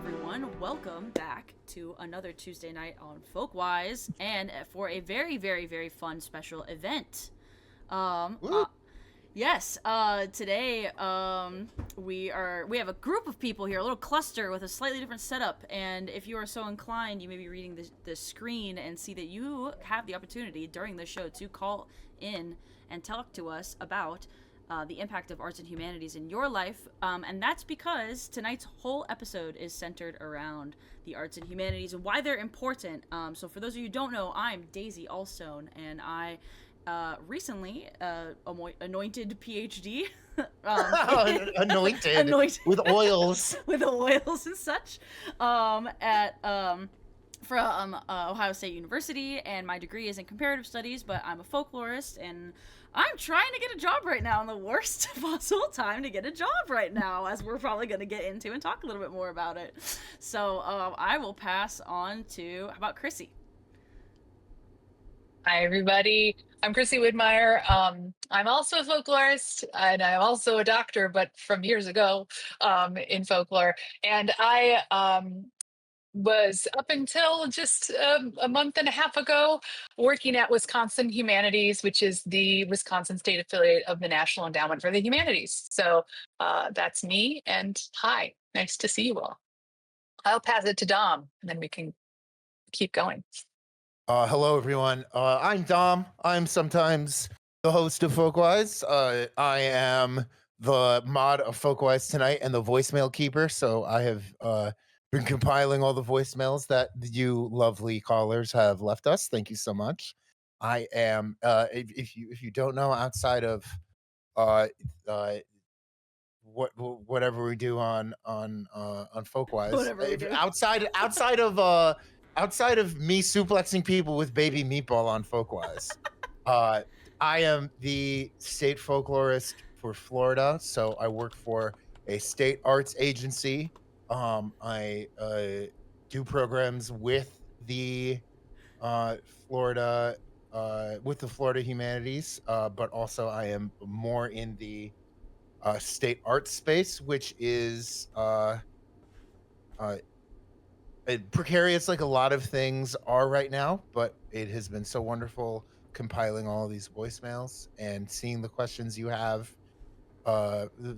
everyone. Welcome back to another Tuesday night on Folkwise, and for a very, very, very fun special event. Um, uh, yes, today we have a group of people here, a little cluster with a slightly different setup. And if you are so inclined, you may be reading the screen and see that you have the opportunity during the show to call in and talk to us about the impact of arts and humanities in your life. And that's because tonight's whole episode is centered around the arts and humanities and why they're important. So for those of you who don't know, I'm Daisy Allstone, and I recently anointed PhD. Anointed with oils. With oils and such at from Ohio State University, and my degree is in comparative studies, but I'm a folklorist, and I'm trying to get a job right now, in the worst possible time to get a job right now, as we're probably going to get into and talk a little bit more about it. So I will pass on to, how about Chrissy? Hi, everybody. I'm Chrissy Widmeyer. I'm also a folklorist, and I'm also a doctor, but from years ago in folklore. And I was, up until just a month and a half ago, working at Wisconsin Humanities, which is the Wisconsin state affiliate of the National Endowment for the Humanities. So that's me, and hi, nice to see you all. I'll pass it to Dom, and then we can keep going. Hello, everyone. I'm Dom. I'm sometimes the host of Folkwise. I am the mod of Folkwise tonight and the voicemail keeper. So I have been compiling all the voicemails that you lovely callers have left us. Thank you so much. I am, if you don't know, outside of whatever we do on Folkwise, Whatever we do. outside of me suplexing people with baby meatball on Folkwise, I am the state folklorist for Florida. So I work for a state arts agency. I do programs with the Florida Humanities, but also I am more in the state art space, which is precarious like a lot of things are right now, but it has been so wonderful compiling all of these voicemails and seeing the questions you have,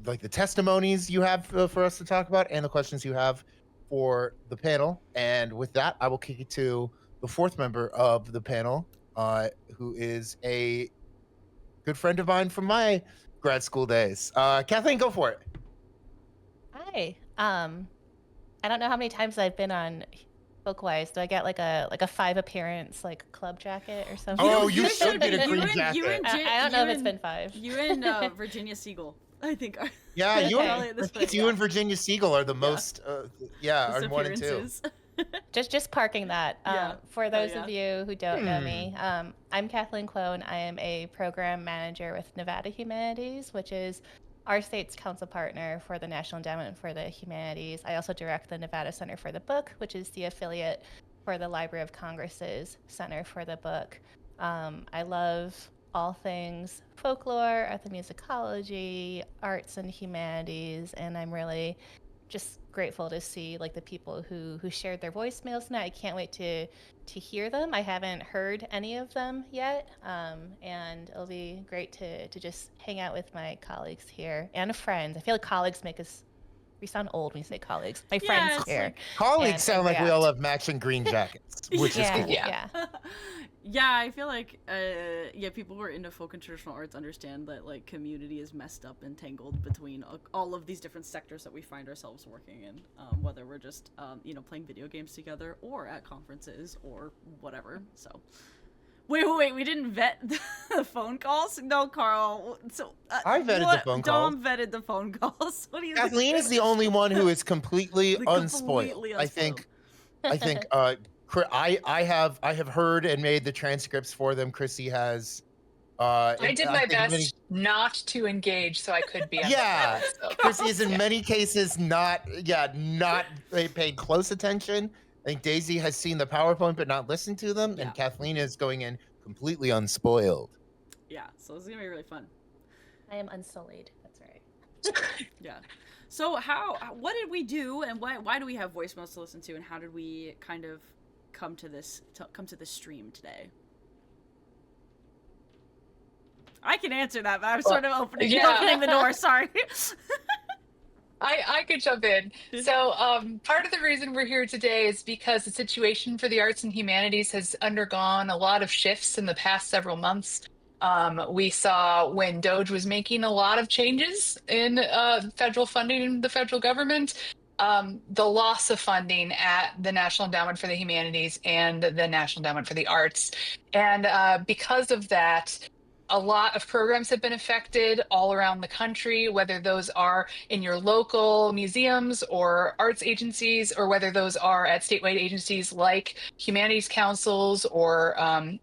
like the testimonies you have for us to talk about, and the questions you have for the panel. And with that, I will kick it to the fourth member of the panel, who is a good friend of mine from my grad school days. Kathleen, go for it. Hi. I don't know how many times I've been on Folkwise. Do I get like a 5 appearance like club jacket or something? Oh, you should get a green jacket. I don't know if it's been 5. You and Virginia Siegel, I think. Yeah, you Okay. and Virginia Siegel are the most. Are 1 and 2. Just parking that. Yeah. For those of you who don't know me, I'm Kathleen Clone. I am a program manager with Nevada Humanities, which is our state's council partner for the National Endowment for the Humanities. I also direct the Nevada Center for the Book, which is the affiliate for the Library of Congress's Center for the Book. I love all things folklore, ethnomusicology, arts and humanities, and I'm really just grateful to see like the people who shared their voicemails tonight. I can't wait to hear them. I haven't heard any of them yet, and it'll be great to just hang out with my colleagues here and friends. I feel like colleagues we sound old when we say colleagues. My friends here. Like, colleagues sound like we all have matching green jackets, which is cool. Yeah. Yeah, I feel like people who are into folk and traditional arts understand that like community is messed up and tangled between all of these different sectors that we find ourselves working in, whether we're just playing video games together or at conferences or whatever. So wait, we didn't vet the phone calls? No, Carl. So I vetted the phone calls. Dom vetted the phone calls. What do you Kathleen is the only one who is completely unspoiled. I think I have heard and made the transcripts for them. Chrissy has. I did my best not to engage, so I could be. Yeah, Chrissy is in many cases not paying close attention. I think Daisy has seen the PowerPoint but not listened to them, and Kathleen is going in completely unspoiled. Yeah, so it's gonna be really fun. I am unsullied. That's right. Yeah. So what did we do, and why do we have voicemails to listen to, and how did we kind of come to this stream today? I can answer that, but I'm sort of opening the door. Sorry. I could jump in. So part of the reason we're here today is because the situation for the arts and humanities has undergone a lot of shifts in the past several months. We saw when Doge was making a lot of changes in federal funding in the federal government, the loss of funding at the National Endowment for the Humanities and the National Endowment for the Arts. And because of that, a lot of programs have been affected all around the country, whether those are in your local museums or arts agencies, or whether those are at statewide agencies like humanities councils or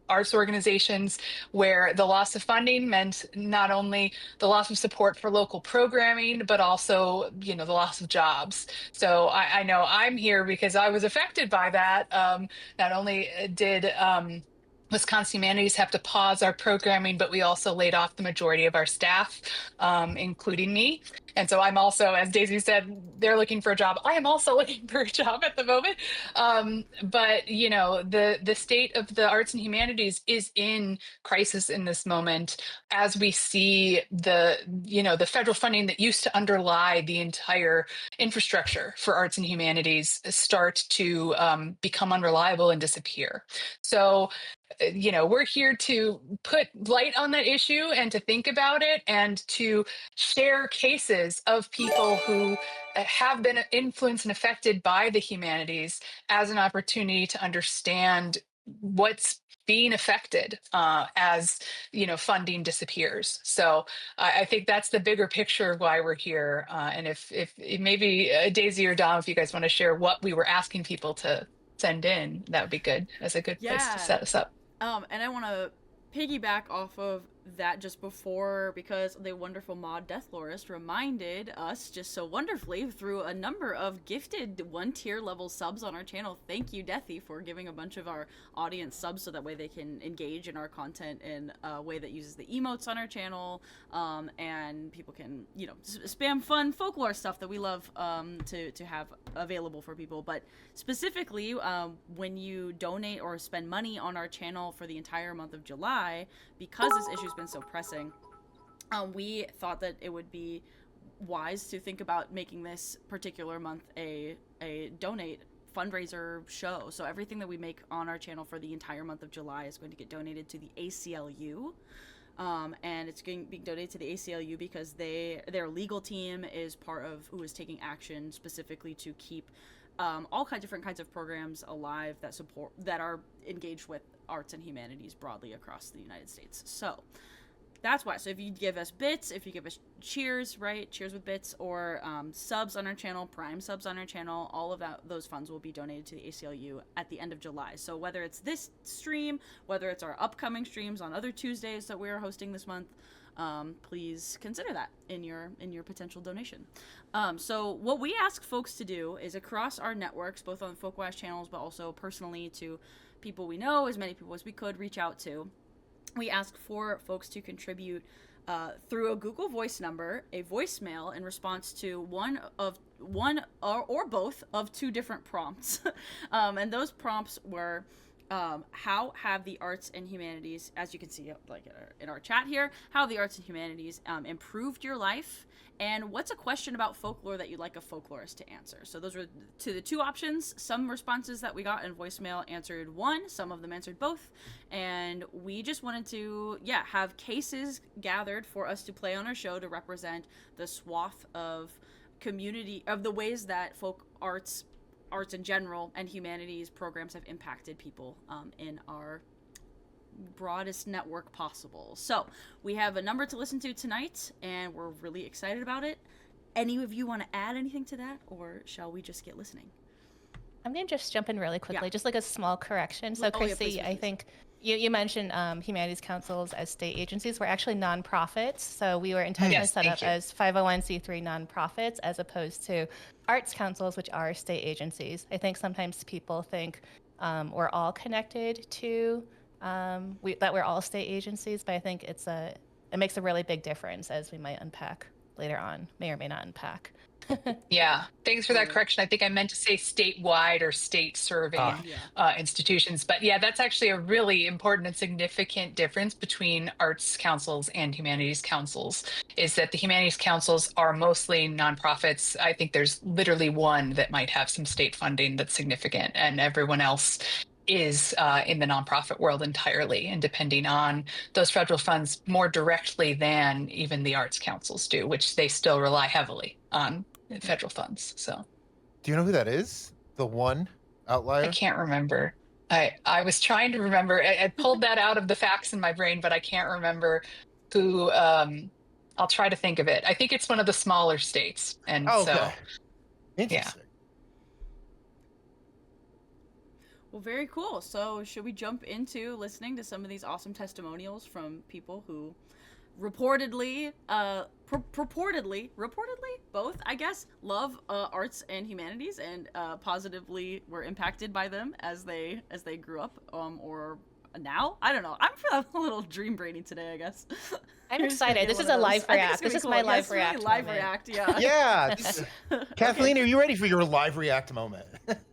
arts organizations, where the loss of funding meant not only the loss of support for local programming, but also, the loss of jobs. So I know I'm here because I was affected by that. Not only did Wisconsin Humanities have to pause our programming, but we also laid off the majority of our staff, including me. And so I'm also, as Daisy said, they're looking for a job. I am also looking for a job at the moment. But the state of the arts and humanities is in crisis in this moment, as we see the federal funding that used to underlie the entire infrastructure for arts and humanities start to become unreliable and disappear. So we're here to put light on that issue and to think about it and to share cases of people who have been influenced and affected by the humanities as an opportunity to understand what's being affected as funding disappears. So I think that's the bigger picture of why we're here. And if maybe Daisy or Dom, if you guys want to share what we were asking people to send in, that would be good as a good place to set us up. And I want to piggyback off of that just before, because the wonderful mod Deathlorist reminded us just so wonderfully through a number of gifted 1-tier level subs on our channel. Thank you, Deathy, for giving a bunch of our audience subs so that way they can engage in our content in a way that uses the emotes on our channel, and people can spam fun folklore stuff that we love to have available for people. But specifically, when you donate or spend money on our channel for the entire month of July, because this issue's been so pressing, we thought that it would be wise to think about making this particular month a donate fundraiser show. So everything that we make on our channel for the entire month of July is going to get donated to the ACLU. And it's being donated to the ACLU because their legal team is part of who is taking action specifically to keep all different kinds of programs alive that are engaged with arts and humanities broadly across the United States. So that's why. So if you give us bits, if you give us cheers, right? Cheers with bits, or subs on our channel, Prime subs on our channel, all of those funds will be donated to the ACLU at the end of July. So whether it's this stream, whether it's our upcoming streams on other Tuesdays that we are hosting this month, please consider that in your potential donation. So what we ask folks to do is, across our networks, both on the Folkwise channels, but also personally to people we know, as many people as we could reach out to, we ask for folks to contribute through a Google Voice number, a voicemail in response to one or both of two different prompts. And those prompts were, how have the arts and humanities, as you can see in our chat here, how have the arts and humanities improved your life? And what's a question about folklore that you'd like a folklorist to answer? So those were the two options. Some responses that we got in voicemail answered one, some of them answered both. And we just wanted to, have cases gathered for us to play on our show to represent the swath of community, of the ways that folk arts in general and humanities programs have impacted people in our broadest network possible. So we have a number to listen to tonight, and we're really excited about it. Any of you want to add anything to that, or shall we just get listening? I'm going to just jump in really quickly, just like a small correction. So, Chrissy, please. I think you mentioned humanities councils as state agencies. We're actually nonprofits. So we were intentionally set up as 501c3 nonprofits, as opposed to arts councils, which are state agencies. I think sometimes people think we're all connected to that we're all state agencies, but I think it makes a really big difference, as we might unpack. later on may or may not unpack. Yeah, thanks for that correction. I think I meant to say statewide or state serving Yeah. institutions. But yeah, that's actually a really important and significant difference between arts councils and humanities councils, is that the humanities councils are mostly nonprofits. I think there's literally one that might have some state funding that's significant, and everyone else is in the nonprofit world entirely and depending on those federal funds more directly than even the arts councils do, which they still rely heavily on federal funds. So Do you know who that is? The one I outlier? can't remember. I was trying to remember. I pulled that out of the facts in my brain, but I can't remember who. I'll try to think of it. I think it's one of the smaller states, and Oh, so okay. yeah. Interesting. Well, very cool. So, should we jump into listening to some of these awesome testimonials from people who reportedly, both, I guess, love arts and humanities and positively were impacted by them as they grew up, or now? I don't know. I'm feeling a little dream brainy today, I guess. I'm excited. This is a live react. This is my live react. Really live react, yeah. Yeah. Kathleen, are you ready for your live react moment?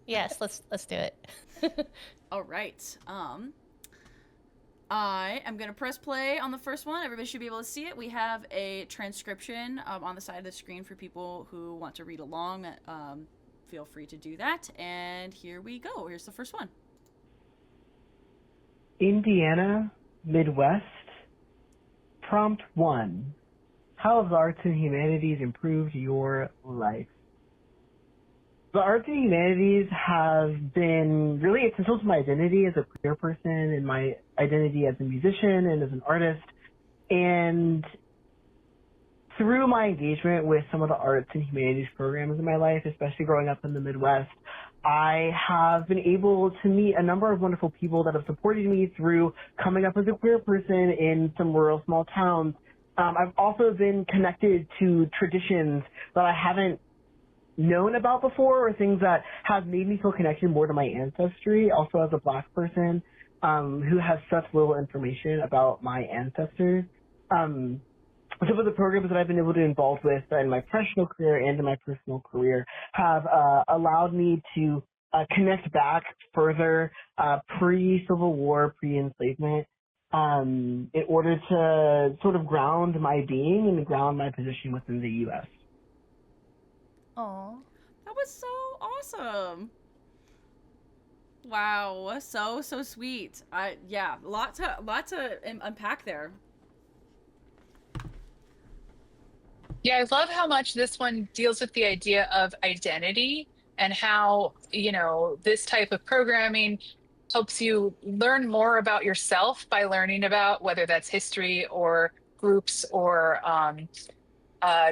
Yes, let's do it. All right. I am going to press play on the first one. Everybody should be able to see it. We have a transcription on the side of the screen for people who want to read along. Feel free to do that. And here we go. Here's the first one. Indiana, Midwest. Prompt 1. How have the arts and humanities improved your life? The arts and humanities have been really essential to my identity as a queer person and my identity as a musician and as an artist. And through my engagement with some of the arts and humanities programs in my life, especially growing up in the Midwest, I have been able to meet a number of wonderful people that have supported me through coming up as a queer person in some rural small towns. I've also been connected to traditions that I haven't known about before, or things that have made me feel connected more to my ancestry, also as a Black person who has such little information about my ancestors. Some of the programs that I've been able to involve with in my professional career and in my personal career have allowed me to connect back further pre-Civil War, pre-enslavement, in order to sort of ground my being and ground my position within the U.S. Aw. That was so awesome. Wow, so sweet. Yeah, lot to unpack there. Yeah, I love how much this one deals with the idea of identity and how, this type of programming helps you learn more about yourself by learning about whether that's history or groups or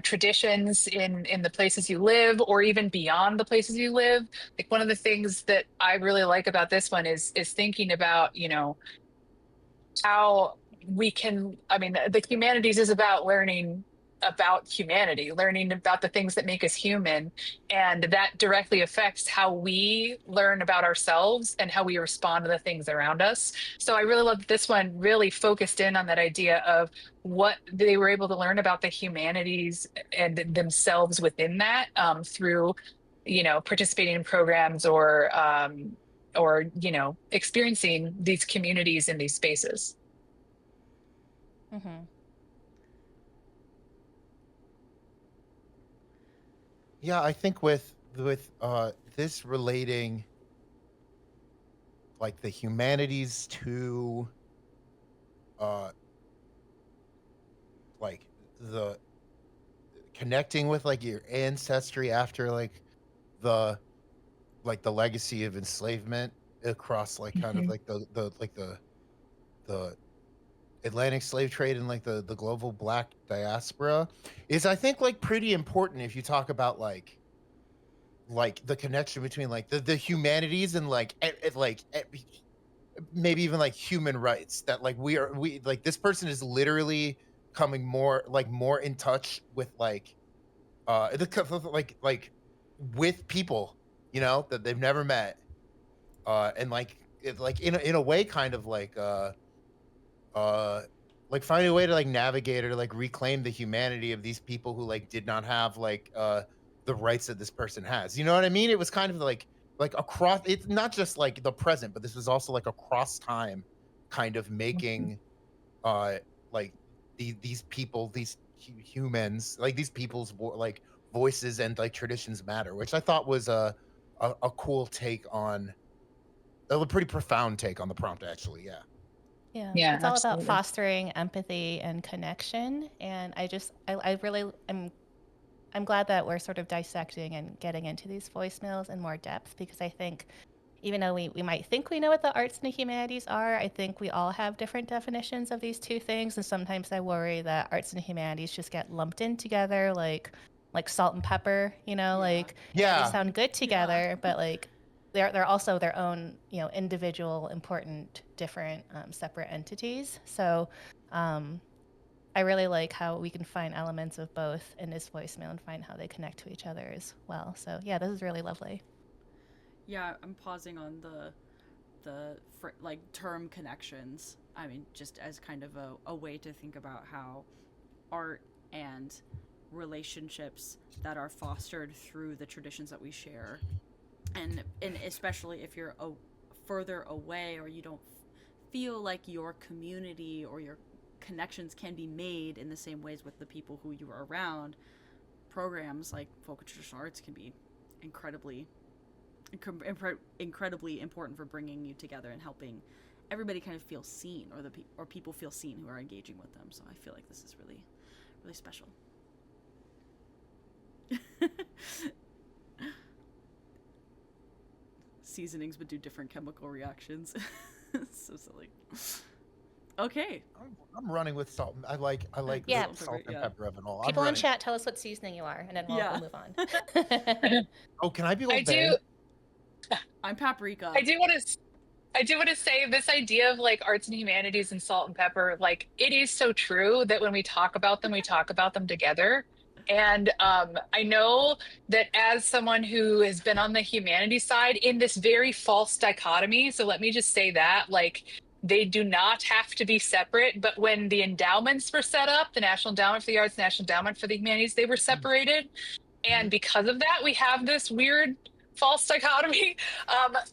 traditions in the places you live or even beyond the places you live. Like one of the things that I really like about this one is thinking about, how we can, the humanities is about learning about humanity, learning about the things that make us human. And that directly affects how we learn about ourselves and how we respond to the things around us. So I really love that this one really focused in on that idea of what they were able to learn about the humanities and themselves within that through, participating in programs or experiencing these communities in these spaces. Mm-hmm. Yeah, I think with this relating like the humanities to like the connecting with like your ancestry after like the legacy of enslavement across like kind of like the Atlantic slave trade and like the global Black diaspora is, I think, like pretty important if you talk about like the connection between like the humanities and maybe even like human rights, that like we like this person is literally coming more in touch with like with people, that they've never met, and like it, like in a way kind of like like finding a way to like navigate or like reclaim the humanity of these people who like did not have like the rights that this person has. You know what I mean? It was kind of like across, it's not just like the present, but this was also like across time kind of making uh like these people, these humans, like these people's like voices and like traditions matter, which I thought was a cool take on a pretty profound take on the prompt, actually. Yeah. Yeah, Yeah, it's all about absolutely. fostering empathy and connection. And I really I'm glad that we're sort of dissecting and getting into these voicemails in more depth, because I think even though we might think we know what the arts and the humanities are, I think we all have different definitions of these two things. And sometimes I worry that arts and humanities just get lumped in together like salt and pepper, like they Yeah. sound good together, but like they're also their own, individual, important, different, separate entities. So I really like how we can find elements of both in this voicemail and find how they connect to each other as well. So yeah, this is really lovely. Yeah, I'm pausing on the like term connections. I mean, just as kind of a way to think about how art and relationships that are fostered through the traditions that we share, and especially if you're further away or you don't feel like your community or your connections can be made in the same ways with the people who you are around, programs like folk and traditional arts can be incredibly important for bringing you together and helping everybody kind of feel seen, or people feel seen who are engaging with them. So I feel like this is really, really special. Seasonings would do different chemical reactions. So silly. Okay. I'm running with salt. I like Yeah. salt and pepper of it all. People in chat, tell us what seasoning you are, and then we'll move on. Oh, can I be Old Bay? I'm paprika. I do want to say this idea of like arts and humanities and salt and pepper, like it is so true that when we talk about them, we talk about them together. And I know that as someone who has been on the humanities side in this very false dichotomy, so let me just say that, like, they do not have to be separate, but when the endowments were set up, the National Endowment for the Arts, National Endowment for the Humanities, they were separated. And because of that, we have this weird false dichotomy.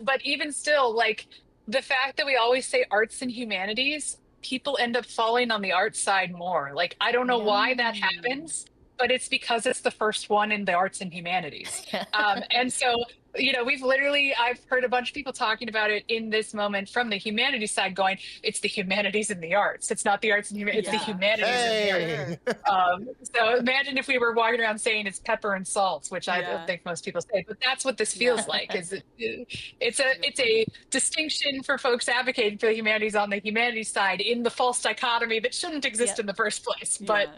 But even still, like the fact that we always say arts and humanities, people end up falling on the arts side more. Like, I don't know why that happens, but it's because it's the first one in the arts and humanities. And so, I've heard a bunch of people talking about it in this moment from the humanities side going, it's the humanities and the arts. It's not the arts and humanities, it's the humanities and the arts. So imagine if we were walking around saying it's pepper and salt, which I don't think most people say, but that's what this feels like. It's a distinction for folks advocating for the humanities on the humanities side in the false dichotomy that shouldn't exist in the first place. But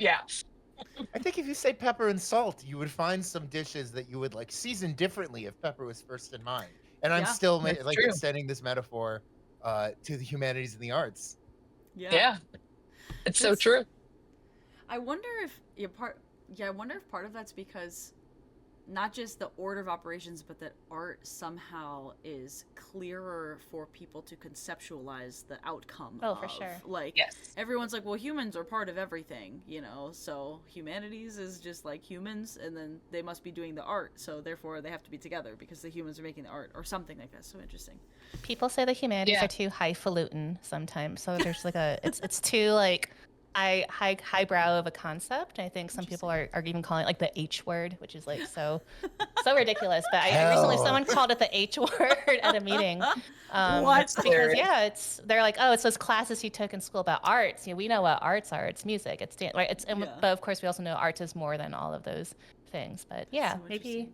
I think if you say pepper and salt, you would find some dishes that you would like season differently if pepper was first in mind. And I'm still like extending this metaphor to the humanities and the arts. Yeah. It's so true. I wonder if part of that's because not just the order of operations, but that art somehow is clearer for people to conceptualize the outcome. For sure. Like, everyone's like, well, humans are part of everything, so humanities is just like humans, and then they must be doing the art, so therefore they have to be together because the humans are making the art, or something like that. So interesting. People say the humanities are too highfalutin sometimes, so there's like it's too like highbrow of a concept. I think some people are even calling it like the H word, which is like so ridiculous. But recently someone called it the H word at a meeting. What? Because they're like, oh, it's those classes you took in school about arts. We know what arts are. It's music. It's dance. Right? But of course we also know arts is more than all of those things. But maybe.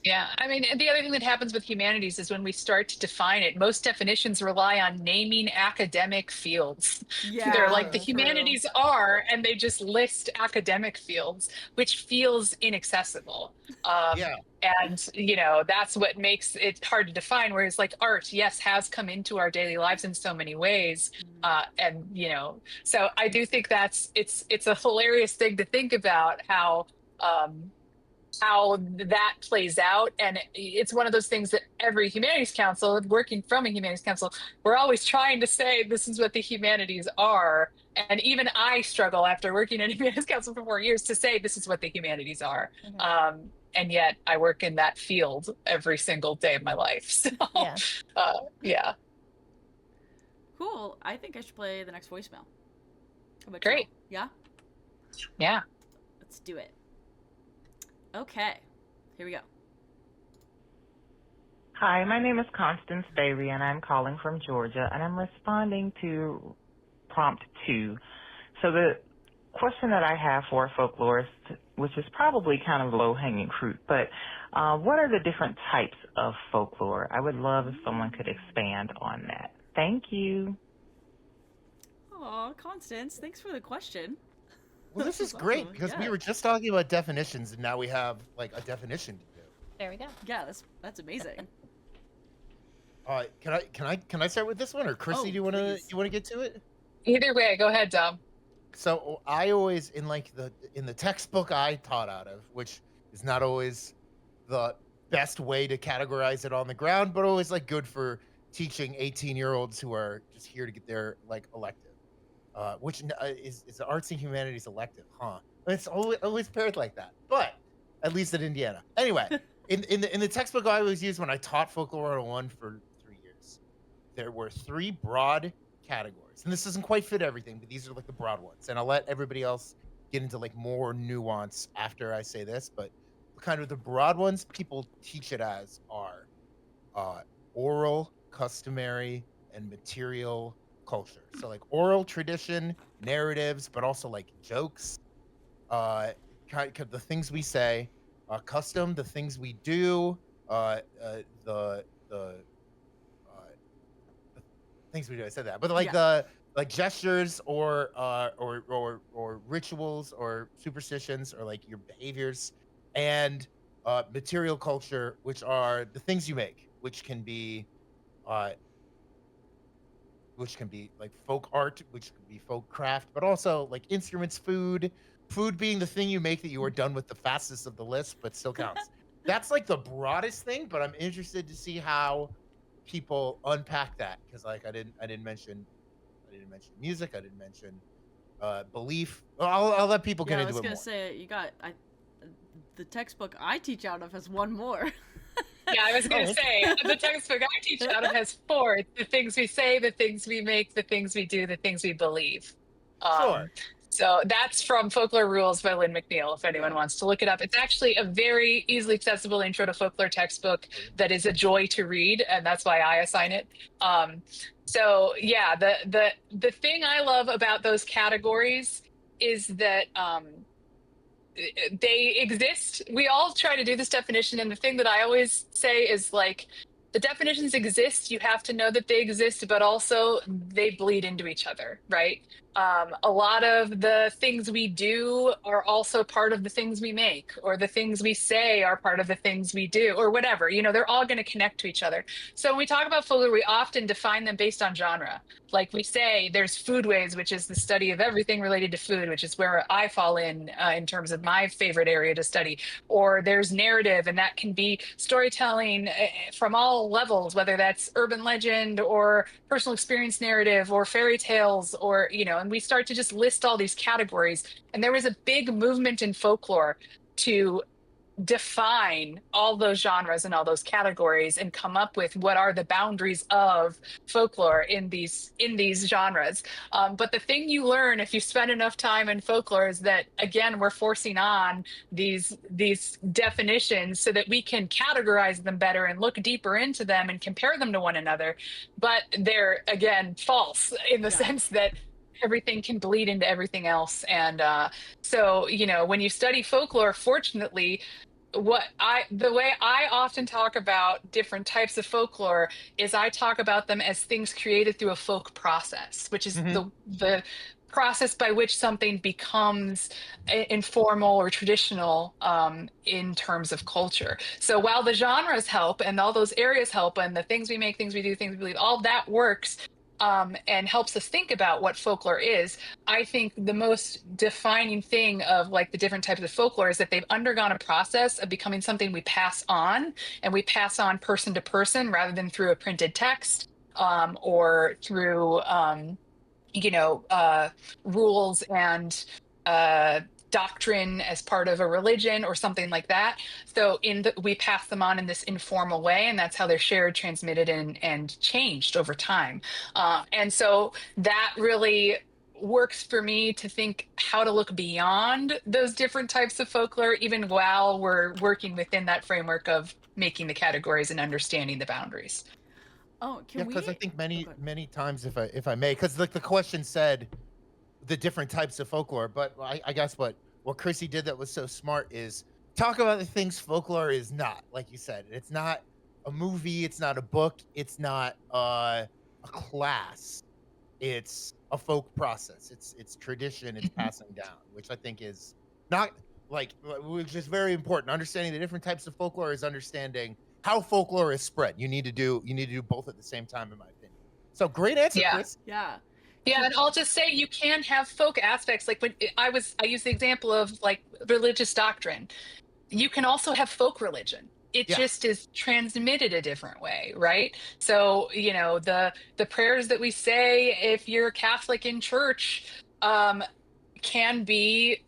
Yeah, I mean, the other thing that happens with humanities is when we start to define it, most definitions rely on naming academic fields. They're like, the humanities are, and they just list academic fields, which feels inaccessible. And, that's what makes it hard to define, whereas like art, has come into our daily lives in so many ways. And, so I do think it's a hilarious thing to think about how, how that plays out. And it's one of those things that every humanities council, working from a humanities council, we're always trying to say this is what the humanities are. And even I struggle after working in a humanities council for 4 years to say this is what the humanities are. And yet I work in that field every single day of my life. So Yeah. yeah. Cool. I think I should play the next voicemail. How about Great. y'all? Yeah? Yeah. Let's do it. Okay. Here we go. Hi, my name is Constance Bailey, and I'm calling from Georgia, and I'm responding to prompt 2. So the question that I have for a folklorist, which is probably kind of low-hanging fruit, but what are the different types of folklore? I would love if someone could expand on that. Thank you. Aw, Constance, thanks for the question. Well, this is great awesome. because we Yeah. were just talking about definitions, and now we have like a definition to do. There we go. Yeah, that's amazing. Can I start with this one, or Chrissy? Oh, do you want please. to get to it? Either way, go ahead, Dom. So I always in the textbook I taught out of, which is not always the best way to categorize it on the ground, but always like good for teaching 18-year-olds who are just here to get their like elective. Which is the Arts and Humanities elective, huh? It's always paired like that, but at least in Indiana. Anyway, in the textbook I always used when I taught Folklore 101 for 3 years, there were 3 broad categories, and this doesn't quite fit everything, but these are like the broad ones. And I'll let everybody else get into like more nuance after I say this, but kind of the broad ones people teach it as are oral, customary, and material culture. So like oral tradition, narratives, but also like jokes, kind of the things we say, custom, the things we do, the things we do. I said that, but like the like gestures or rituals or superstitions or like your behaviors, and material culture, which are the things you make, which can be like folk art, which could be folk craft, but also like instruments, food being the thing you make that you are done with the fastest of the list, but still counts. That's like the broadest thing, but I'm interested to see how people unpack that, because like I didn't mention music, I didn't mention belief. I'll let people get into it more. I was gonna say the textbook I teach out of has one more. Yeah, I was going to say, the textbook I teach out of has 4. The things we say, the things we make, the things we do, the things we believe. Sure. So that's from Folklore Rules by Lynn McNeil, if anyone wants to look it up. It's actually a very easily accessible intro to folklore textbook that is a joy to read, and that's why I assign it. So yeah, the thing I love about those categories is that they exist. We all try to do this definition, and the thing that I always say is like, the definitions exist, you have to know that they exist, but also they bleed into each other, right? A lot of the things we do are also part of the things we make, or the things we say are part of the things we do, or whatever. They're all going to connect to each other. So when we talk about folklore, we often define them based on genre. Like we say, there's foodways, which is the study of everything related to food, which is where I fall in terms of my favorite area to study. Or there's narrative, and that can be storytelling from all levels, whether that's urban legend or personal experience narrative or fairy tales, or, and we start to just list all these categories. And there was a big movement in folklore to define all those genres and all those categories and come up with what are the boundaries of folklore in these genres. But the thing you learn if you spend enough time in folklore is that, again, we're forcing on these definitions so that we can categorize them better and look deeper into them and compare them to one another. But they're, again, false in the sense that everything can bleed into everything else. And so, when you study folklore, fortunately, the way I often talk about different types of folklore is I talk about them as things created through a folk process, which is the process by which something becomes informal or traditional in terms of culture. So while the genres help and all those areas help and the things we make, things we do, things we believe, all that works, and helps us think about what folklore is. I think the most defining thing of like the different types of folklore is that they've undergone a process of becoming something we pass on, and we pass on person to person rather than through a printed text, or through rules and doctrine as part of a religion or something like that. So we pass them on in this informal way, and that's how they're shared, transmitted, and changed over time. And so that really works for me to think how to look beyond those different types of folklore, even while we're working within that framework of making the categories and understanding the boundaries. Oh, Yeah, can we? because I think Oh, go ahead. many times, if I may, because like the question said the different types of folklore, but I guess what Chrissy did that was so smart is talk about the things folklore is not. Like you said, it's not a movie, it's not a book, it's not a class. It's a folk process. It's tradition. It's passing down, which I think is not like which is very important. Understanding the different types of folklore is understanding how folklore is spread. You need to do both at the same time, in my opinion. So great answer, Yeah. Chris. Yeah. Yeah, and I'll just say you can have folk aspects. Like when I use the example of like religious doctrine. You can also have folk religion. It Yeah. just is transmitted a different way, right? So, the prayers that we say if you're Catholic in church can be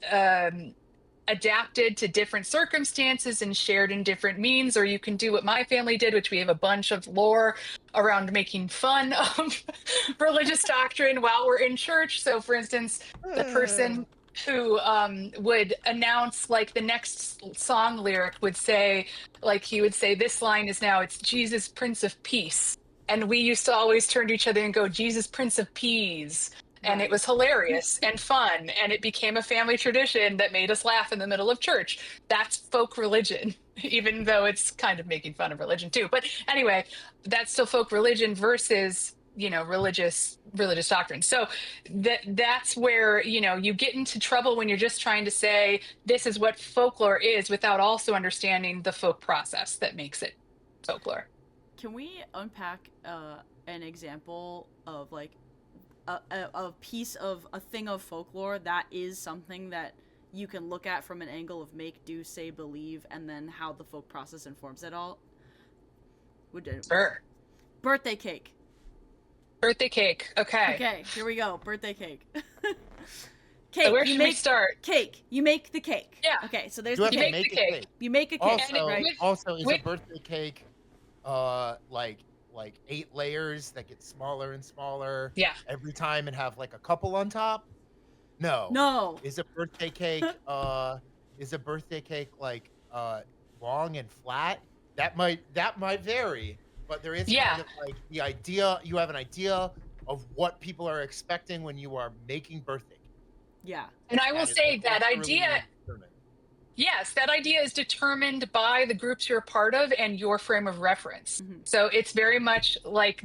adapted to different circumstances and shared in different means, or you can do what my family did, which we have a bunch of lore around making fun of religious doctrine while we're in church. So for instance, the person who would announce like the next song lyric would say, like he would say, this line is now, it's Jesus Prince of Peace. And we used to always turn to each other and go, Jesus Prince of Peas. And it was hilarious and fun, and it became a family tradition that made us laugh in the middle of church. That's folk religion, even though it's kind of making fun of religion too. But anyway, that's still folk religion versus religious doctrine. So that's where you get into trouble when you're just trying to say this is what folklore is without also understanding the folk process that makes it folklore. Can we unpack an example of like a piece of a thing of folklore that is something that you can look at from an angle of make, do, say, believe, and then how the folk process informs it all? Sure. Birthday cake. Birthday cake. Okay. Okay, here we go. Birthday cake. Cake. So where should we start? Cake. You make the cake. Yeah. Okay, so there's You the have to cake. make a cake. You make a cake. Also, right? also is a birthday cake like 8 layers that get smaller and smaller every time and have like a couple on top? No. Is a birthday cake like long and flat? That might vary, but there is kind of like the idea, you have an idea of what people are expecting when you are making birthday cake. Yeah. And I will say that idea Yes, that idea is determined by the groups you're a part of and your frame of reference. Mm-hmm. So it's very much like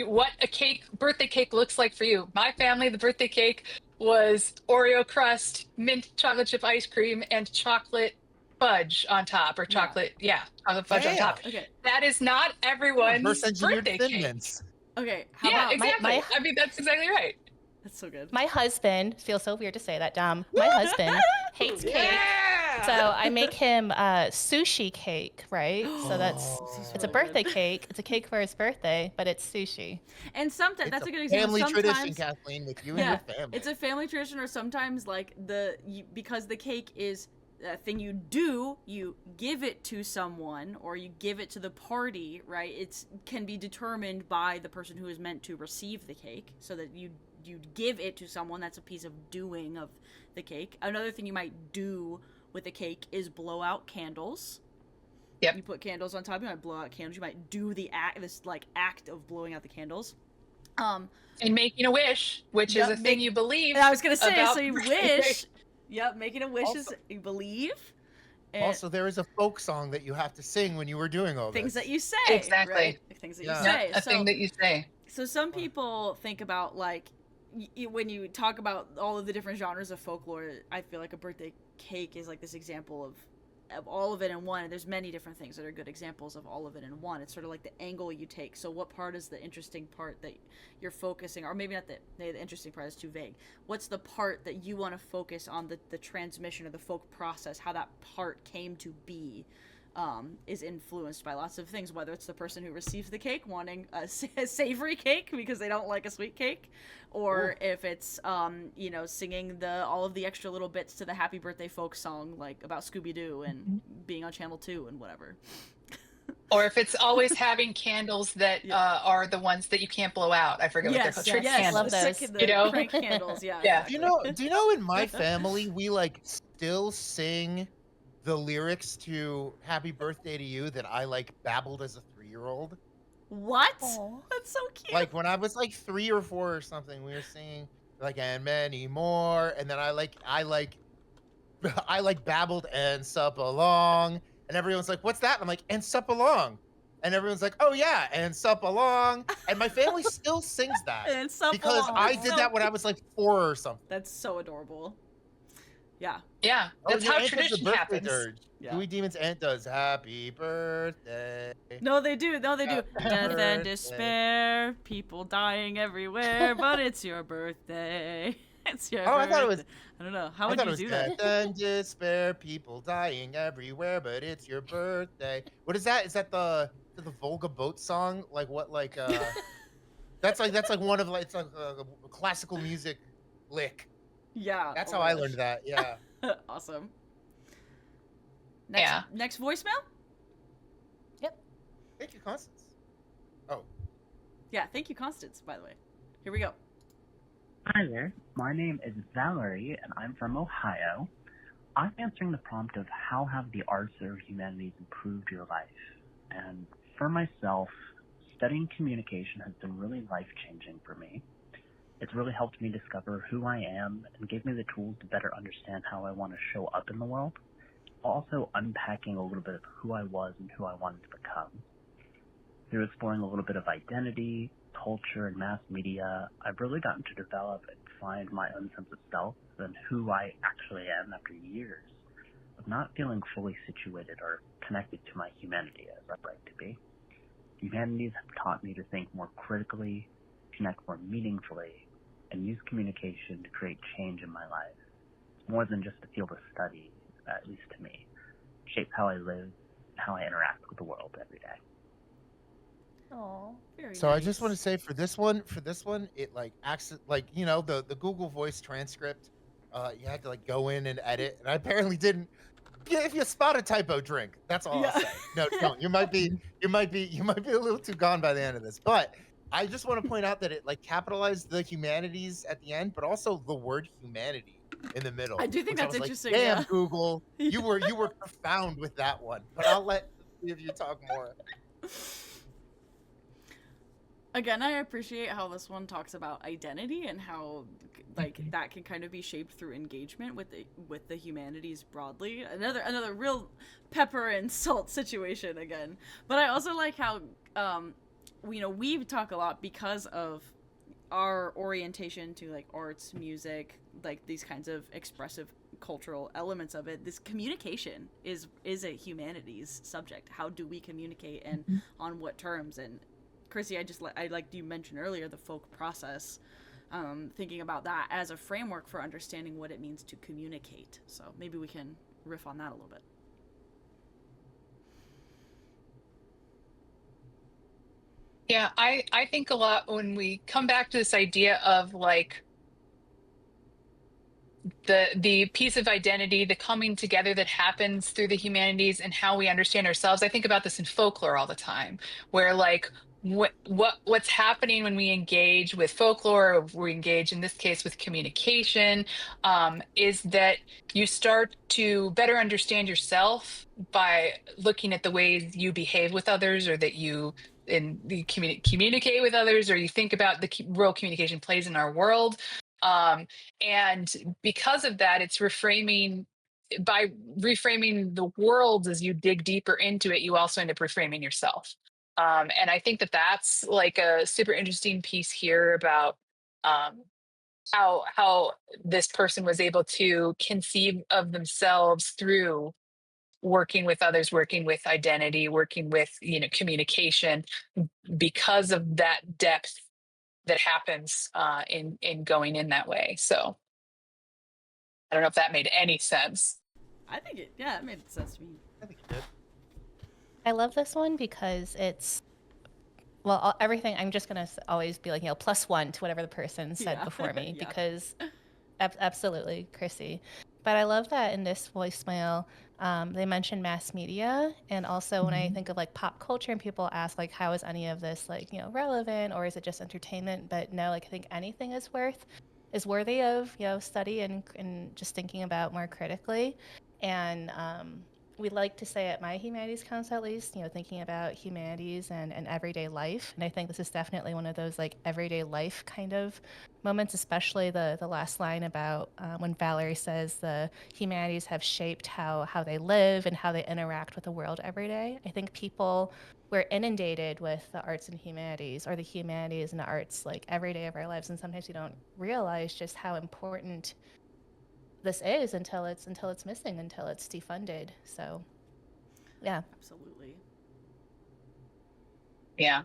what a birthday cake looks like for you. My family, the birthday cake was Oreo crust, mint chocolate chip ice cream, and chocolate fudge on top, or chocolate fudge on top. Okay. That is not everyone's birthday cake. Okay. Exactly. I mean, that's exactly right. That's so good. My husband, feels so weird to say that, Dom. My husband hates cake. So I make him sushi cake, right? So it's a birthday cake. It's a cake for his birthday, but it's sushi. And sometimes that's a good example. Family tradition, Kathleen, with you and your family. It's a family tradition, or sometimes like because the cake is a thing you do, you give it to someone or you give it to the party, right? It can be determined by the person who is meant to receive the cake, so that you give it to someone. That's a piece of doing of the cake. Another thing you might do with a cake is blow out candles. Yep. You put candles on top, you might blow out candles. You might do this act of blowing out the candles. And making a wish, which is a thing you believe. I was going to say, so you wish. Yep, making a wish is you believe. And also, there is a folk song that you have to sing when you were doing all this. Things that you say. Exactly. Right? Things that you say. A thing that you say. So some people think about, like, when you talk about all of the different genres of folklore, I feel like a birthday cake is like this example of of all of it in one. And there's many different things that are good examples of all of it in one. It's sort of like the angle you take. So what part is the interesting part that you're focusing, or maybe not the interesting part is too vague. What's the part that you want to focus on, the transmission or the folk process, how that part came to be? Is influenced by lots of things, whether it's the person who receives the cake wanting a savory cake because they don't like a sweet cake, or if it's singing all of the extra little bits to the happy birthday folk song, like about Scooby-Doo and being on Channel 2 and whatever. Or if it's always having candles that are the ones that you can't blow out. I forget what they're called. Trick yes, candles. love those. The crank candles, yeah. Yeah. Exactly. Do you know in my family we like still sing the lyrics to Happy Birthday to You that I like babbled as a 3-year-old? What? Aww. That's so cute. Like when I was like 3 or 4 or something, we were singing like and many more, and then I babbled and sup along, and everyone's like, "What's that?" And I'm like, "And sup along," and everyone's like, "Oh yeah, and sup along," and my family still sings that And sup because along. I That's did so that when I was like 4 or something. That's so adorable. Yeah. Yeah. That's your how aunt does the tradition birthday happens. dirge. Yeah. Dewey Demon's aunt does happy birthday. No, they do. No, they do. Happy Death and birthday. despair, people dying everywhere, but it's your birthday. It's your Oh, birthday. I thought it was. I don't know. How I would thought you it was do that? death and despair, people dying everywhere, but it's your birthday. What is that? Is that the Volga boat song? Like what? Like that's like one of like it's like a classical music lick. Yeah. That's oh how my I gosh. learned that. Yeah. Awesome. Yeah. Next voicemail? Thank you, Constance. Oh. Yeah, thank you, Constance, by the way. Here we go. Hi there. My name is Valerie, and I'm from Ohio. I'm answering the prompt of how have the arts or humanities improved your life? And for myself, studying communication has been really life-changing for me. It's really helped me discover who I am and gave me the tools to better understand how I want to show up in the world, while also unpacking a little bit of who I was and who I wanted to become. Through exploring a little bit of identity, culture, and mass media, I've really gotten to develop and find my own sense of self and who I actually am after years of not feeling fully situated or connected to my humanity as I'd like to be. Humanities have taught me to think more critically, connect more meaningfully, and use communication to create change in my life. It's more than just a field of study, at least to me. It shapes how I live and how I interact with the world every day. Aww. Very So nice. I just want to say for this one, it like acts like the Google Voice transcript. You had to like go in and edit, and I apparently didn't. Yeah, if you spot a typo, drink. That's all I'll say. No, don't. You might be a little too gone by the end of this. But I just want to point out that it like capitalized the humanities at the end, but also the word humanity in the middle. I do think which that's was like, interesting, damn, yeah. Google, you were profound with that one. But I'll let the three of you talk more. Again, I appreciate how this one talks about identity and how like that can kind of be shaped through engagement with the humanities broadly. Another real pepper and salt situation again. But I also like how we talk a lot because of our orientation to like arts, music, like these kinds of expressive cultural elements of it. This communication is a humanities subject. How do we communicate and on what terms? And Chrissy, I like you mentioned earlier the folk process, thinking about that as a framework for understanding what it means to communicate. So maybe we can riff on that a little bit. Yeah, I think a lot when we come back to this idea of like the piece of identity, the coming together that happens through the humanities and how we understand ourselves. I think about this in folklore all the time, where like what's happening when we engage with folklore, or we engage in this case with communication, is that you start to better understand yourself by looking at the ways you behave with others, or that you communicate with others, or you think about the role communication plays in our world. And because of that, it's by reframing the world as you dig deeper into it, you also end up reframing yourself. And I think that that's like a super interesting piece here about how this person was able to conceive of themselves through working with others, working with identity, working with, communication, because of that depth that happens in going in that way. So I don't know if that made any sense. I think it made sense to me. I think you did. I love this one because it's, well, everything, I'm just going to always be like, +1 to whatever the person said before me, Yeah. because absolutely, Chrissy. But I love that in this voicemail, they mentioned mass media. And also when I think of like pop culture and people ask like, how is any of this like, relevant, or is it just entertainment? But no, like I think anything is worthy of, study and just thinking about more critically. And we like to say at my Humanities Council, at least, thinking about humanities and everyday life. And I think this is definitely one of those like everyday life kind of moments, especially the last line about when Valerie says the humanities have shaped how they live and how they interact with the world every day. I think we're inundated with the arts and humanities, or the humanities and the arts like every day of our lives. And sometimes we don't realize just how important this is until it's missing, until it's defunded. So yeah, Absolutely. Yeah.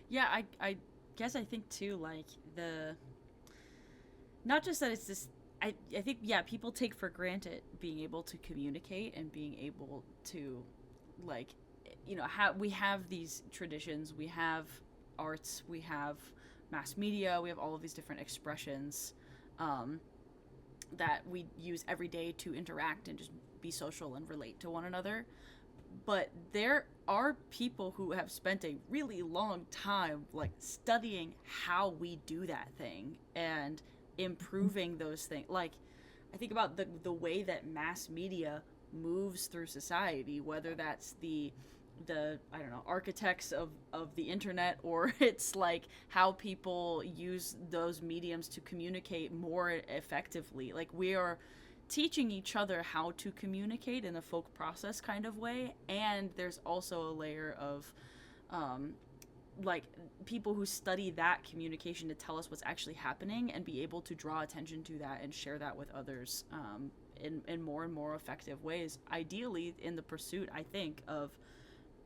Yeah, I guess I think too, like not just that it's this, I think, people take for granted being able to communicate and being able to, like, we have these traditions, we have arts, we have mass media, we have all of these different expressions that we use every day to interact and just be social and relate to one another. But there are people who have spent a really long time like studying how we do that thing and improving those things. Like, I think about the way that mass media moves through society, whether that's the I don't know, architects of the internet, or it's like how people use those mediums to communicate more effectively. Like, we are teaching each other how to communicate in a folk process kind of way, and there's also a layer of like people who study that communication to tell us what's actually happening and be able to draw attention to that and share that with others in more and more effective ways, ideally in the pursuit, I think, of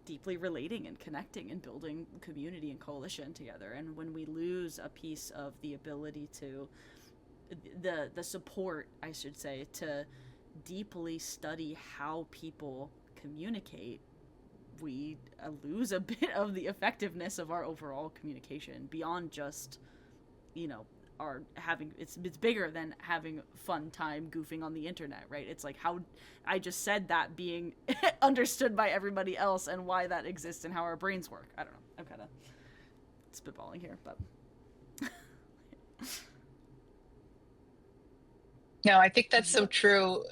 deeply relating and connecting and building community and coalition together. And when we lose a piece of the ability to the support, I should say, to deeply study how people communicate, we lose a bit of the effectiveness of our overall communication beyond just, our having, it's bigger than having fun time goofing on the internet, right? It's like how I just said that being understood by everybody else and why that exists and how our brains work. I don't know. I'm kind of spitballing here, but No, I think that's so true,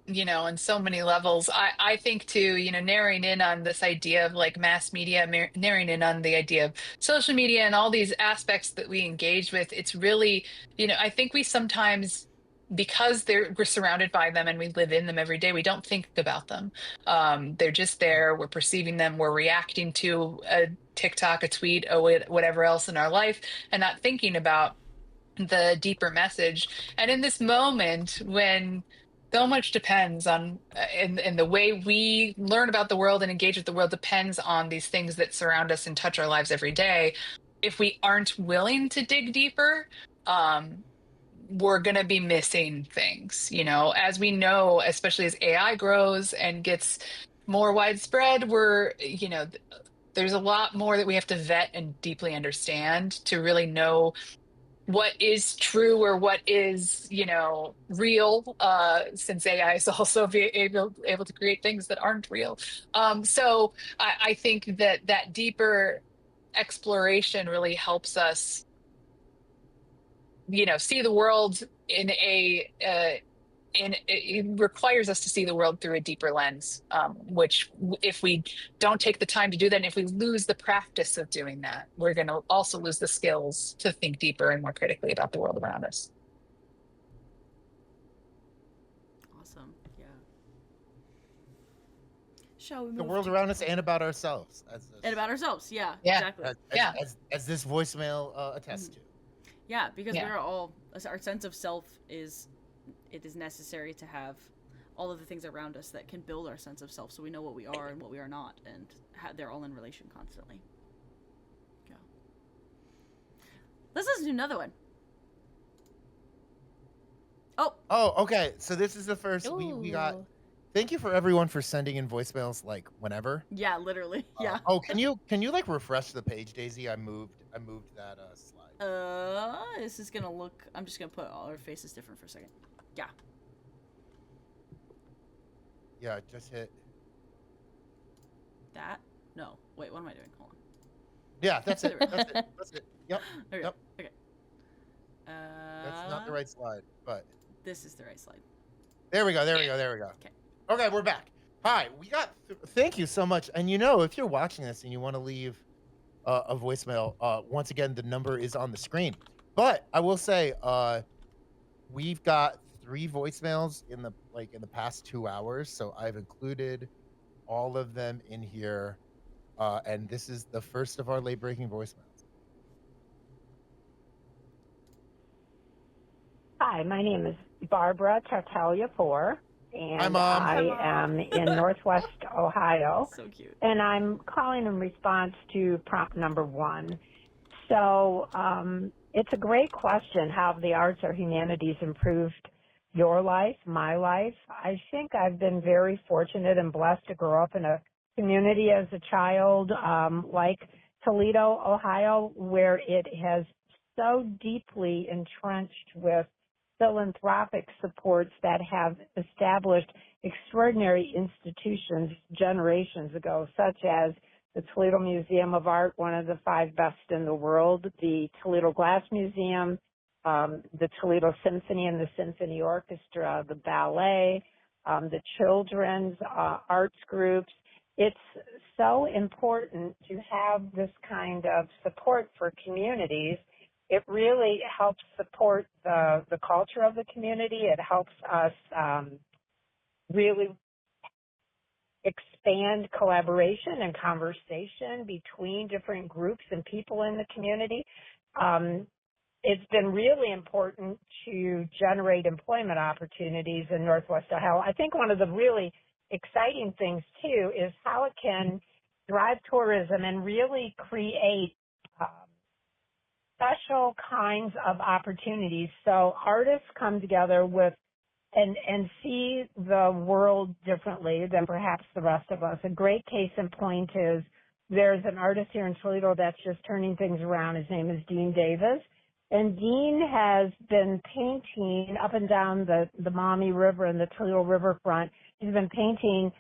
on so many levels. I think too, narrowing in on this idea of like mass media, narrowing in on the idea of social media and all these aspects that we engage with, it's really, I think we sometimes, because we're surrounded by them and we live in them every day, we don't think about them. They're just there. We're perceiving them. We're reacting to a TikTok, a tweet, or whatever else in our life, and not thinking about the deeper message. And in this moment when so much depends on in the way we learn about the world and engage with the world depends on these things that surround us and touch our lives every day, if we aren't willing to dig deeper, we're going to be missing things, as we know, especially as AI grows and gets more widespread. There's a lot more that we have to vet and deeply understand to really know what is true or what is, real, since AI is also able to create things that aren't real. So I think that deeper exploration really helps us, see the world in it requires us to see the world through a deeper lens, which if we don't take the time to do that, and if we lose the practice of doing that, we're going to also lose the skills to think deeper and more critically about the world around us. awesome. Yeah. Shall we move The world to- around us and about ourselves. and about ourselves? Yeah, Yeah. exactly. As this voicemail attests to. Yeah, because Yeah. we're all, our sense of self is it is necessary to have all of the things around us that can build our sense of self, so we know what we are and what we are not, and they're all in relation constantly. Go. Let's listen to another one. Oh, okay. So this is the first we got. Ooh. Thank you for everyone for sending in voicemails like whenever. Yeah, literally. Yeah. Can you like refresh the page, Daisy? I moved that slide. This is gonna look. I'm just gonna put all our faces different for a second. Yeah. Yeah, just hit. That? No. Wait, what am I doing? Hold on. Yeah, that's it. That's it. That's it. Yep. There we Yep. go. Okay. That's not the right slide, but This is the right slide. there we go. There we go. Okay. Okay, we're back. Hi, we got. Thank you so much. And you know, if you're watching this and you want to leave a voicemail, once again, the number is on the screen. But I will say, we've got 3 voicemails in the past 2 hours, so I've included all of them in here, and this is the first of our late-breaking voicemails. Hi, my name is Barbara Tartaglia-Poor, and Hi, Mom. I am in Northwest Ohio, So cute. and I'm calling in response to prompt number 1. So it's a great question, how have the arts or humanities improved your life, my life? I think I've been very fortunate and blessed to grow up in a community as a child like Toledo, Ohio, where it has so deeply entrenched with philanthropic supports that have established extraordinary institutions generations ago, such as the Toledo Museum of Art, one of the 5 best in the world, the Toledo Glass Museum, the Toledo Symphony and the Symphony Orchestra, the ballet, the children's arts groups. It's so important to have this kind of support for communities. It really helps support the culture of the community. It helps us really expand collaboration and conversation between different groups and people in the community. It's been really important to generate employment opportunities in Northwest Ohio. I think one of the really exciting things, too, is how it can drive tourism and really create special kinds of opportunities. So artists come together with and see the world differently than perhaps the rest of us. A great case in point is there's an artist here in Toledo that's just turning things around. His name is Dean Davis. And Dean has been painting up and down the Maumee River and the Toledo riverfront. He's been painting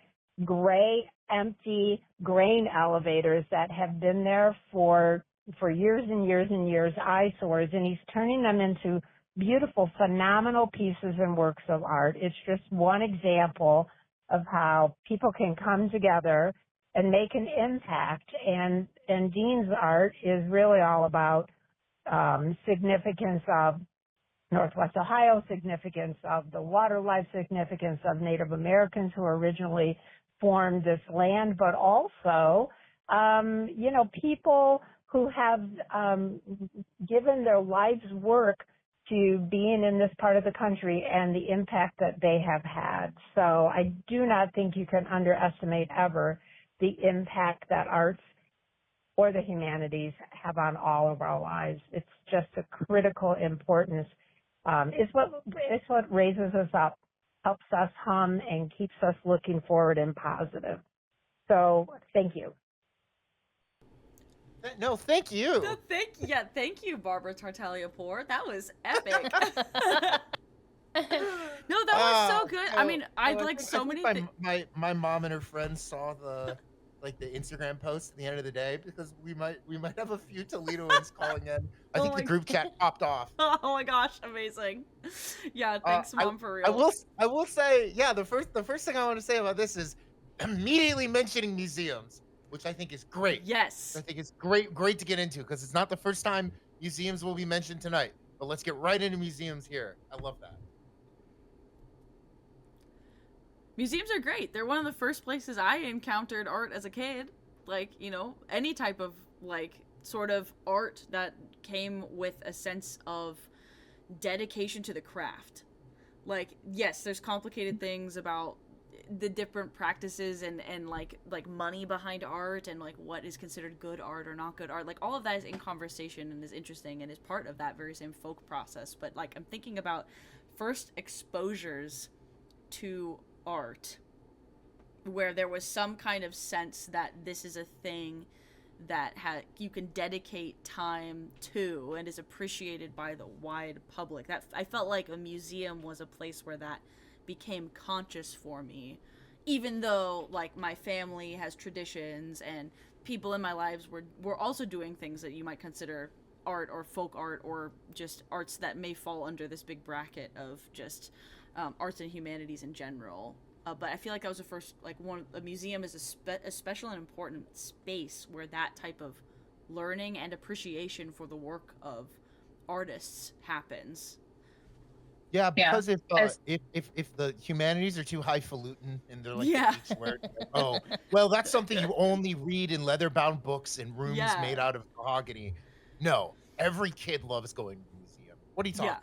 gray, empty grain elevators that have been there for years and years and years, eyesores, and he's turning them into beautiful, phenomenal pieces and works of art. It's just one example of how people can come together and make an impact. And Dean's art is really all about significance of Northwest Ohio, significance of the water life, significance of Native Americans who originally formed this land, but also, people who have given their life's work to being in this part of the country and the impact that they have had. So I do not think you can underestimate ever the impact that arts or the humanities have on all of our lives. It's just a critical importance. It's what raises us up, helps us hum, and keeps us looking forward and positive. So thank you. No, thank you. No, thank you, Barbara Tartaglia-Poor. That was epic. No, that was so good. I mean, I like so many things. My mom and her friends saw the Instagram post at the end of the day, because we might have a few Toledoans calling in. I think the group chat popped off. Oh my gosh, amazing. Yeah, thanks, Mom, for real. I will say, yeah, the first thing I want to say about this is immediately mentioning museums, which I think is great. Yes. I think it's great to get into, because it's not the first time museums will be mentioned tonight. But let's get right into museums here. I love that. Museums are great. They're one of the first places I encountered art as a kid. Like, any type of, sort of art that came with a sense of dedication to the craft. like, yes, there's complicated things about the different practices and like money behind art and like what is considered good art or not good art. Like all of that is in conversation and is interesting and is part of that very same folk process. But like I'm thinking about first exposures to art where there was some kind of sense that this is a thing that you can dedicate time to and is appreciated by the wide public. That I felt like a museum was a place where that became conscious for me, even though like my family has traditions and people in my lives were also doing things that you might consider art or folk art or just arts that may fall under this big bracket of just arts and humanities in general. But I feel like that was the first, like, a museum is a special and important space where that type of learning and appreciation for the work of artists happens. Yeah, because if the humanities are too highfalutin and they're like the H word, like, oh, well, that's something you only read in leather-bound books in rooms made out of mahogany. No, every kid loves going to the museum. What are you talking?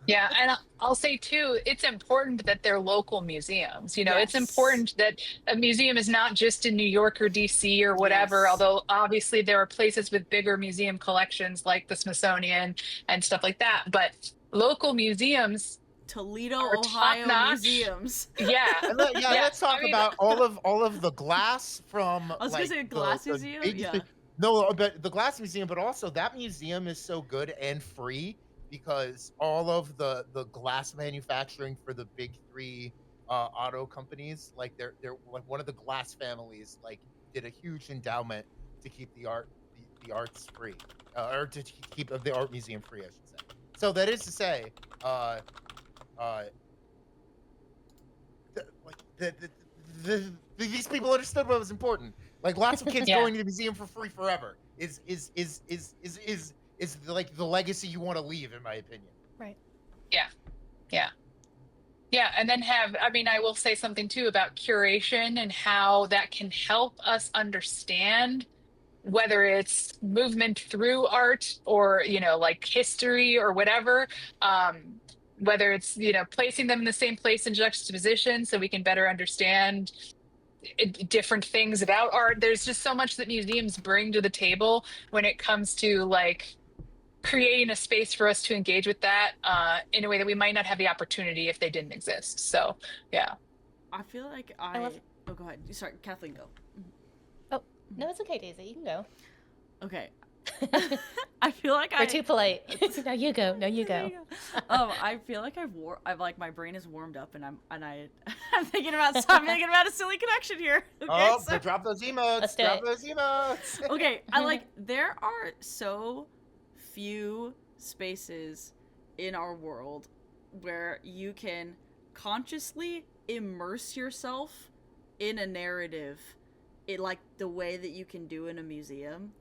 Yeah, and I'll say too, it's important that they're local museums. You know, Yes. it's important that a museum is not just in New York or DC or whatever, Yes. although obviously there are places with bigger museum collections like the Smithsonian and stuff like that. But local museums, Toledo, are Ohio top-notch. museums. Yeah. Let's talk about all of the glass from. I was gonna say a glass museum. No, but the glass museum, but also that museum is so good and free because all of the glass manufacturing for the big three auto companies, like they're like one of the glass families, like did a huge endowment to keep the arts free, or to keep the art museum free, I should say. So that is to say, these people understood what was important. Like lots of kids going to the museum for free forever is like the legacy you want to leave, in my opinion. Right. Yeah, and then I will say something too about curation and how that can help us understand whether it's movement through art or, like history or whatever, whether it's, placing them in the same place in juxtaposition so we can better understand different things about art. There's just so much that museums bring to the table when it comes to like creating a space for us to engage with that in a way that we might not have the opportunity if they didn't exist. So yeah, I feel like oh, go ahead. Sorry, Kathleen, go. Oh no, it's okay, Daisy. You can go. Okay. I feel like we're too polite. No, you go. I feel like I've like my brain is warmed up and I'm thinking about a silly connection here. Okay, drop those emotes. Those emotes. Okay, there are so few spaces in our world where you can consciously immerse yourself in a narrative in like the way that you can do in a museum.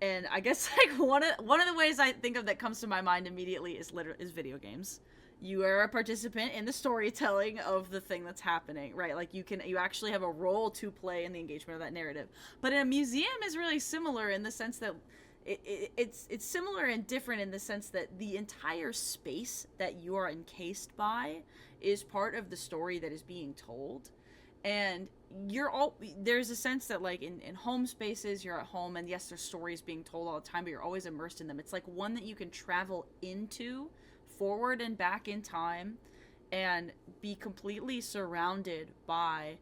And I guess like one of the ways I think of that comes to my mind immediately is video games. You are a participant in the storytelling of the thing that's happening, right? Like you actually have a role to play in the engagement of that narrative. But in a museum is really similar in the sense that it's similar and different in the sense that the entire space that you are encased by is part of the story that is being told. And there's a sense that like in home spaces, you're at home and yes, there's stories being told all the time, but you're always immersed in them. It's like one that you can travel into forward and back in time and be completely surrounded by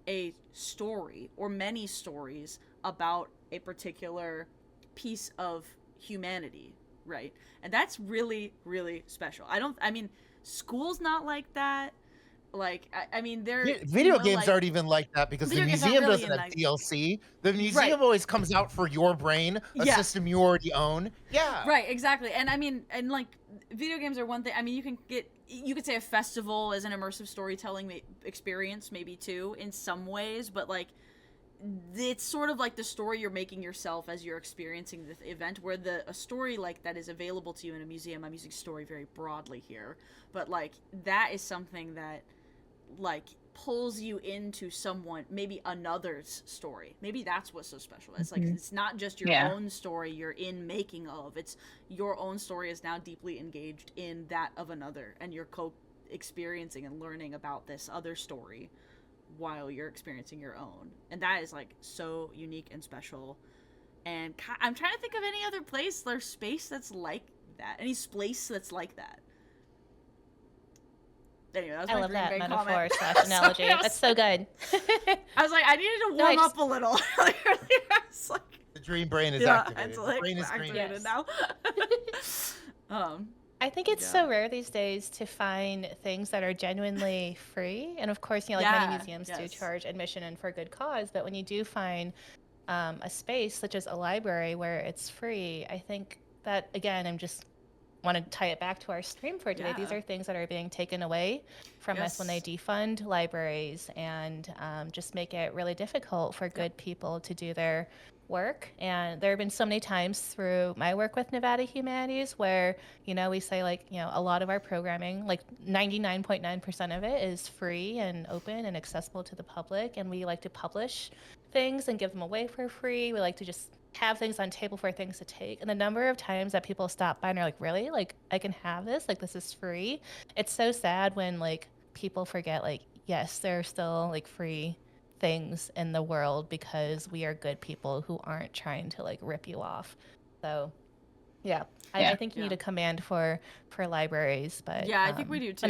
a story or many stories about a particular piece of humanity, right? And that's really, really special. School's not like that. Like, they're... Video games aren't even like that because the museum doesn't have DLC. The museum always comes out for your brain, a system you already own. Yeah. Right, exactly. And video games are one thing. You could say a festival is an immersive storytelling experience, maybe too, in some ways, but like, it's sort of like the story you're making yourself as you're experiencing the event, where a story like that is available to you in a museum. I'm using story very broadly here, but like that is something that like pulls you into someone, maybe another's story. Maybe that's what's so special. It's like, it's not just your own story you're in making of. It's your own story is now deeply engaged in that of another, and you're experiencing and learning about this other story while you're experiencing your own. And that is like so unique and special. And I'm trying to think of any other place or space that's like that. Any place that's like that. Anyway, that was I my love Green that Bay metaphor comment. / analogy. That's so good. I was like, I needed to warm up a little. Like, earlier, I was like, The dream brain is yeah, activated. it's The like brain is activated green. now. I think it's so rare these days to find things that are genuinely free. And of course, you know, like many museums do charge admission and for a good cause. But when you do find a space such as a library where it's free, I think that, again, I'm just want to tie it back to our stream for today. These are things that are being taken away from us when they defund libraries and just make it really difficult for good people to do their work. And there have been so many times through my work with Nevada Humanities where, you know, we say like, you know, a lot of our programming, like 99.9% of it is free and open and accessible to the public. And we like to publish things and give them away for free. We like to just have things on table for things to take. And the number of times that people stop by and are like, really? Like, I can have this? Like, this is free? It's so sad when, like, people forget, like, yes, there are still, like, free things in the world because we are good people who aren't trying to, like, rip you off. So, yeah. I think you need a command for libraries. But I think we do, too.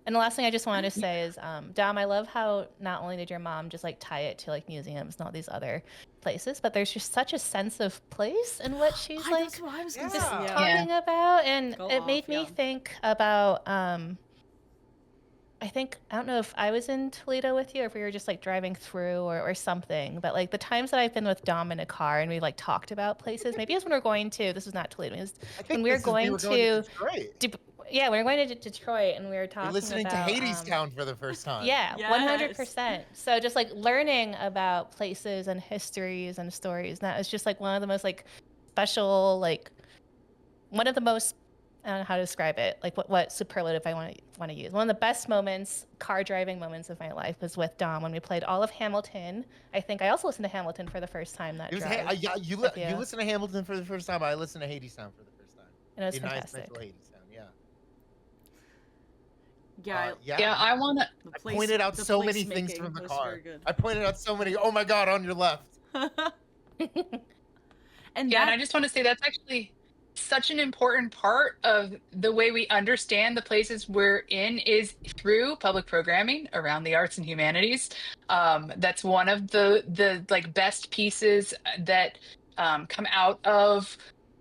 And the last thing I just wanted to say is, Dom, I love how not only did your mom just like tie it to like museums and all these other places, but there's just such a sense of place in what she's like that's what I was just talking about. And it made me think about, I don't know if I was in Toledo with you or if we were just like driving through or something, but like the times that I've been with Dom in a car and we like talked about places, maybe it's when we're going to, this is not Toledo, it was when we were going to Detroit. Yeah, we were going to Detroit and we were talking about... We're listening to Hadestown for the first time. Yeah, 100%. So just like learning about places and histories and stories, that is just like one of the most like special, like one of the most, I don't know how to describe it, like what superlative I want to use. One of the best moments, car driving moments of my life was with Dom when we played all of Hamilton. I think I also listened to Hamilton for the first time that drive. You listened to Hamilton for the first time. I listened to Hadestown for the first time. And it was fantastic. I want to. I pointed out so many things from the car. I pointed out so many. Oh my God, on your left. And I just want to say that's actually such an important part of the way we understand the places we're in is through public programming around the arts and humanities. That's one of the like best pieces that come out of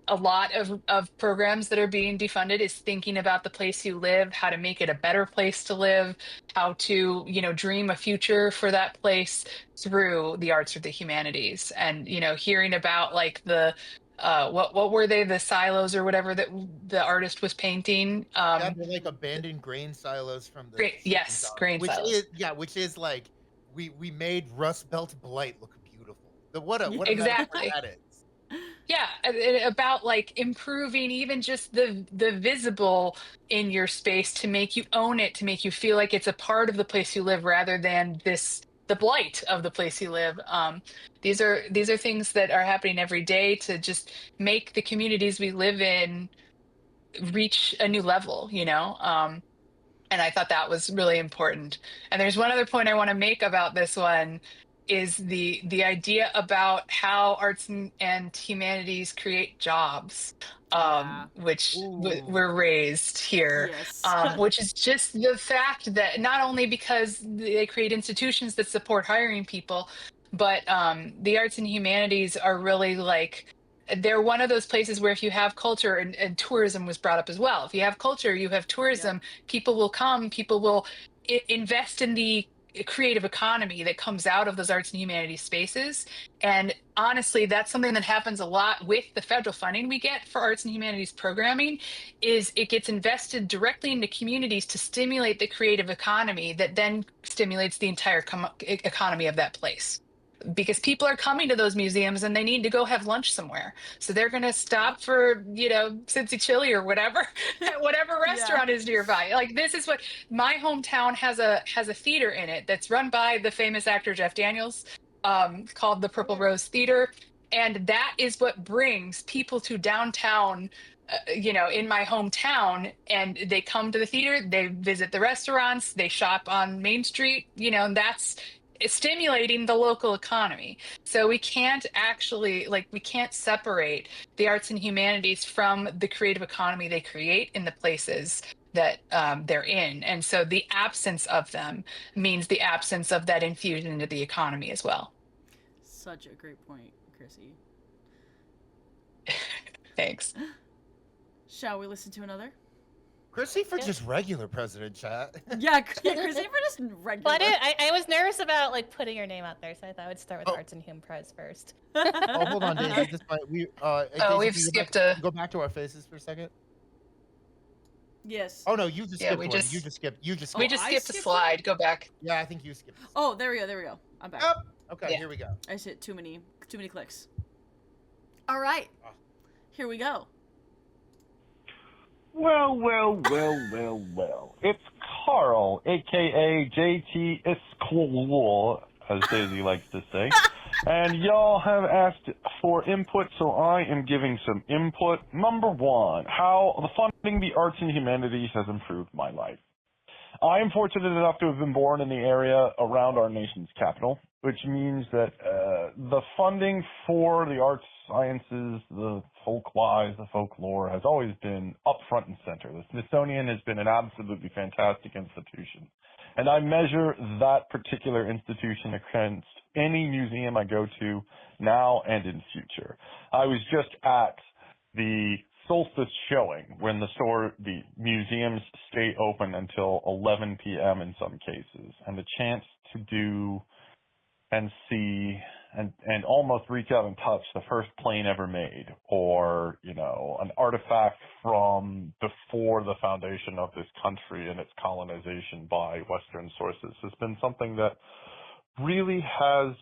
a lot of programs that are being defunded is thinking about the place you live, how to make it a better place to live, how to, you know, dream a future for that place through the arts or the humanities. And, you know, hearing about like the, what were they, the silos or whatever that the artist was painting. They're like abandoned grain silos from the grain silos. Which is like, we made Rust Belt Blight look beautiful. What a exactly. that is. Yeah, about like improving even just the visible in your space to make you own it, to make you feel like it's a part of the place you live rather than the blight of the place you live. These are things that are happening every day to just make the communities we live in reach a new level, you know? And I thought that was really important. And there's one other point I want to make about this one is the idea about how arts and humanities create jobs, which were raised here, which is just the fact that not only because they create institutions that support hiring people, but the arts and humanities are really like, they're one of those places where if you have culture and tourism was brought up as well. If you have culture, you have tourism, people will come, people will invest in the creative economy that comes out of those arts and humanities spaces. And honestly, that's something that happens a lot with the federal funding we get for arts and humanities programming, is it gets invested directly into communities to stimulate the creative economy that then stimulates the entire economy of that place. Because people are coming to those museums and they need to go have lunch somewhere. So they're going to stop for, you know, Cincy Chili or whatever, whatever restaurant hometown is nearby. Like, this is what my hometown has a theater in it that's run by the famous actor Jeff Daniels, called the Purple Rose Theater, and that is what brings people to downtown. In my hometown, and they come to the theater, they visit the restaurants, they shop on Main Street, and that's stimulating the local economy. So we can't actually, we can't separate the arts and humanities from the creative economy they create in the places that they're in. And so the absence of them means the absence of that infusion into the economy as well. Such a great point, Chrissy. Thanks. Shall we listen to another? Chrissy for just regular president, chat. Yeah, Chrissy for just regular. But I was nervous about putting your name out there, so I thought I would start with Arts and Hum Pres first. Oh, hold on, Daisy. Daisy, we've skipped a. Go back to our faces for a second. Yes. Oh no, you just skipped we one. just- You just skipped. You just. We Skipped. just I skipped a skipped slide. Go back. Yeah, I think you skipped. Oh, there we go. I'm back. Yep. Okay, Yeah. here we go. I just hit too many clicks. All right. Here we go. Well. It's Carl, a.k.a. JT Iscool, as Daisy likes to say. And y'all have asked for input, so I am giving some input. Number one, how the funding the arts and humanities has improved my life. I am fortunate enough to have been born in the area around our nation's capital, which means that the funding for the arts, sciences, the Folkwise, the folklore has always been up front and center. The Smithsonian has been an absolutely fantastic institution. And I measure that particular institution against any museum I go to now and in future. I was just at the solstice showing when the museums stay open until 11 p.m. in some cases, and the chance to do and see and almost reach out and touch the first plane ever made, or an artifact from before the foundation of this country and its colonization by Western sources has been something that really has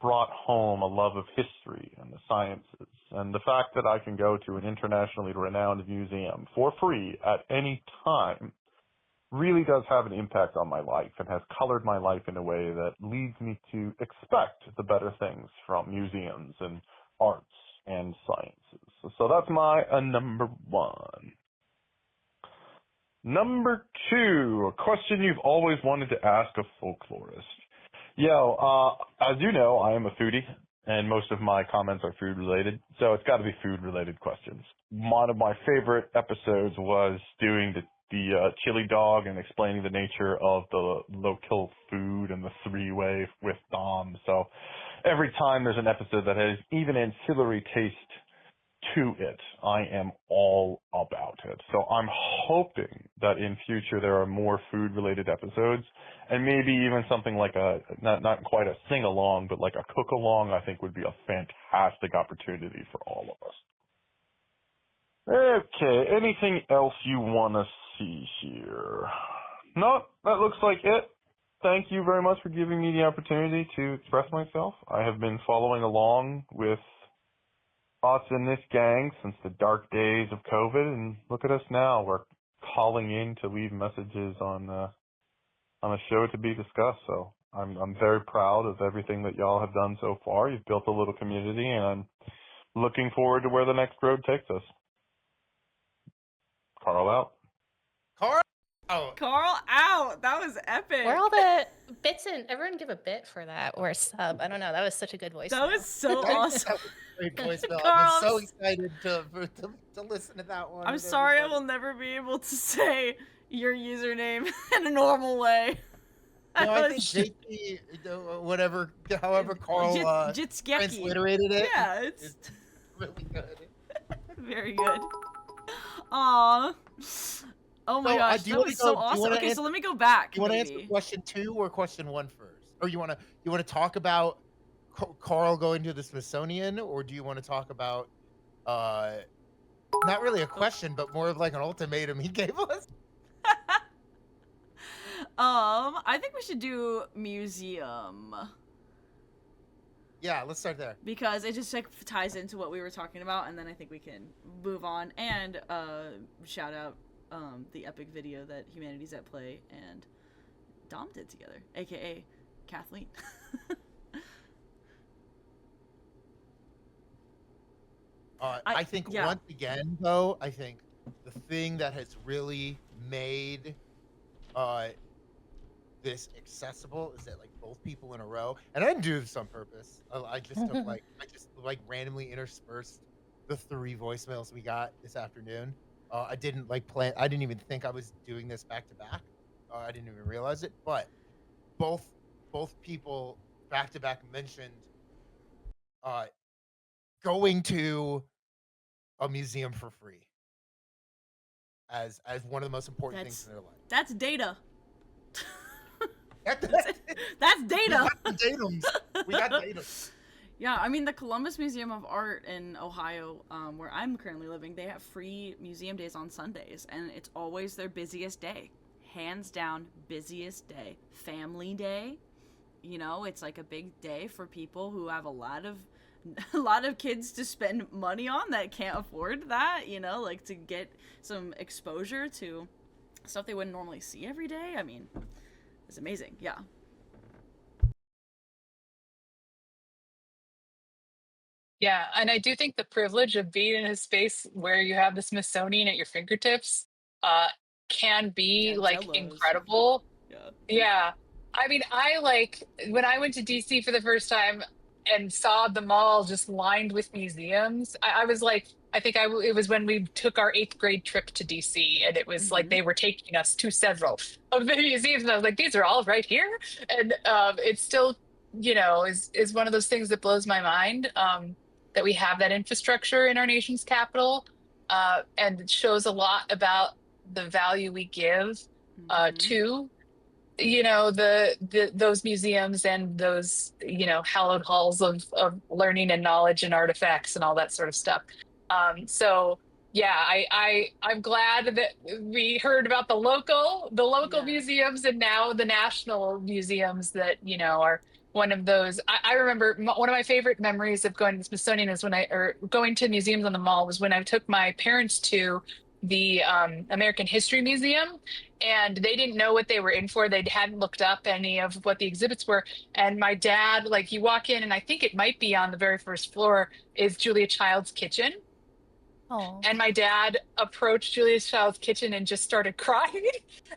brought home a love of history and the sciences. And the fact that I can go to an internationally renowned museum for free at any time really does have an impact on my life and has colored my life in a way that leads me to expect the better things from museums and arts and sciences. So that's my number one. Number two, a question you've always wanted to ask a folklorist. As you know, I am a foodie, and most of my comments are food-related, so it's got to be food-related questions. One of my favorite episodes was doing the chili dog and explaining the nature of the local food and the three-way with Dom. So every time there's an episode that has even ancillary taste to it, I am all about it. So I'm hoping that in future there are more food-related episodes, and maybe even something like not quite a sing-along, but like a cook-along, I think would be a fantastic opportunity for all of us. Okay, anything else you want to see here? No, that looks like it. Thank you very much for giving me the opportunity to express myself. I have been following along with Thoughts in this gang since the dark days of COVID, and look at us now. We're calling in to leave messages on a show to be discussed. So I'm very proud of everything that y'all have done so far. You've built a little community, and I'm looking forward to where the next road takes us. Carl out. Carl out. That was epic. Where are all the bits in? Everyone give a bit for that or a sub. I don't know. That was such a good voice. That was so awesome. Great voicemail. Carl, I'm so excited to listen to that one. I'm sorry I will never be able to say your username in a normal way. No, I think JT, however Carl transliterated it. Yeah, it's really good. Very good. Aww. Oh my gosh, that was so awesome. Okay, so let me go back. You want to answer question 2 or question 1 first? Or you want to talk about Carl going to the Smithsonian, or do you want to talk about not really a question, but more of like an ultimatum he gave us? I think we should do museum. Yeah, let's start there. Because it just ties into what we were talking about, and then I think we can move on and shout out the epic video that Humanities at Play and Dom did together, aka Kathleen. I think once again, though, I think the thing that has really made this accessible is that like both people in a row, and I didn't do this on purpose. I just took I just randomly interspersed the 3 voicemails we got this afternoon. I didn't plan. I didn't even think I was doing this back to back. I didn't even realize it, but both people back to back mentioned going to a museum for free as one of the most important things in their life. That's data. That's data. We got datums. Yeah, I mean, the Columbus Museum of Art in Ohio, where I'm currently living, they have free museum days on Sundays, and it's always their busiest day. Hands down, busiest day. Family day. You know, it's like a big day for people who have a lot of kids to spend money on that can't afford that, you know, like to get some exposure to stuff they wouldn't normally see every day. I mean, it's amazing. Yeah. Yeah, and I do think the privilege of being in a space where you have the Smithsonian at your fingertips can be incredible. Yeah. I mean, when I went to DC for the first time and saw the mall just lined with museums, I was like, it was when we took our 8th grade trip to DC, and it was like they were taking us to several of the museums, and I was like, these are all right here. And it's still, you know, is one of those things that blows my mind, that we have that infrastructure in our nation's capital, and it shows a lot about the value we give to, you know, those museums and those, you know, hallowed halls of learning and knowledge and artifacts and all that sort of stuff. So yeah, I'm glad that we heard about the local museums, and now the national museums that, you know, are one of those. I remember one of my favorite memories of going to the Smithsonian is going to museums on the mall was when I took my parents to the American History Museum, and they didn't know what they were in for. They hadn't looked up any of what the exhibits were. And my dad, like, you walk in, and I think it might be on the very first floor, is Julia Child's kitchen. Aww. And my dad approached Julia Child's kitchen and just started crying.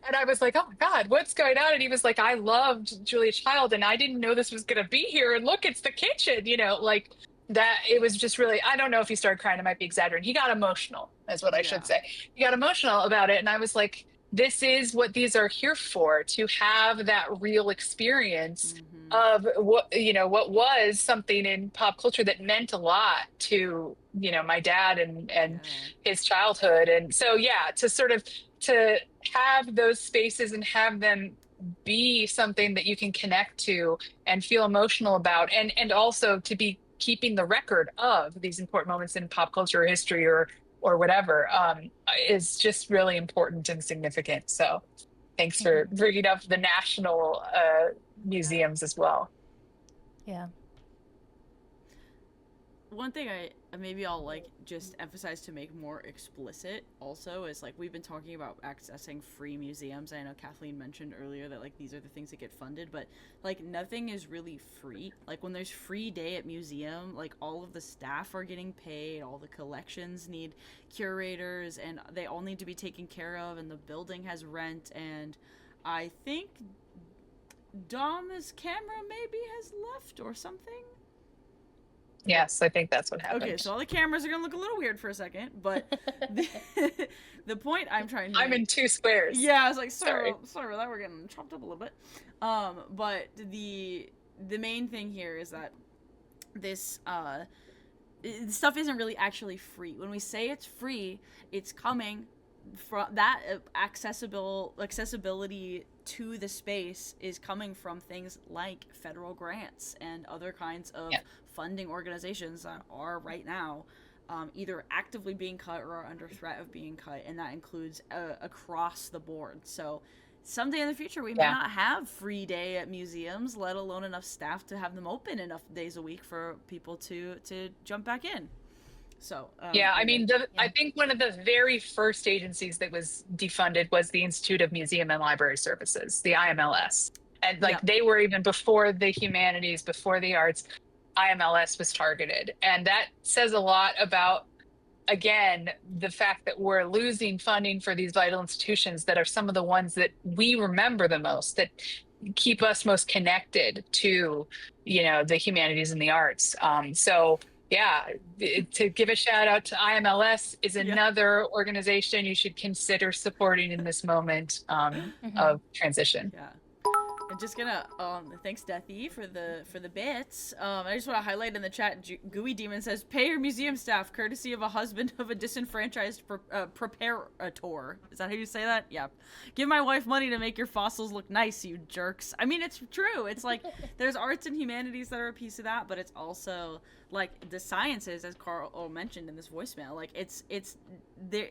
And I was like, oh my God, what's going on? And he was like, I loved Julia Child, and I didn't know this was going to be here. And look, it's the kitchen, you know, like that. It was just really, I don't know if he started crying. I might be exaggerating. He got emotional, is what I should say. He got emotional about it. And I was like, this is what these are here for, to have that real experience of what, you know, what was something in pop culture that meant a lot to, you know, my dad and his childhood. And so, yeah, to have those spaces and have them be something that you can connect to and feel emotional about, and also to be keeping the record of these important moments in pop culture or history or whatever, is just really important and significant. So thanks for bringing up the national museums as well. Yeah. One thing I'll like just emphasize to make more explicit also is, like, we've been talking about accessing free museums. I know Kathleen mentioned earlier that like these are the things that get funded, but like nothing is really free. Like when there's free day at museum, like all of the staff are getting paid, all the collections need curators, and they all need to be taken care of, and the building has rent. And I think Dom's camera maybe has left or something. Yes, I think that's what happened. Okay, so all the cameras are gonna look a little weird for a second, but the point I'm trying to I'm in 2 squares. Yeah, I was like, sorry about that, we're getting chopped up a little bit. But the main thing here is that this stuff isn't really actually free. When we say it's free, it's coming from that accessibility to the space is coming from things like federal grants and other kinds of funding organizations that are right now either actively being cut or are under threat of being cut, and that includes across the board. So someday in the future we may not have free day at museums, let alone enough staff to have them open enough days a week for people to jump back in. So yeah, I anyway, mean, I think one of the very first agencies that was defunded was the Institute of Museum and Library Services, the IMLS. And like yeah, they were even before the humanities, before the arts, IMLS was targeted. And that says a lot about, again, the fact that we're losing funding for these vital institutions that are some of the ones that we remember the most, that keep us most connected to, the humanities and the arts. So yeah, to give a shout out to IMLS is yeah. another organization you should consider supporting in this moment of transition. Yeah. I'm just gonna thanks Deathy for the bits. I just want to highlight in the chat. Gooey Demon says, "Pay your museum staff, courtesy of a husband of a disenfranchised preparator." Is that how you say that? Yeah. Give my wife money to make your fossils look nice, you jerks. I mean, it's true. It's like there's arts and humanities that are a piece of that, but it's also like the sciences, as Carl mentioned in this voicemail. Like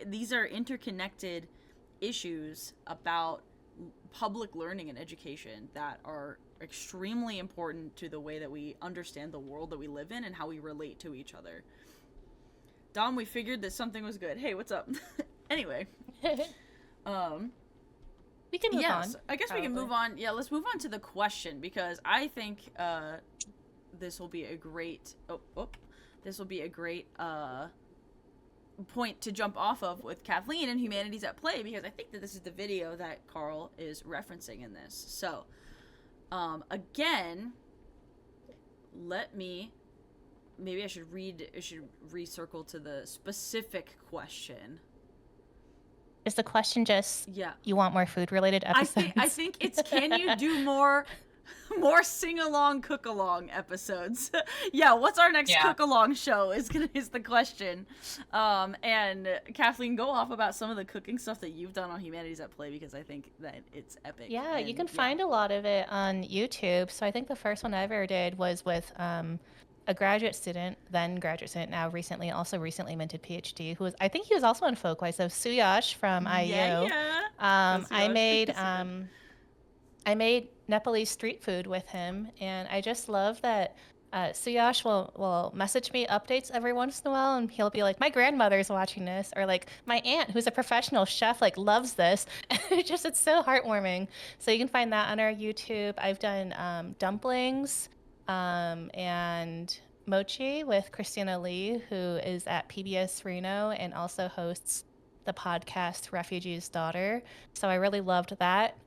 these are interconnected issues about public learning and education that are extremely important to the way that we understand the world that we live in and how we relate to each other. Dom, we figured that something was good. Hey, what's up? Anyway, We can move on. I guess we can move on. Yeah, let's move on to the question, because I think this will be a great point to jump off of with Kathleen and Humanities at Play, because I think that this is the video that Carl is referencing in this. So, again, maybe I should recircle to the specific question. Is the question just, you want more food related episodes? I think it's, can you do more sing-along, cook-along episodes? Yeah, what's our next cook-along show is the question. And Kathleen, go off about some of the cooking stuff that you've done on Humanities at Play, because I think that it's epic. Yeah, you can find a lot of it on YouTube. So I think the first one I ever did was with a graduate student, now recently minted PhD, I think he was also on Folkwise, so Suyash from IU. I made Nepalese street food with him, and I just love that Suyash will message me updates every once in a while, and he'll be like, my grandmother's watching this, or like my aunt, who's a professional chef, like loves this. It's so heartwarming. So you can find that on our YouTube. I've done dumplings and mochi with Christina Lee, who is at PBS Reno and also hosts the podcast Refugee's Daughter. So I really loved that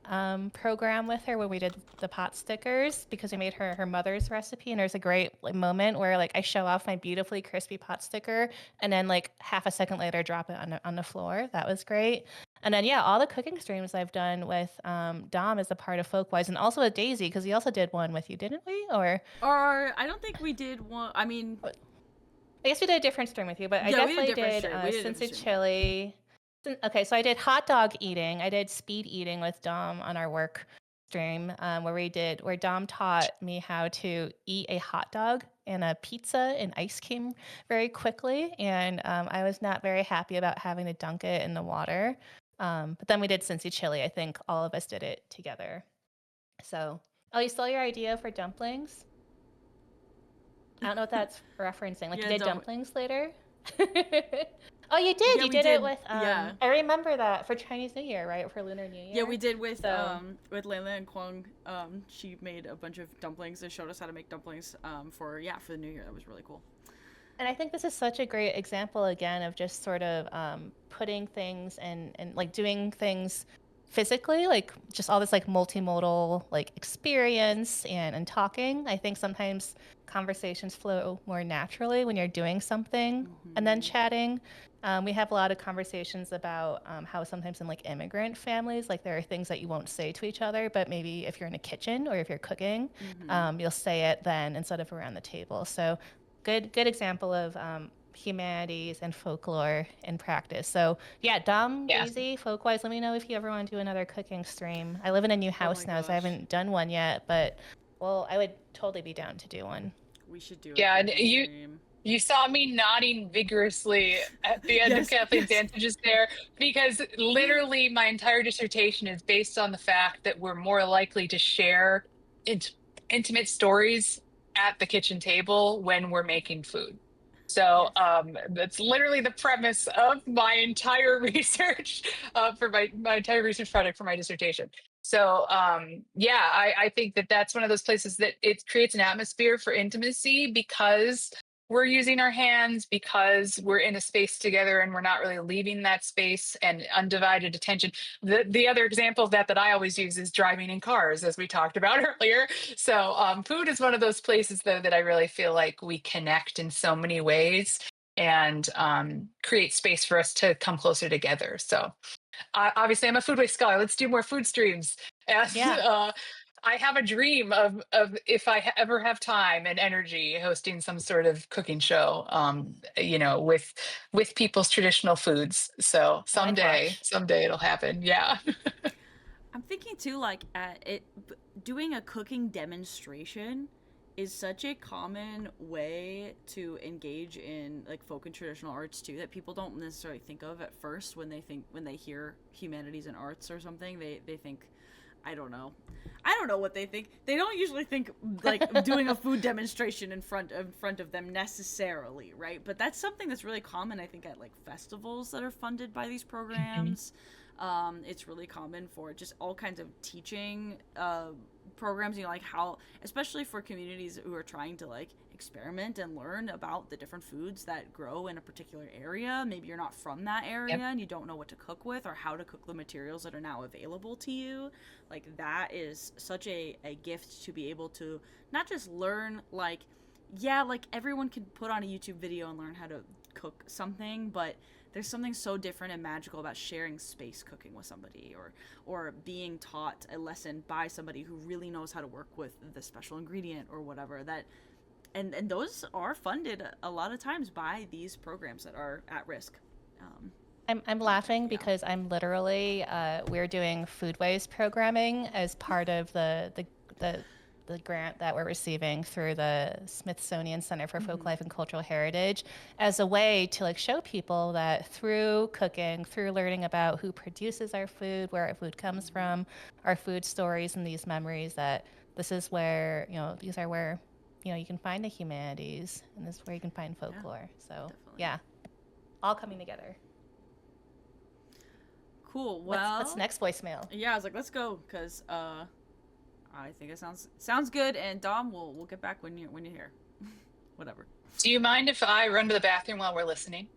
program with her when we did the pot stickers, because we made her mother's recipe, and there's a great moment where like I show off my beautifully crispy pot sticker and then like half a second later drop it on the floor. That was great. And then all the cooking streams I've done with Dom as a part of Folkwise, and also with Daisy, because we also did one with you, didn't we? Or I don't think we did one. I mean, I guess we did a different stream with you, but I definitely did Cincy Chili. Okay, so I did hot dog eating. I did speed eating with Dom on our work stream, where Dom taught me how to eat a hot dog and a pizza and ice cream very quickly, and I was not very happy about having to dunk it in the water. But then we did Cincy Chili. I think all of us did it together. So, you stole your idea for dumplings? I don't know what that's referencing. Like, you did dumplings later? Oh, you did. Yeah, you did it with. I remember that for Chinese New Year, right? For Lunar New Year. Yeah, we did with Layla and Kwong. She made a bunch of dumplings and showed us how to make dumplings for the New Year. That was really cool. And I think this is such a great example again of just sort of putting things and like doing things physically, like just all this like multimodal like experience and talking. I think sometimes conversations flow more naturally when you're doing something and then chatting. We have a lot of conversations about how sometimes in like immigrant families, like there are things that you won't say to each other, but maybe if you're in a kitchen or if you're cooking, you'll say it then instead of around the table. So good example of humanities and folklore in practice. So Dom, Daisy, Folkwise, let me know if you ever want to do another cooking stream. I live in a new house now, so I haven't done one yet, but I would totally be down to do one. We should do it. Yeah, and you saw me nodding vigorously at the end of Kathleen's answer just there, because literally my entire dissertation is based on the fact that we're more likely to share intimate stories at the kitchen table when we're making food. So that's literally the premise of my entire research for my entire research project for my dissertation. So yeah, I think that that's one of those places that it creates an atmosphere for intimacy because we're using our hands, because we're in a space together and we're not really leaving that space and undivided attention. The other example of that I always use is driving in cars, as we talked about earlier. So food is one of those places, though, that I really feel like we connect in so many ways and create space for us to come closer together. So obviously, I'm a food waste scholar. Let's do more food streams. And I have a dream of if I ever have time and energy, hosting some sort of cooking show, with people's traditional foods. So someday it'll happen. Yeah. I'm thinking too, like doing a cooking demonstration is such a common way to engage in like folk and traditional arts too, that people don't necessarily think of at first when they hear humanities and arts or something. They think, I don't know what they think. They don't usually think like doing a food demonstration in front of them necessarily, right? But that's something that's really common, I think, at like festivals that are funded by these programs. It's really common for just all kinds of teaching programs, like how, especially for communities who are trying to like experiment and learn about the different foods that grow in a particular area. Maybe you're not from that area and you don't know what to cook with or how to cook the materials that are now available to you. Like that is such a gift to be able to not just learn, like everyone can put on a YouTube video and learn how to cook something, but there's something so different and magical about sharing space cooking with somebody, or being taught a lesson by somebody who really knows how to work with the special ingredient or whatever. That and those are funded a lot of times by these programs that are at risk. I'm laughing because I'm literally we're doing food waste programming as part of the grant that we're receiving through the Smithsonian Center for Folk Life and Cultural Heritage, as a way to like show people that through cooking, through learning about who produces our food, where our food comes from, our food stories and these memories, that this is where, these are where, you can find the humanities, and this is where you can find folklore. So definitely. All coming together. Cool. Well, what's next voicemail? Yeah, I was like, let's go, because I think it sounds good, and Dom, we'll get back when you're here. Whatever. Do you mind if I run to the bathroom while we're listening?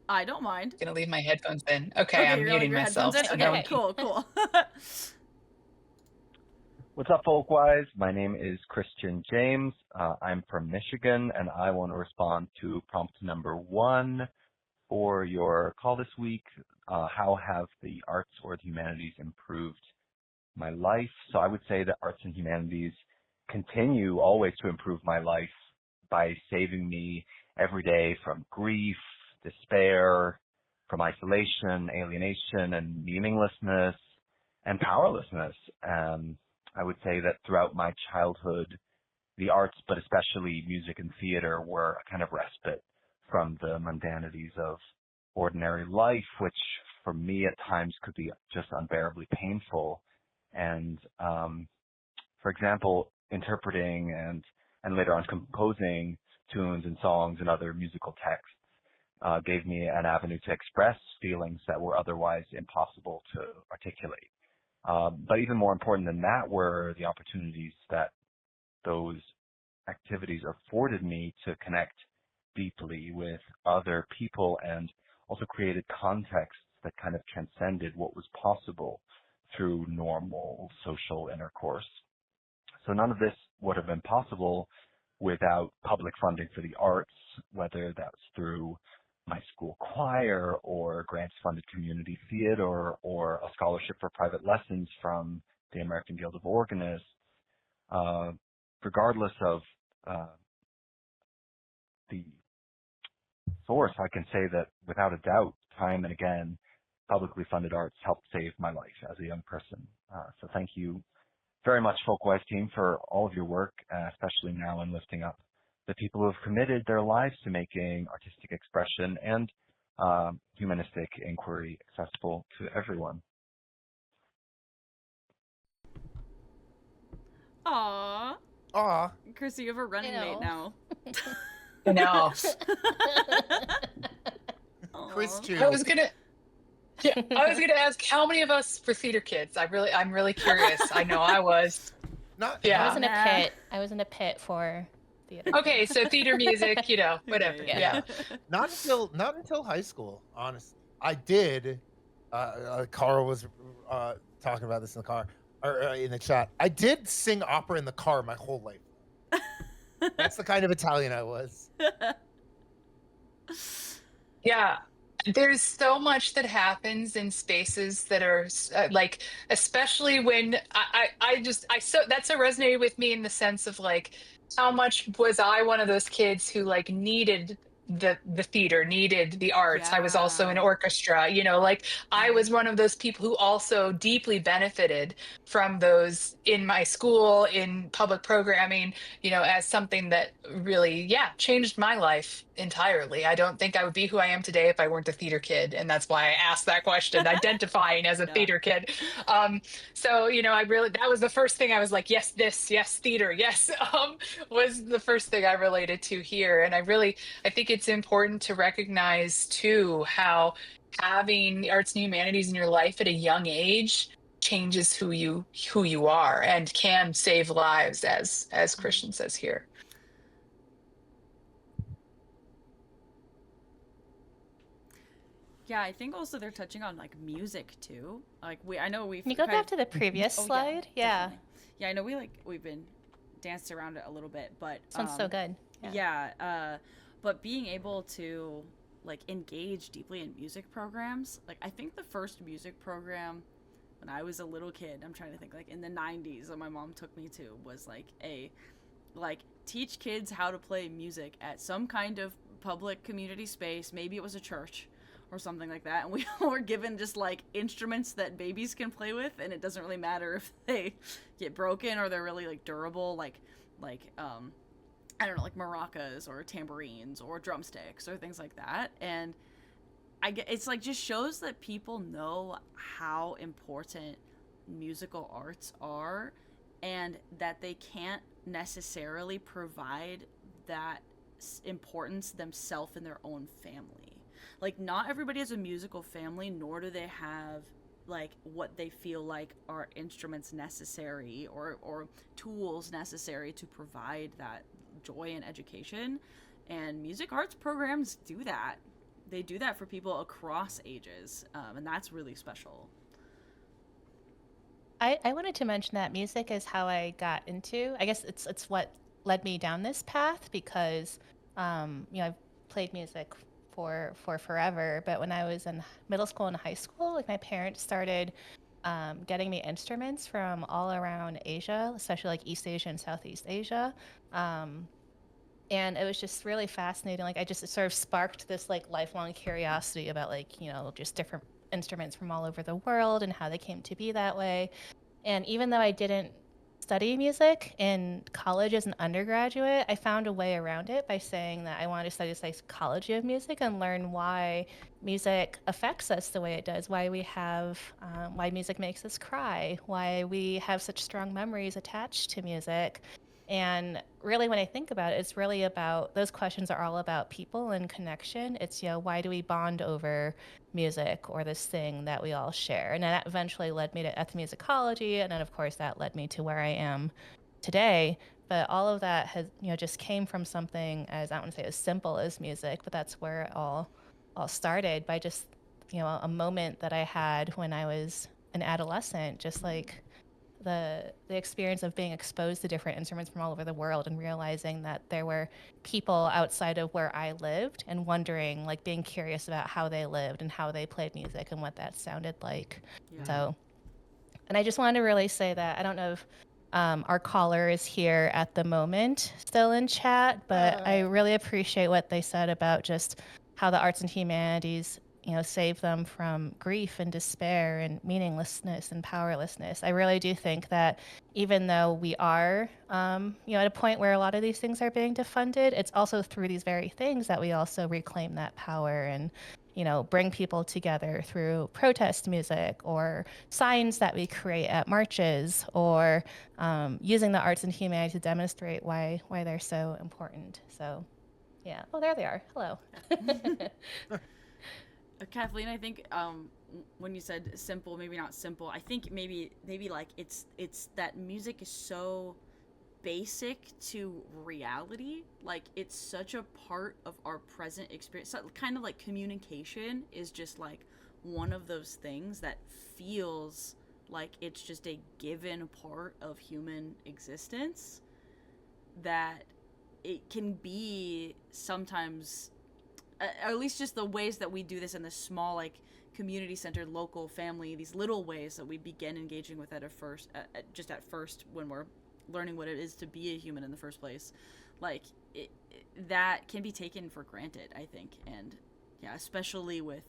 I don't mind. I'm gonna leave my headphones in. Okay, I'm muting myself. Okay, cool. What's up, Folkwise? My name is Christian James. I'm from Michigan, and I want to respond to prompt number 1 for your call this week. How have the arts or the humanities improved my life? So I would say that arts and humanities continue always to improve my life by saving me every day from grief, despair, from isolation, alienation, and meaninglessness, and powerlessness. I would say that throughout my childhood, the arts, but especially music and theater, were a kind of respite from the mundanities of ordinary life, which for me at times could be just unbearably painful. And for example, interpreting and later on composing tunes and songs and other musical texts gave me an avenue to express feelings that were otherwise impossible to articulate. But even more important than that were the opportunities that those activities afforded me to connect deeply with other people, and also created contexts that kind of transcended what was possible through normal social intercourse. So none of this would have been possible without public funding for the arts, whether that's through my school choir or grants-funded community theater or a scholarship for private lessons from the American Guild of Organists. Regardless of the source, I can say that without a doubt, time and again, publicly funded arts helped save my life as a young person. So thank you very much, Folkwise team, for all of your work, especially now in lifting up the people who have committed their lives to making artistic expression and humanistic inquiry accessible to everyone. Aww. Chrissy, you have a running mate now. I know. Quiz Aw. 2. I was gonna ask how many of us were theater kids. I'm really curious. I know I was. Not I Yeah. was in a Nah. pit. I was in a pit for theater. Okay, so theater music, whatever. Yeah. not until high school, honestly. I did. Carl was talking about this in the car or in the chat. I did sing opera in the car my whole life. That's the kind of Italian I was. Yeah. There's so much that happens in spaces that are like, especially when that so resonated with me in the sense of like, how much was I one of those kids who like needed the theater, needed the arts. I was also in Yeah. orchestra, like I was one of those people who also deeply benefited from those in my school, in public programming, as something that really, changed my life entirely. I don't think I would be who I am today if I weren't a theater kid. And that's why I asked that question, identifying as a Yeah. theater kid. So, that was the first thing I was like, yes, theater, yes, was the first thing I related to here. And I think it's important to recognize too, how having the arts and humanities in your life at a young age changes who you are and can save lives, as Christian says here. Yeah, I think also they're touching on like music too. Like I know we've Can you go back to the previous Oh, slide? Yeah. definitely. Yeah, I know we've been danced around it a little bit, but This one's so good. but being able to like engage deeply in music programs, like I think the first music program when I was a little kid, I'm trying to think, like in the 90s that my mom took me to, was like teach kids how to play music at some kind of public community space. Maybe it was a church or something like that, and we were given just like instruments that babies can play with, and it doesn't really matter if they get broken or they're really like durable, like I don't know, like maracas or tambourines or drumsticks or things like that. And it's like just shows that people know how important musical arts are, and that they can't necessarily provide that importance themselves in their own family. Like, not everybody has a musical family, nor do they have like what they feel like are instruments necessary or tools necessary to provide that joy and education. And music arts programs do that. They do that for people across ages, and that's really special. I wanted to mention that music is how I got into, I guess it's what led me down this path, because I've played music for forever, but when I was in middle school and high school, like my parents started getting me instruments from all around Asia, especially like East Asia and Southeast Asia. And it was just really fascinating. Like it sort of sparked this like lifelong curiosity about like, just different instruments from all over the world and how they came to be that way. And even though I didn't study music in college as an undergraduate, I found a way around it by saying that I wanted to study the psychology of music and learn why music affects us the way it does, why music makes us cry, why we have such strong memories attached to music. And really, when I think about it, it's really about, those questions are all about people and connection. It's, why do we bond over music or this thing that we all share? And that eventually led me to ethnomusicology. And then, of course, that led me to where I am today. But all of that has, just came from something as, I don't want to say as simple as music, but that's where it all started by just, a moment that I had when I was an adolescent, just like the experience of being exposed to different instruments from all over the world and realizing that there were people outside of where I lived and wondering, like being curious about how they lived and how they played music and what that sounded like. Yeah. So, and I just wanted to really say that I don't know if our caller is here at the moment still in chat, but I really appreciate what they said about just how the arts and humanities save them from grief and despair and meaninglessness and powerlessness. I really do think that even though we are, at a point where a lot of these things are being defunded, it's also through these very things that we also reclaim that power and, bring people together through protest music or signs that we create at marches or using the arts and humanities to demonstrate why they're so important. So, Yeah. Oh, there they are. Hello. Kathleen, I think when you said simple, maybe not simple, I think maybe like it's that music is so basic to reality. Like, it's such a part of our present experience. So, kind of like communication is just like one of those things that feels like it's just a given part of human existence, that it can be sometimes, at least just the ways that we do this in this small, like, community-centered local family, these little ways that we begin engaging with at first when we're learning what it is to be a human in the first place, like, that can be taken for granted, I think. And yeah, especially with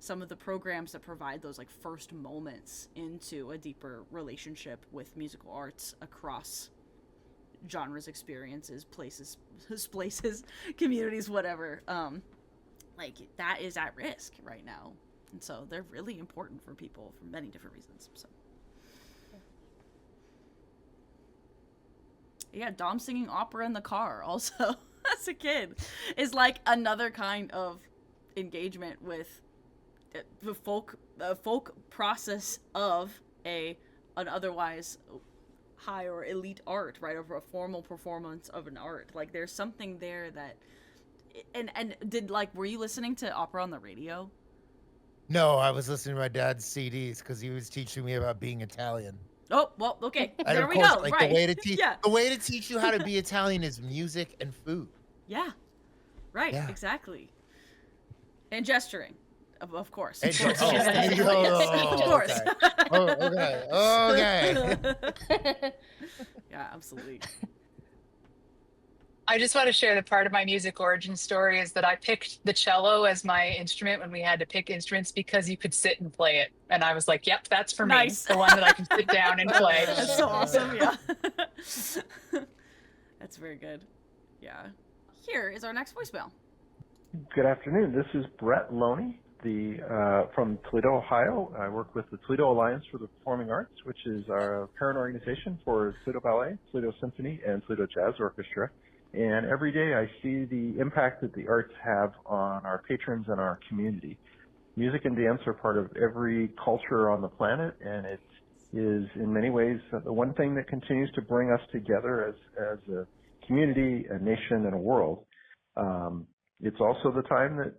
some of the programs that provide those, like, first moments into a deeper relationship with musical arts across genres, experiences, places, communities, whatever. Like, that is at risk right now, and so they're really important for people for many different reasons. So yeah, Dom singing opera in the car also as a kid is like another kind of engagement with the folk process of an otherwise high or elite art, right? Over a formal performance of an art. Like, there's something there that, and did, like, were you listening to opera on the radio? No, I was listening to my dad's CDs because he was teaching me about being Italian. Oh, well, okay. And there of we course, go. like, right. the way to teach Yeah. the way to teach you how to be Italian is music and food. Yeah. Right. Yeah. Exactly. And gesturing, of course. And Of course. oh, Yes. oh, Of course. okay. Okay. Yeah, absolutely. I just want to share that part of my music origin story is that I picked the cello as my instrument when we had to pick instruments because you could sit and play it. And I was like, yep, that's for Nice. me. The one that I can sit down and play. That's so awesome. Yeah. That's very good. Yeah. Here is our next voicemail. Good afternoon. This is Brett Loney, from Toledo, Ohio. I work with the Toledo Alliance for the Performing Arts, which is our parent organization for Toledo Ballet, Toledo Symphony, and Toledo Jazz Orchestra. And every day I see the impact that the arts have on our patrons and our community. Music and dance are part of every culture on the planet, and it is in many ways the one thing that continues to bring us together as a community, a nation, and a world. It's also the time that,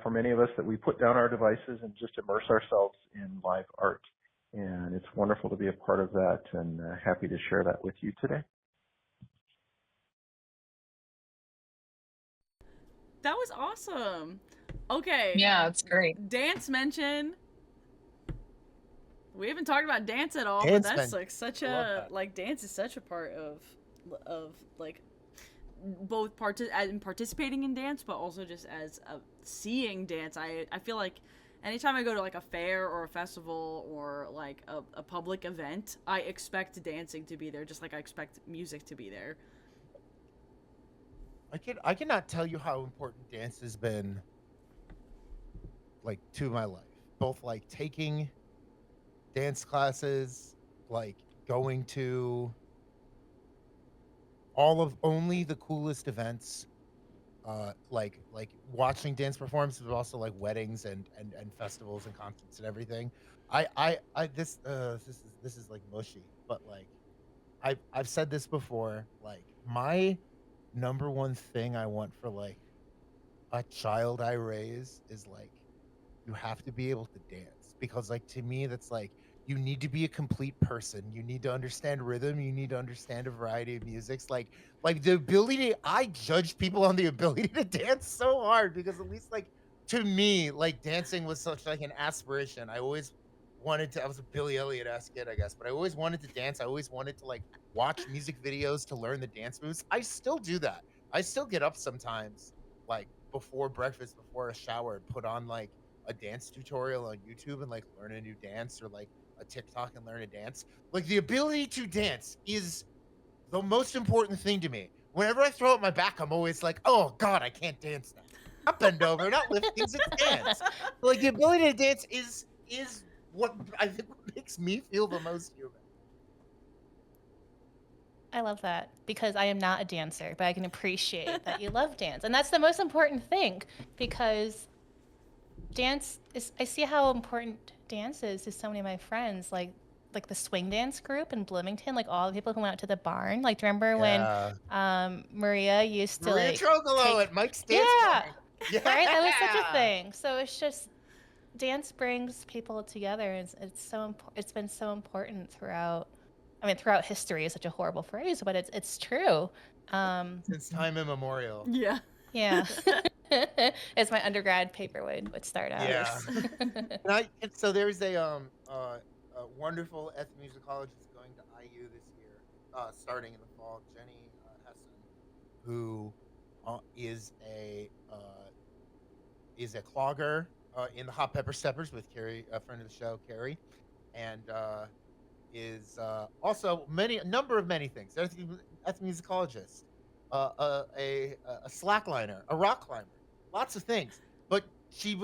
for many of us, that we put down our devices and just immerse ourselves in live art. And it's wonderful to be a part of that, and happy to share that with you today. That was awesome. Okay. Yeah, it's great. Dance mention. We haven't talked about dance at all, Dance but that's men- like such a, like, dance is such a part of like both participating in dance, but also just as seeing dance. I feel like anytime I go to, like, a fair or a festival or, like, a public event, I expect dancing to be there, just like I expect music to be there. I cannot tell you how important dance has been, like, to my life. Both, like, taking dance classes, like, going to only the coolest events, like watching dance performances, but also, like, weddings and festivals and concerts and everything. This is like mushy, but, like, I've said this before, like, my number one thing I want for, like, a child I raise is, like, you have to be able to dance, because, like, to me that's like, you need to be a complete person. You need to understand rhythm. You need to understand a variety of musics. Like the ability. I judge people on the ability to dance so hard, because at least, like, to me, like, dancing was such, like, an aspiration. I always wanted to. I was a Billy Elliot-esque kid, I guess, but I always wanted to dance. I always wanted to, like, watch music videos to learn the dance moves. I still do that. I still get up sometimes, like, before breakfast, before a shower, and put on, like, a dance tutorial on YouTube and, like, learn a new dance, or, like, a TikTok and learn a dance. Like, the ability to dance is the most important thing to me. Whenever I throw out my back, I'm always like, oh God, I can't dance now. Not bend over, not lift things, it's dance. Like, the ability to dance is what I think makes me feel the most human. I love that because I am not a dancer, but I can appreciate that you love dance. And that's the most important thing because dance is, I see how important dance is to so many of my friends, like the swing dance group in Bloomington, like all the people who went out to the barn. Like, do you remember when Maria used to Maria Trogolo at Mike's Dance Barn. Yeah, right? That was such a thing. So it's just, dance brings people together. It's been so important throughout, I mean, throughout history is such a horrible phrase, but it's true. Since time immemorial. Yeah. Yeah. As my undergrad paper would start out. Yeah. So there's a wonderful ethnomusicologist going to IU this year, starting in the fall, Jenny Hessen, who is a clogger in the Hot Pepper Steppers with Carrie, a friend of the show, Carrie, and is also a number of many things. Ethnomusicologist, a slackliner, a rock climber, lots of things. But she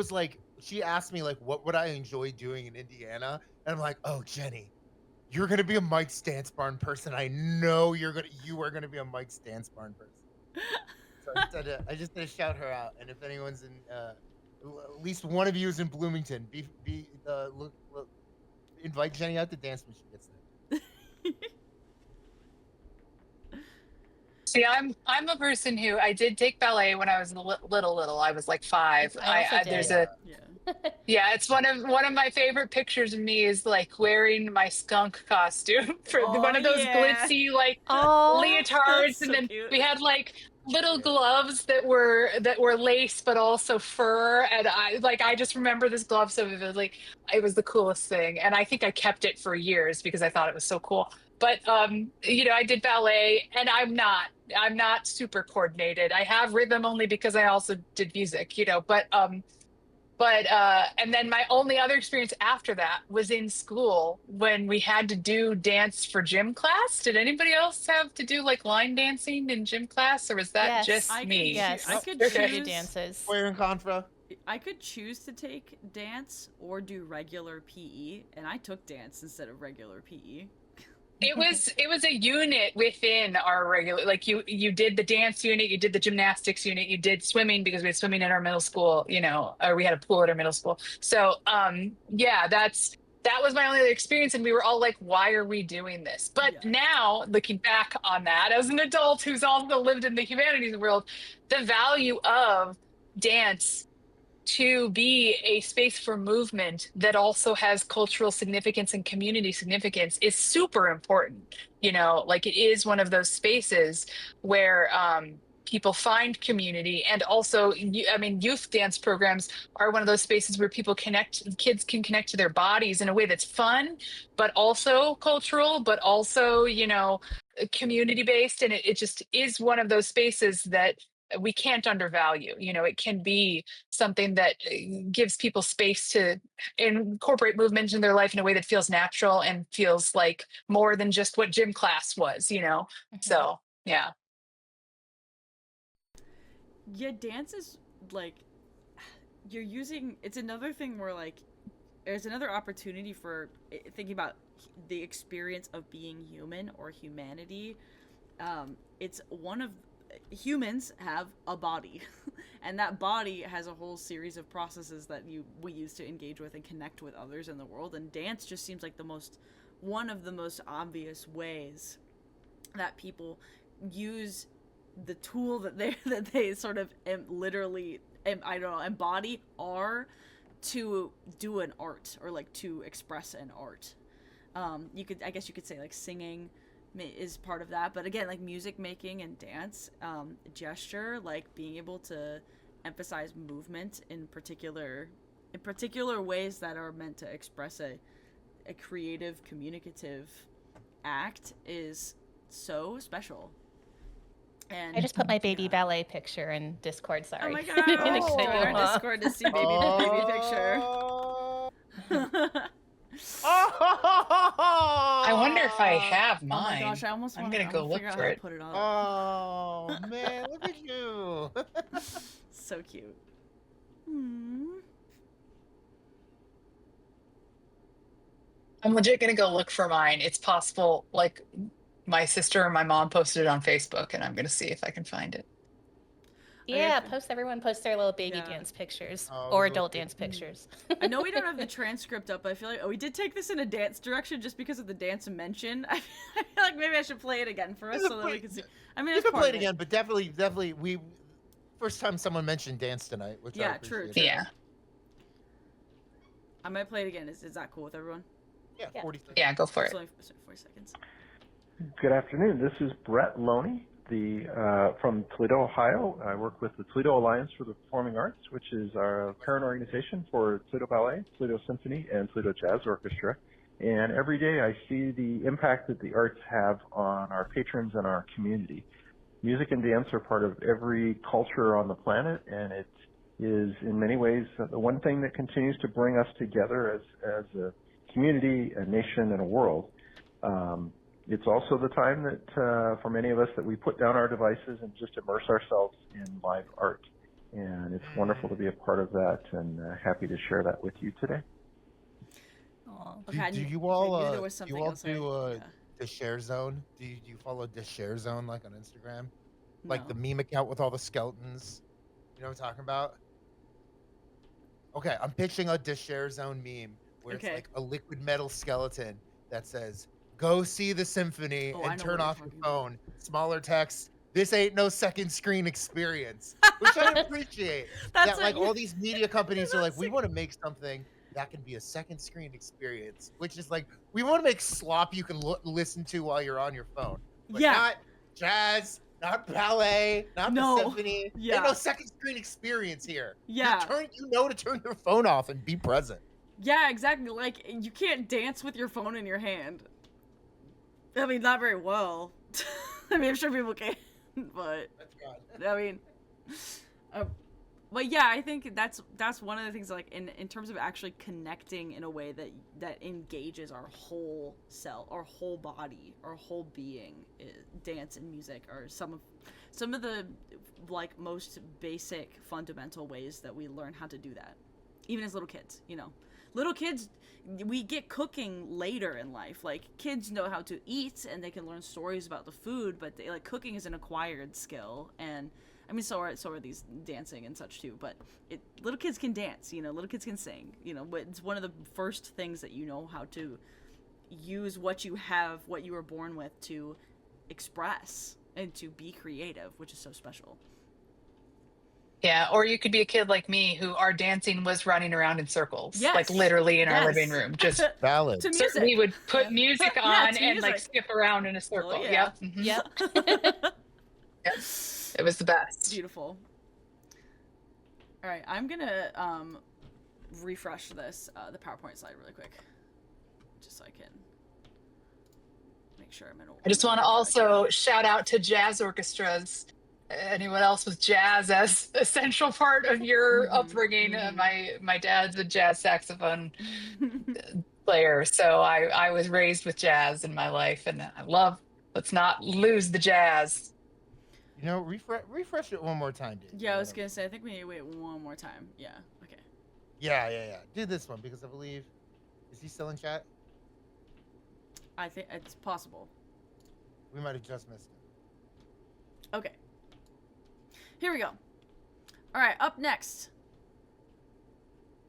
asked me like, what would I enjoy doing in Indiana? And I'm like, oh, Jenny, you're gonna be a Mike's Dance Barn person. I know you are gonna be a Mike's Dance Barn person. So I just had to shout her out. And if anyone's in, at least one of you is in Bloomington, invite Jenny out to dance when she gets there. See, I'm a person who I did take ballet when I was little. I was like 5. There's a yeah, it's one of my favorite pictures of me is like wearing my skunk costume for one of those glitzy like leotards, and then we had like little gloves that were lace but also fur, and I just remember this glove so vividly. It was the coolest thing, and I think I kept it for years because I thought it was so cool. But I did ballet, and I'm not super coordinated. I have rhythm only because I also did music, but and then my only other experience after that was in school when we had to do dance for gym class. Did anybody else have to do like line dancing in gym class, or was that just me? Yes, I could choose dances. Square and contra. I could choose to take dance or do regular PE, and I took dance instead of regular PE. It was a unit within our regular, like you did the dance unit, you did the gymnastics unit, you did swimming because we had swimming in our middle school, or we had a pool at our middle school. So that was my only other experience, and we were all like, why are we doing this? But now looking back on that as an adult who's also lived in the humanities world, the value of dance to be a space for movement that also has cultural significance and community significance is super important. Like it is one of those spaces where people find community, and also, youth dance programs are one of those spaces where kids can connect to their bodies in a way that's fun, but also cultural, but also, community based. And it just is one of those spaces that we can't undervalue. It can be something that gives people space to incorporate movement in their life in a way that feels natural and feels like more than just what gym class was, So, yeah. Yeah, dance is like, it's another thing where like, there's another opportunity for thinking about the experience of being human or humanity. It's one of humans have a body and that body has a whole series of processes that we use to engage with and connect with others in the world, and dance just seems like one of the most obvious ways that people use the tool that they sort of literally embody to do an art, or like to express an art. I guess you could say like singing is part of that, but again, like music making and dance, gesture, like being able to emphasize movement in particular ways that are meant to express a creative, communicative act is so special. And I just put my baby ballet picture in Discord. Sorry. Oh my god! Join our Discord to see baby picture. I wonder if I have mine. Oh my gosh, I'm gonna go look for it. Put it on. Oh man, look at you! So cute. I'm legit gonna go look for mine. It's possible, like my sister or my mom posted it on Facebook, and I'm going to see if I can find it. Yeah, everyone posts their little baby dance pictures or adult dance pictures. I know we don't have the transcript up, but I feel like we did take this in a dance direction just because of the dance mention. I feel like maybe I should play it again for us so that we can see. I mean, you it's can part play of it again, but definitely, we first time someone mentioned dance tonight, which I true. appreciate. Yeah. I might play it again. Is that cool with everyone? Yeah, 40 seconds. Yeah, go for It's it. only 40 seconds. Good afternoon. This is Brett Loney, from Toledo, Ohio. I work with the Toledo Alliance for the Performing Arts, which is our parent organization for Toledo Ballet, Toledo Symphony, and Toledo Jazz Orchestra. And every day I see the impact that the arts have on our patrons and our community. Music and dance are part of every culture on the planet, and it is in many ways the one thing that continues to bring us together as a community, a nation, and a world. It's also the time that, for many of us, that we put down our devices and just immerse ourselves in live art. And it's wonderful to be a part of that, and happy to share that with you today. Okay, Do you all there was something else do the share zone? Do you follow the share zone like on Instagram? Like the meme account with all the skeletons? You know what I'm talking about? Okay, I'm pitching a share zone meme where it's like a liquid metal skeleton that says, "Go see the symphony and turn off your phone." Smaller text. This ain't no second screen experience, which I appreciate. that like all these media companies are like, we want to make something that can be a second screen experience, which is like, we want to make slop you can listen to while you're on your phone, but not jazz, not ballet, not the symphony. Ain't no second screen experience here. Yeah. To turn your phone off and be present. Yeah, exactly. Like, you can't dance with your phone in your hand. I mean, not very well. I mean, I'm sure people can, but I mean, but yeah, I think that's one of the things, like, in terms of actually connecting in a way that engages our whole self, our whole body, our whole being. Dance and music are some of the like most basic fundamental ways that we learn how to do that, even as little kids. Little kids, we get cooking later in life. Like, kids know how to eat and they can learn stories about the food, but cooking is an acquired skill. And I mean, so are these dancing and such too. But little kids can dance. Little kids can sing. It's one of the first things that you know how to use what you have, what you were born with, to express and to be creative, which is so special. Yeah, or you could be a kid like me who our dancing was running around in circles, Yes. like literally in our living room. Just valid. To music. We would put music on to and music. like skip around in a circle. Oh, yeah. Yep. Mm-hmm. Yep. Yep. It was the best. Beautiful. All right, I'm gonna refresh this the PowerPoint slide really quick, just so I can make sure I'm in order. I just want to also shout out to jazz orchestras. Anyone else with jazz as essential part of your upbringing? My dad's a jazz saxophone player, so I was raised with jazz in my life, and let's not lose the jazz. Refresh it one more time, dude. Yeah, I was gonna say, I think we need to wait one more time. Yeah. Okay. Yeah. Do this one because I believe, is he still in chat? I think it's possible. We might have just missed him. Okay. Here we go. All right, up next.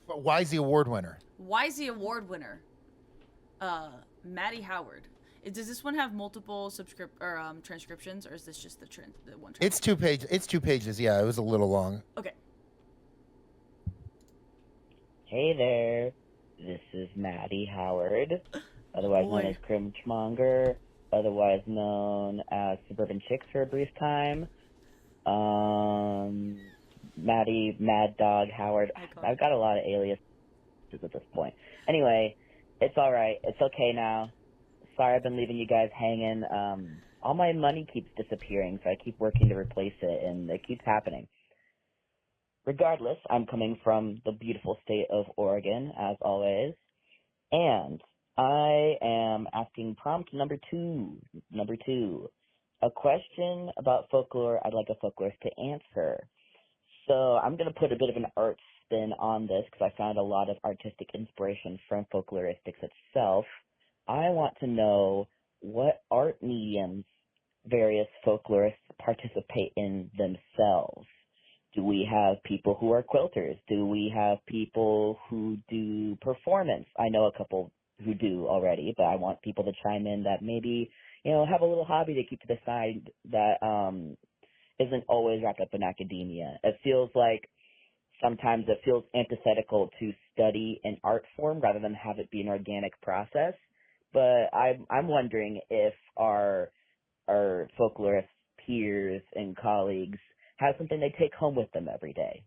Wisey Award winner. Wisey Award winner. Maddie Howard. Does this one have multiple transcriptions, or is this just the one? It's 2 pages. It's 2 pages. Yeah, it was a little long. Okay. Hey there, this is Maddie Howard, otherwise known as Crimchmonger, otherwise known as Suburban Chicks for a brief time. Maddie, Mad Dog, Howard. I've got a lot of aliases at this point. Anyway, it's all right. It's okay now. Sorry I've been leaving you guys hanging. All my money keeps disappearing, so I keep working to replace it, and it keeps happening. Regardless, I'm coming from the beautiful state of Oregon, as always, and I am asking prompt number two. A question about folklore I'd like a folklorist to answer. So I'm going to put a bit of an art spin on this because I found a lot of artistic inspiration from folkloristics itself. I want to know what art mediums various folklorists participate in themselves. Do we have people who are quilters? Do we have people who do performance? I know a couple who do already, but I want people to chime in that maybe, have a little hobby to keep to the side that isn't always wrapped up in academia. It feels like sometimes it feels antithetical to study an art form rather than have it be an organic process. But I'm wondering if our folklorist peers and colleagues have something they take home with them every day,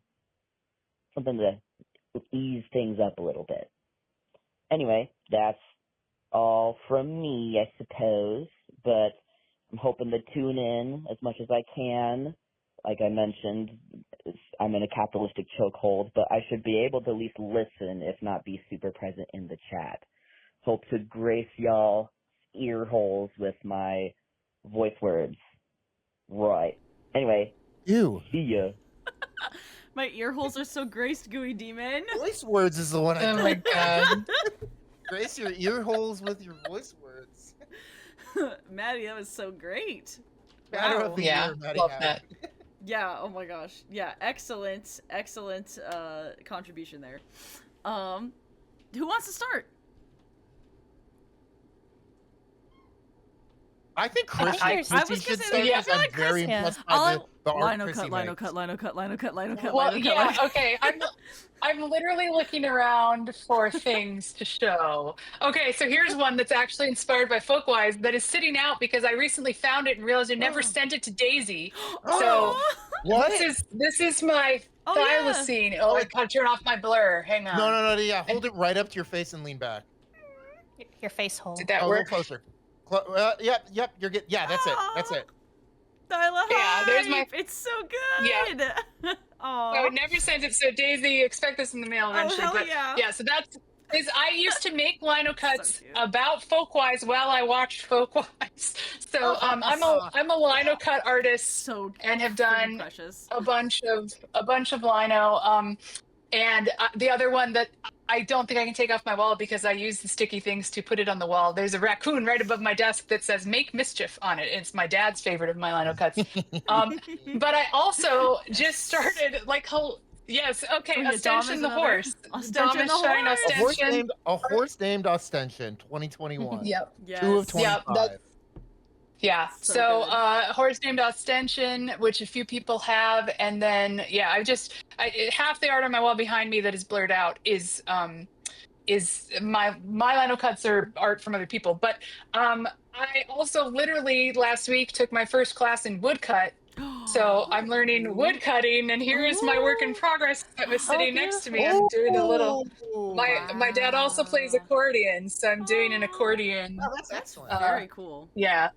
something to ease things up a little bit. Anyway, that's all from me, I suppose, but I'm hoping to tune in as much as I can. Like I mentioned, I'm in a capitalistic chokehold, but I should be able to at least listen, if not be super present in the chat. Hope to grace y'all ear holes with my voice words. Right. Anyway. Ew. See ya. My ear holes are so graced, Gooey Demon. Voice words is the one I Oh my god. Grace your ear holes with your voice words. Maddie, that was so great. Matter Wow. of the Yeah, year, Maddie love Howard. that. Yeah, oh my gosh. Yeah, excellent contribution there. Who wants to start? I think I think Chrissy was should gonna start say, I because feel I'm like very Chris- impressed I'll by the art Lino Chrissy cut, Lino makes. cut, Lino cut, Lino cut, Lino cut, Well, Lino cut, yeah, Lino cut. okay. I'm literally looking around for things to show. Okay, so here's one that's actually inspired by Folkwise that is sitting out because I recently found it and realized I never sent it to Daisy. So What? this is my thylacine. Oh, I gotta turn off my blur. Hang on. No, yeah. Hold it right up to your face and lean back. Your face hole. Did that a work? little closer. Yep. You're good. Yeah, that's it. That's it. Tyler, Yeah, there's my. It's so good. Yeah. Aw. I would never sent it. So Daisy, expect this in the mail eventually. hell but yeah. so that's. I used to make lino cuts about Folkwise while I watched Folkwise. So I'm a lino cut artist and have done precious. a bunch of lino. And the other one that I don't think I can take off my wall because I use the sticky things to put it on the wall. There's a raccoon right above my desk that says "Make Mischief" on it. It's my dad's favorite of my lino cuts. But I also just started yes, okay, Ostension the horse. Ostension the Shine horse. A horse named Ostension, 2021. Yep. 2 of 25. Yeah. So horse named Ostension, which a few people have, and then half the art on my wall behind me that is blurred out is my lino cuts or art from other people. But I also literally last week took my first class in woodcut. So I'm learning wood cutting, and here is my work in progress that was sitting next to me. I'm doing a little. My dad also plays accordion, so I'm doing an accordion. Oh, that's excellent. Very cool. Yeah.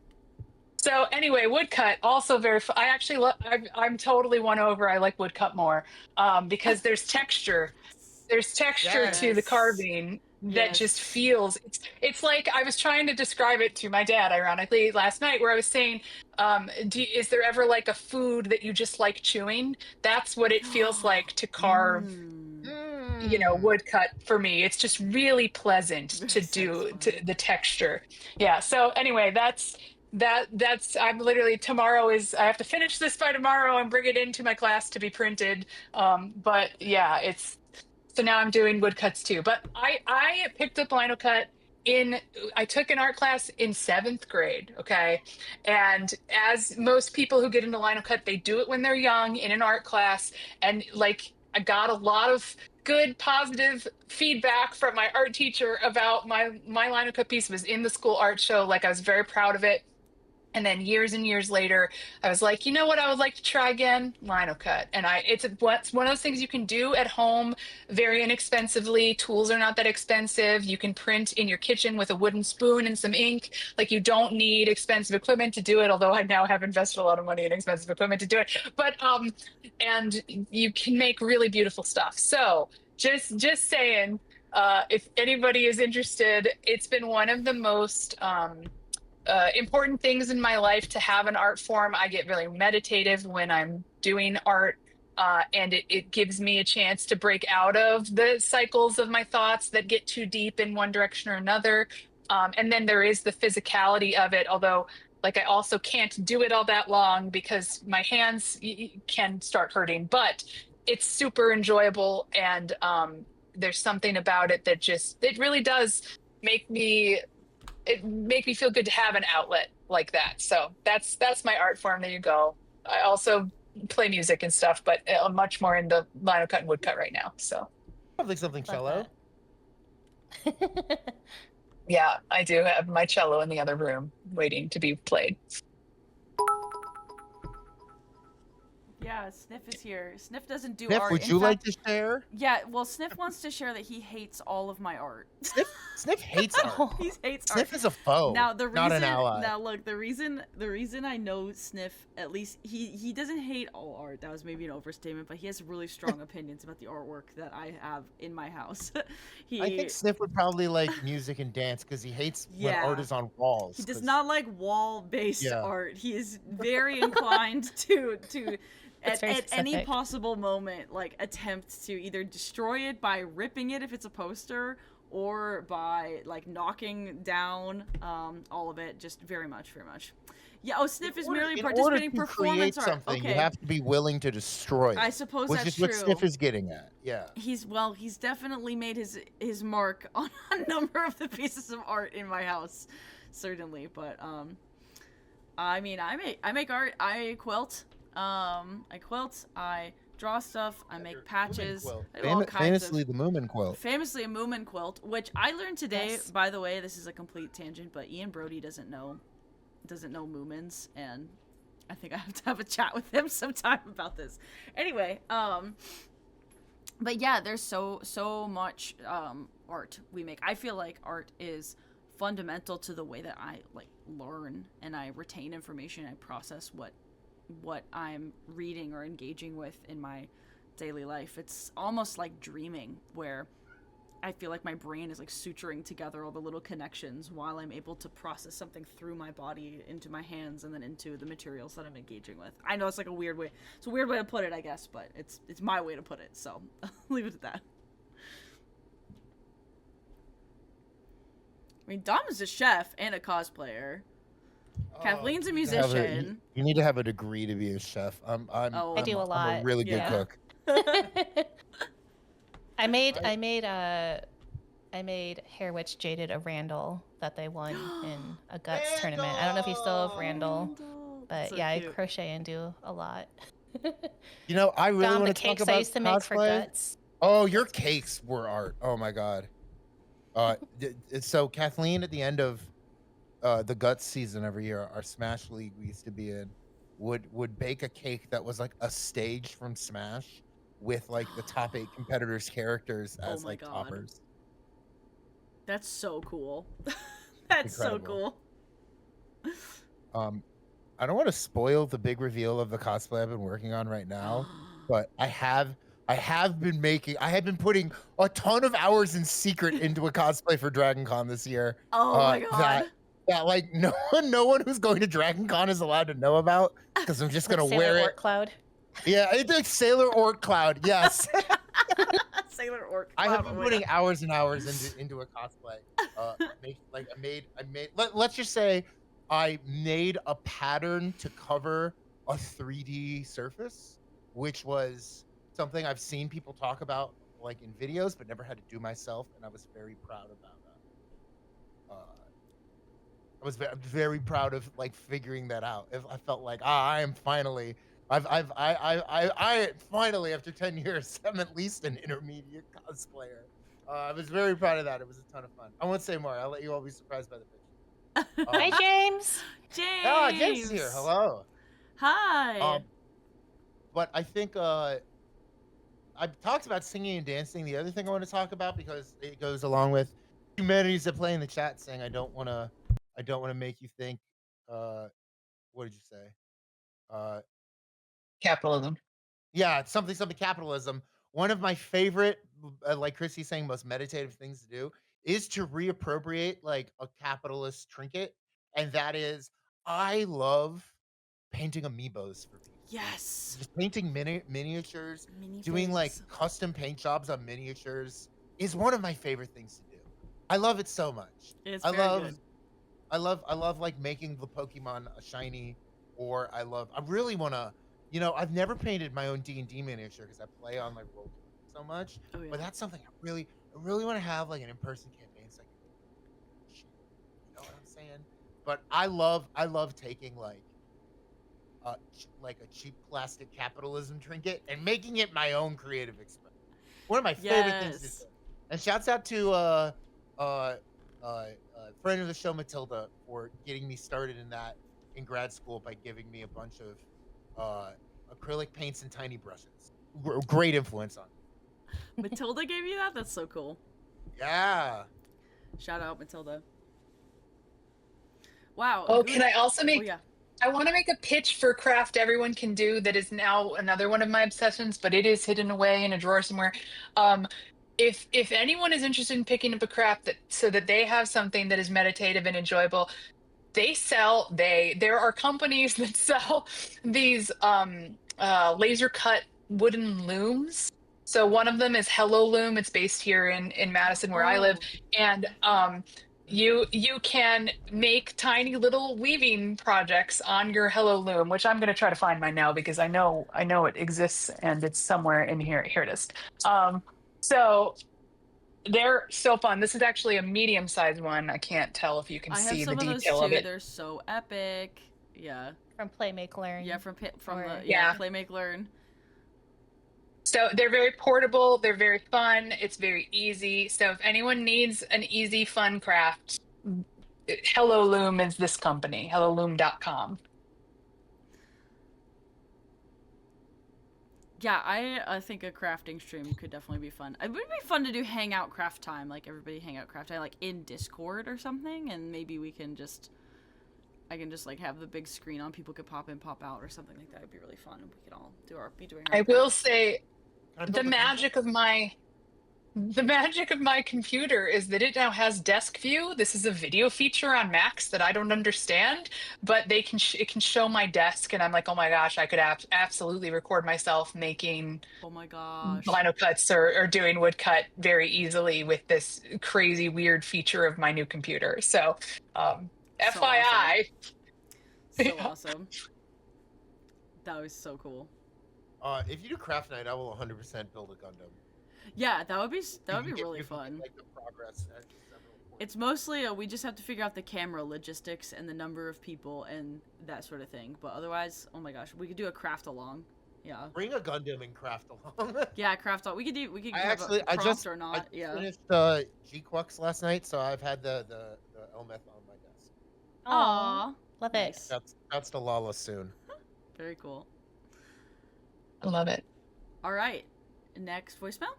So anyway, woodcut also very. I actually I'm totally won over. I like woodcut more because there's texture. There's texture to the carving that just feels. It's like I was trying to describe it to my dad, ironically, last night, where I was saying, is there ever like a food that you just like chewing? That's what it feels like to carve. Woodcut for me. It's just really pleasant to do the texture. Yeah. So anyway, that's I'm literally tomorrow is I have to finish this by tomorrow and bring it into my class to be printed. But yeah, so now I'm doing woodcuts too. But I picked up lino cut I took an art class in 7th grade. Okay. And as most people who get into lino cut, they do it when they're young in an art class. And I got a lot of good positive feedback from my art teacher about my lino cut piece. It was in the school art show. I was very proud of it. And then years and years later, I was like, you know what I would like to try again? Lino cut. And it's one of those things you can do at home very inexpensively. Tools are not that expensive. You can print in your kitchen with a wooden spoon and some ink. You don't need expensive equipment to do it, although I now have invested a lot of money in expensive equipment to do it. But and you can make really beautiful stuff. So just saying, if anybody is interested, it's been one of the most important things in my life to have an art form. I get really meditative when I'm doing art, and it gives me a chance to break out of the cycles of my thoughts that get too deep in one direction or another. And then there is the physicality of it, although like I also can't do it all that long because my hands can start hurting, but it's super enjoyable. And there's something about it that it really does make me feel good to have an outlet like that. So that's my art form. There you go. I also play music and stuff, but I'm much more into lino cut and woodcut right now. So something cello. Yeah, I do have my cello in the other room waiting to be played. Yeah, Sniff is here. Sniff doesn't do Sniff, art. would you like to share? Yeah, well, Sniff wants to share that he hates all of my art. Sniff hates art. He hates Sniff art. is a foe, Now the reason, not an ally. Now look, the reason I know Sniff, at least he doesn't hate all art. That was maybe an overstatement, but he has really strong opinions about the artwork that I have in my house. I think Sniff would probably like music and dance because he hates when art is on walls. He does not like wall-based art. He is very inclined to at any possible moment, like, attempt to either destroy it by ripping it if it's a poster, or by, like, knocking down all of it. Just very much. Yeah, Sniff is merely participating in performance art. Something, you have to be willing to destroy it. I suppose which that's is true. what Sniff is getting at. Yeah. He's definitely made his mark on a number of the pieces of art in my house, certainly. But I mean, I make art. I quilt. I draw stuff. I make patches. Famously, the Moomin quilt. Famously, a Moomin quilt, which I learned today. By the way, this is a complete tangent, but Ian Brody doesn't know Moomins, and I think I have to have a chat with him sometime about this. Anyway, but yeah, there's so much art we make. I feel like art is fundamental to the way that I learn and I retain information. I process what I'm reading or engaging with in my daily life. It's almost like dreaming, where I feel like my brain is suturing together all the little connections while I'm able to process something through my body into my hands and then into the materials that I'm engaging with. I know it's a weird way to put it, I guess, but it's my way to put it, so I'll leave it at that. I mean, Dom is a chef and a cosplayer. Kathleen's a musician. You need to have a degree to be a chef. I do a lot. I'm a really good cook. I made Hair Witch Jaded a Randall that they won in a Guts tournament. I don't know if you still have Randall, but so yeah, cute. I crochet and do a lot. I really want to talk about I used to make for Guts. Oh, your cakes were art. Oh my god. So Kathleen, at the end of the Guts season every year, our Smash League we used to be in, would bake a cake that was a stage from Smash with the top 8 competitors' characters as toppers. That's so cool. That's incredible. So cool. I don't want to spoil the big reveal of the cosplay I've been working on right now, but I have been putting a ton of hours in secret into a cosplay for Dragon Con this year. Oh my god. That no one who's going to Dragon Con is allowed to know about, because I'm just gonna wear it. Orc Cloud. Yeah, it's like Sailor Orc Cloud. Yes. Sailor Orc Cloud. I have been putting hours and hours into a cosplay. Let's just say I made a pattern to cover a 3D surface, which was something I've seen people talk about in videos, but never had to do myself, and I was very proud about that. I was very proud of figuring that out. I felt like I am finally, I finally, after 10 years, I'm at least an intermediate cosplayer. I was very proud of that. It was a ton of fun. I won't say more. I'll let you all be surprised by the picture. Hi, James. James is here. Hello. Hi. But I think I've talked about singing and dancing. The other thing I want to talk about, because it goes along with humanities that play in the chat, saying I don't want to make you think. What did you say? Capitalism. Yeah, it's something capitalism. One of my favorite, like Chrissy's saying, most meditative things to do is to reappropriate a capitalist trinket, and that is I love painting amiibos for people. Yes. Just painting miniatures, doing custom paint jobs on miniatures is one of my favorite things to do. I love it so much. It's I very love good. I love like making the Pokemon a shiny, or I really want to, I've never painted my own D&D miniature because I play on like roll so much, Oh, yeah. but that's something I really want to have like an in-person campaign. It's like, you know what I'm saying? But I love taking like a cheap plastic capitalism trinket and making it my own creative expression. One of my favorite things to do. Yes. And shouts out to friend of the show Matilda for getting me started in that in grad school by giving me a bunch of acrylic paints and tiny brushes. Great influence on me. Matilda gave you that? That's so cool. Yeah. Shout out Matilda. Wow. Oh, good. can I also make? Oh, yeah. I want to make a pitch for craft everyone can do that is now another one of my obsessions, but it is hidden away in a drawer somewhere. If anyone is interested in picking up a craft so that they have something that is meditative and enjoyable, there are companies that sell these laser cut wooden looms. So one of them is Hello Loom. It's based here in Madison where I live, and you can make tiny little weaving projects on your Hello Loom, which I'm going to try to find mine now because I know it exists and it's somewhere in here. Here it is. So they're so fun. This is actually a medium-sized one. I can't tell if you can see the detail of it. They're so epic. Yeah. From Play Make Learn. Yeah, from or, Play Make Learn. So they're very portable. They're very fun. It's very easy. So if anyone needs an easy, fun craft, Hello Loom is this company. HelloLoom.com. Yeah, I think a crafting stream could definitely be fun. It would be fun to do hangout craft time, like everybody hangout craft time, like in Discord or something, and maybe I can just like have the big screen on, people could pop in, pop out, or something like that. It'd be really fun. We could all be doing our I will say the magic of my computer is that it now has desk view. This is a video feature on Macs that I don't understand, but it can show my desk, and I'm like, oh my gosh, I could absolutely record myself making lino cuts or doing woodcut very easily with this crazy weird feature of my new computer. So, FYI. So awesome. That was so cool. If you do craft night, I will 100% build a Gundam. Yeah, that would be really fun. Like the progress. It's mostly we just have to figure out the camera logistics and the number of people and that sort of thing. But otherwise, oh my gosh, we could do a craft along. Yeah. Bring a Gundam and craft along. Yeah, craft along. We could I just finished G-Quux last night, so I've had the Elmeth on my desk. Aww. Love it. That's the Lala soon. Very cool. I love it. All right. Next voicemail?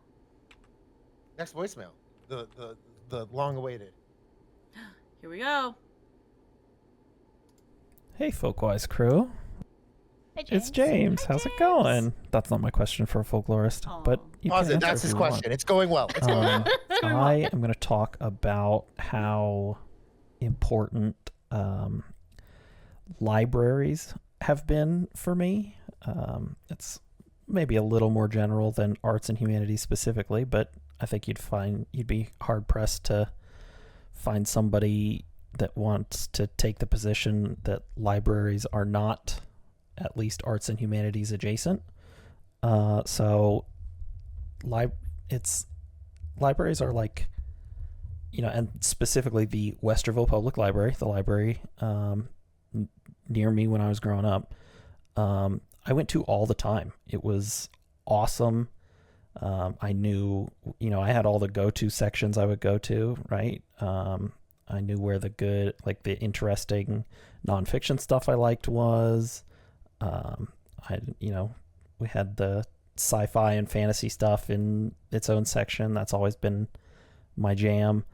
Next voicemail. The long awaited. Here we go. Hey, Folkwise crew. Hey, James. It's James. How's it going? That's not my question for a folklorist, but you can answer that's if his you question. want. It's going well. It's going well. I am going to talk about how important libraries have been for me. It's maybe a little more general than arts and humanities specifically, but I think you'd be hard pressed to find somebody that wants to take the position that libraries are not at least arts and humanities adjacent. So libraries are like, and specifically the Westerville Public Library, the library near me when I was growing up, I went to all the time. It was awesome. I knew, I had all the go-to sections I would go to, right? I knew where the interesting nonfiction stuff I liked was. We had the sci-fi and fantasy stuff in its own section. That's always been my jam.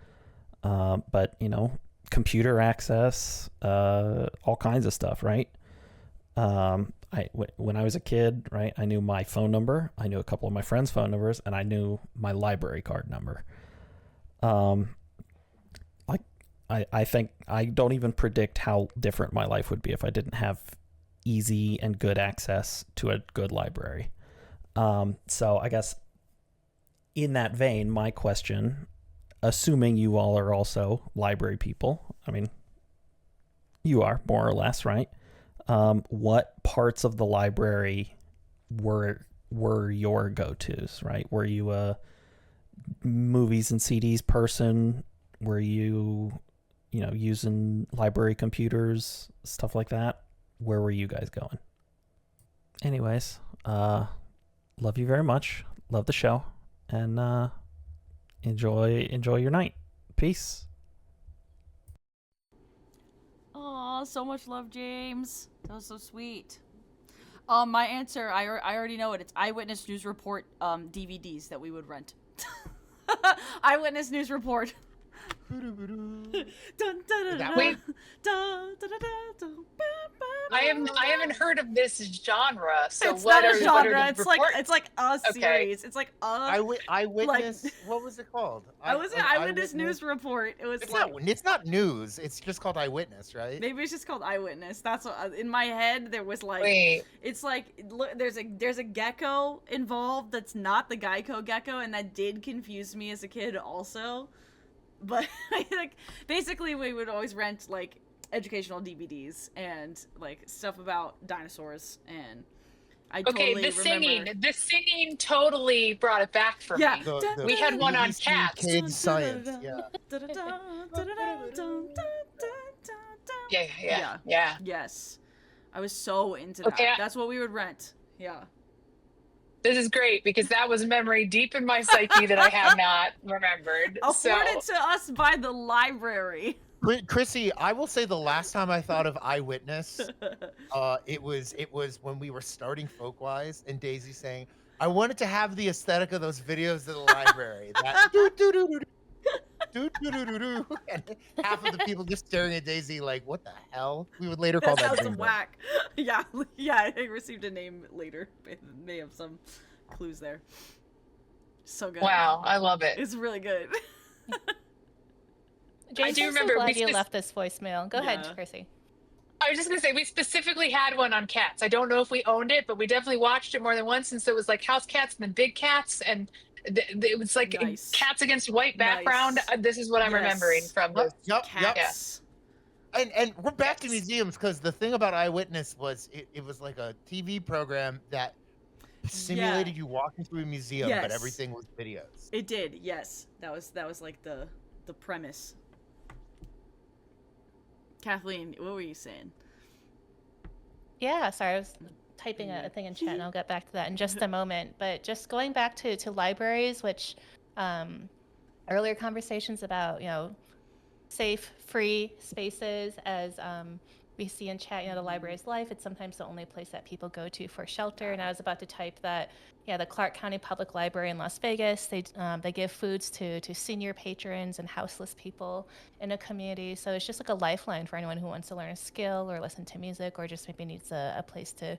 But, computer access, all kinds of stuff, right? When I was a kid, right, I knew my phone number, I knew a couple of my friends' phone numbers, and I knew my library card number. I think I don't even predict how different my life would be if I didn't have easy and good access to a good library. So I guess in that vein, my question, assuming you all are also library people. I mean, you are more or less, right? What parts of the library were your go-tos, right? Were you a movies and CDs person? Were you using library computers, stuff like that? Where were you guys going? Anyways, love you very much. Love the show, and enjoy your night. Peace. Oh, so much love, James. That was so sweet. My answer, I already know it. It's Eyewitness News Report DVDs that we would rent. Eyewitness News Report. Wait. I haven't heard of this genre. So It's what not are a genre. What are It's like a Okay. series. It's like a Eyewitness. What was it called? Eyewitness News Report. It was it's not news. It's just called Eyewitness, right? Maybe it's just called Eyewitness. That's what in my head there was like. Wait. It's like look, there's a gecko involved that's not the Geico gecko, and that did confuse me as a kid also. But like basically we would always rent like educational DVDs and like stuff about dinosaurs, and I totally remember. The singing totally brought it back for me. We had one on cats. Kids science. Yeah. Yes, I was so into that. Okay, That's what we would rent. Yeah. This is great because that was a memory deep in my psyche that I have not remembered. Afforded to us by the library. Chrissy, I will say the last time I thought of Eyewitness, it was when we were starting Folkwise and Daisy saying, I wanted to have the aesthetic of those videos in the library. That and half of the people just staring at Daisy like, what the hell? We would later call that sounds whack. Yeah, I received a name later. May have some clues there. So good. Wow, I love it. It's really good. James, I do I'm remember so glad you left this voicemail. Go ahead, Chrissy. I was just gonna say we specifically had one on cats. I don't know if we owned it, but we definitely watched it more than once. And so it was like house cats and then big cats, and it was like cats against white background. This is what I'm remembering from this. Yep. Yes. And we're back to museums because the thing about Eyewitness was it was like a TV program that simulated you walking through a museum, but everything was videos. It did, yes. That was like the premise. Kathleen, what were you saying? Yeah, sorry, I was typing a thing in chat, and I'll get back to that in just a moment. But just going back to libraries, which earlier conversations about, safe, free spaces, as we see in chat, the library's life. It's sometimes the only place that people go to for shelter. And I was about to type that, the Clark County Public Library in Las Vegas, they give foods to senior patrons and houseless people in a community. So it's just like a lifeline for anyone who wants to learn a skill or listen to music or just maybe needs a place to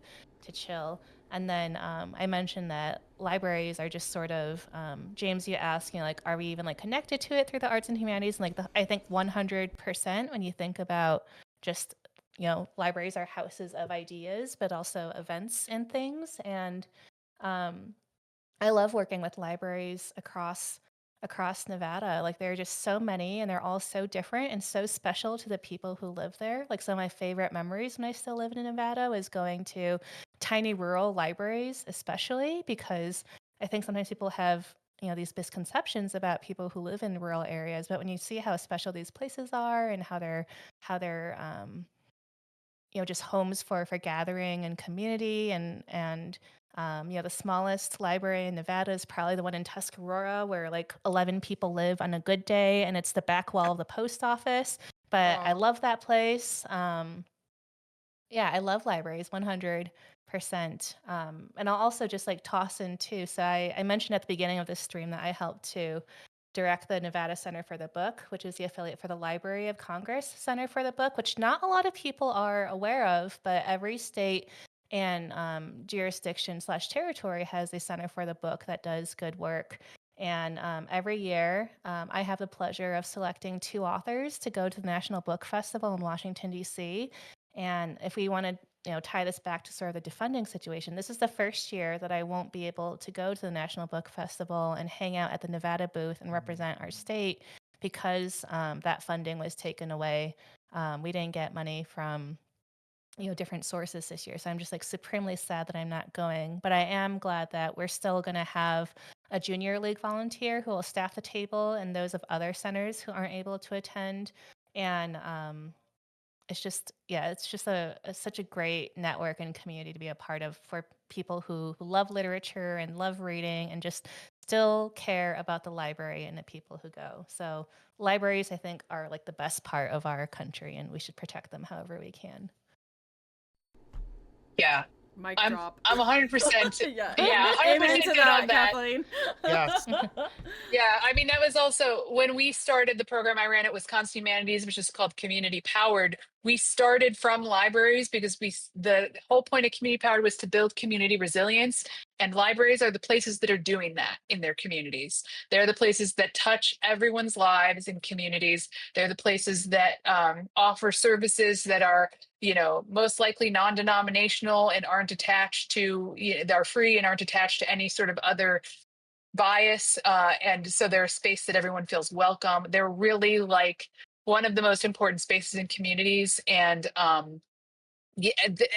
chill. And then I mentioned that libraries are just sort of, James, you asked, are we even connected to it through the arts and humanities? And I think 100% when you think about just, libraries are houses of ideas, but also events and things. And I love working with libraries across Nevada. There are just so many, and they're all so different and so special to the people who live there. Some of my favorite memories when I still lived in Nevada was going to tiny rural libraries, especially because I think sometimes people have these misconceptions about people who live in rural areas. But when you see how special these places are and how they're just homes for gathering and community, and the smallest library in Nevada is probably the one in Tuscarora, where 11 people live on a good day, and it's the back wall of the post office. But I love that place. I love libraries 100%. And I'll also just toss in too. So I mentioned at the beginning of this stream that I helped to direct the Nevada Center for the Book, which is the affiliate for the Library of Congress Center for the Book, which not a lot of people are aware of, but every state and jurisdiction/territory has a Center for the Book that does good work. And every year, I have the pleasure of selecting 2 authors to go to the National Book Festival in Washington, D.C. And if we want to tie this back to sort of the defunding situation. This is the first year that I won't be able to go to the National Book Festival and hang out at the Nevada booth and represent our state because that funding was taken away. We didn't get money from different sources this year. So I'm just like supremely sad that I'm not going. But I am glad that we're still going to have a junior league volunteer who will staff the table and those of other centers who aren't able to attend. And it's just such a great network and community to be a part of for people who love literature and love reading and just still care about the library and the people who go. So libraries, I think, are like the best part of our country, and we should protect them however we can. Yeah. Mic I'm drop. 100%. Yeah. Yeah. 100% Amen to good that, on that. Kathleen. Yes. Yeah, I mean, that was also when we started the program I ran at Wisconsin Humanities, which is called Community Powered. We started from libraries because the whole point of Community Powered was to build community resilience. And libraries are the places that are doing that in their communities. They're the places that touch everyone's lives in communities. They're the places that offer services that are, most likely non-denominational and aren't attached to, are free and aren't attached to any sort of other bias, and so they're a space that everyone feels welcome. They're really like one of the most important spaces in communities, and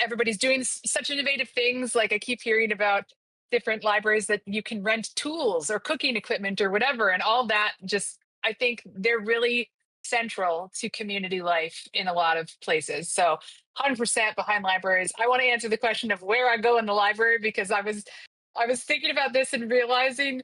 everybody's doing such innovative things. Like I keep hearing about different libraries that you can rent tools or cooking equipment or whatever, and all that. Just I think they're really central to community life in a lot of places. So 100% behind libraries. I want to answer the question of where I go in the library because I was thinking about this and realizing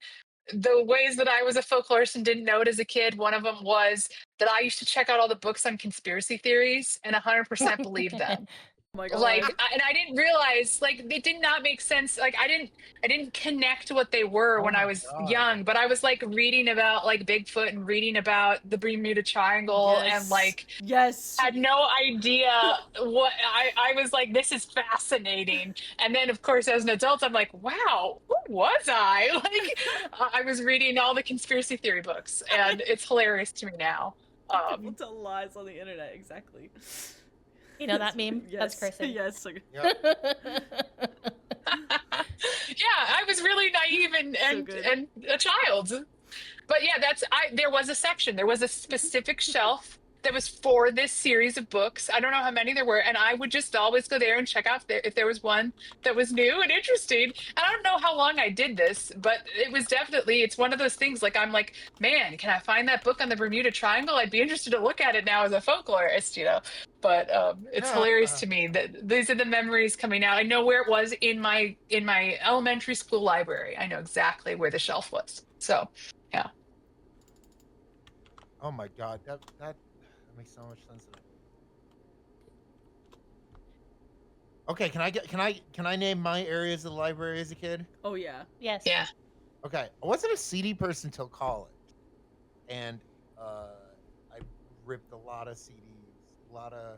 the ways that I was a folklorist and didn't know it as a kid. One of them was that I used to check out all the books on conspiracy theories and 100% believed them. Oh my God. And I didn't realize, it did not make sense. I didn't connect what they were when I was young, but I was reading about Bigfoot and reading about the Bermuda Triangle and had no idea what I was like, this is fascinating. And then of course, as an adult, I'm like, wow, who was I? I was reading all the conspiracy theory books and it's hilarious to me now. People tell lies on the internet, exactly. That meme? Yes. That's Kristen. Yes. Yeah, I was really naive and a child. But yeah, there was a section. There was a specific shelf that was for this series of books. I don't know how many there were, and I would just always go there and check out if there was one that was new and interesting. And I don't know how long I did this, but it's one of those things. I'm like, man, can I find that book on the Bermuda Triangle? I'd be interested to look at it now as a folklorist, But it's hilarious to me that these are the memories coming out. I know where it was in my elementary school library. I know exactly where the shelf was. So, yeah. Oh my God, that makes so much sense. Okay, can I name my areas of the library as a kid? Oh yeah. Yes. Yeah. Okay, I wasn't a CD person till college, and I ripped a lot of CDs, a lot of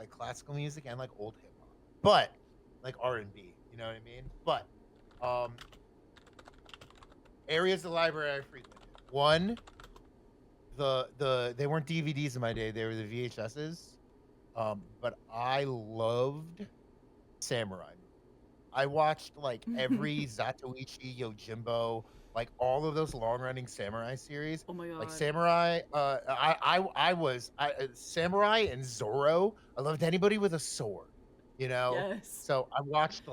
classical music and old hip hop, but R&B. You know what I mean? But areas of the library I frequented. One, they weren't DVDs in my day; they were the VHSs. But I loved samurai. I watched every Zatoichi Yojimbo, all of those long-running samurai series. Oh my God. Samurai. I was Samurai and Zorro. I loved anybody with a sword. Yes. So I watched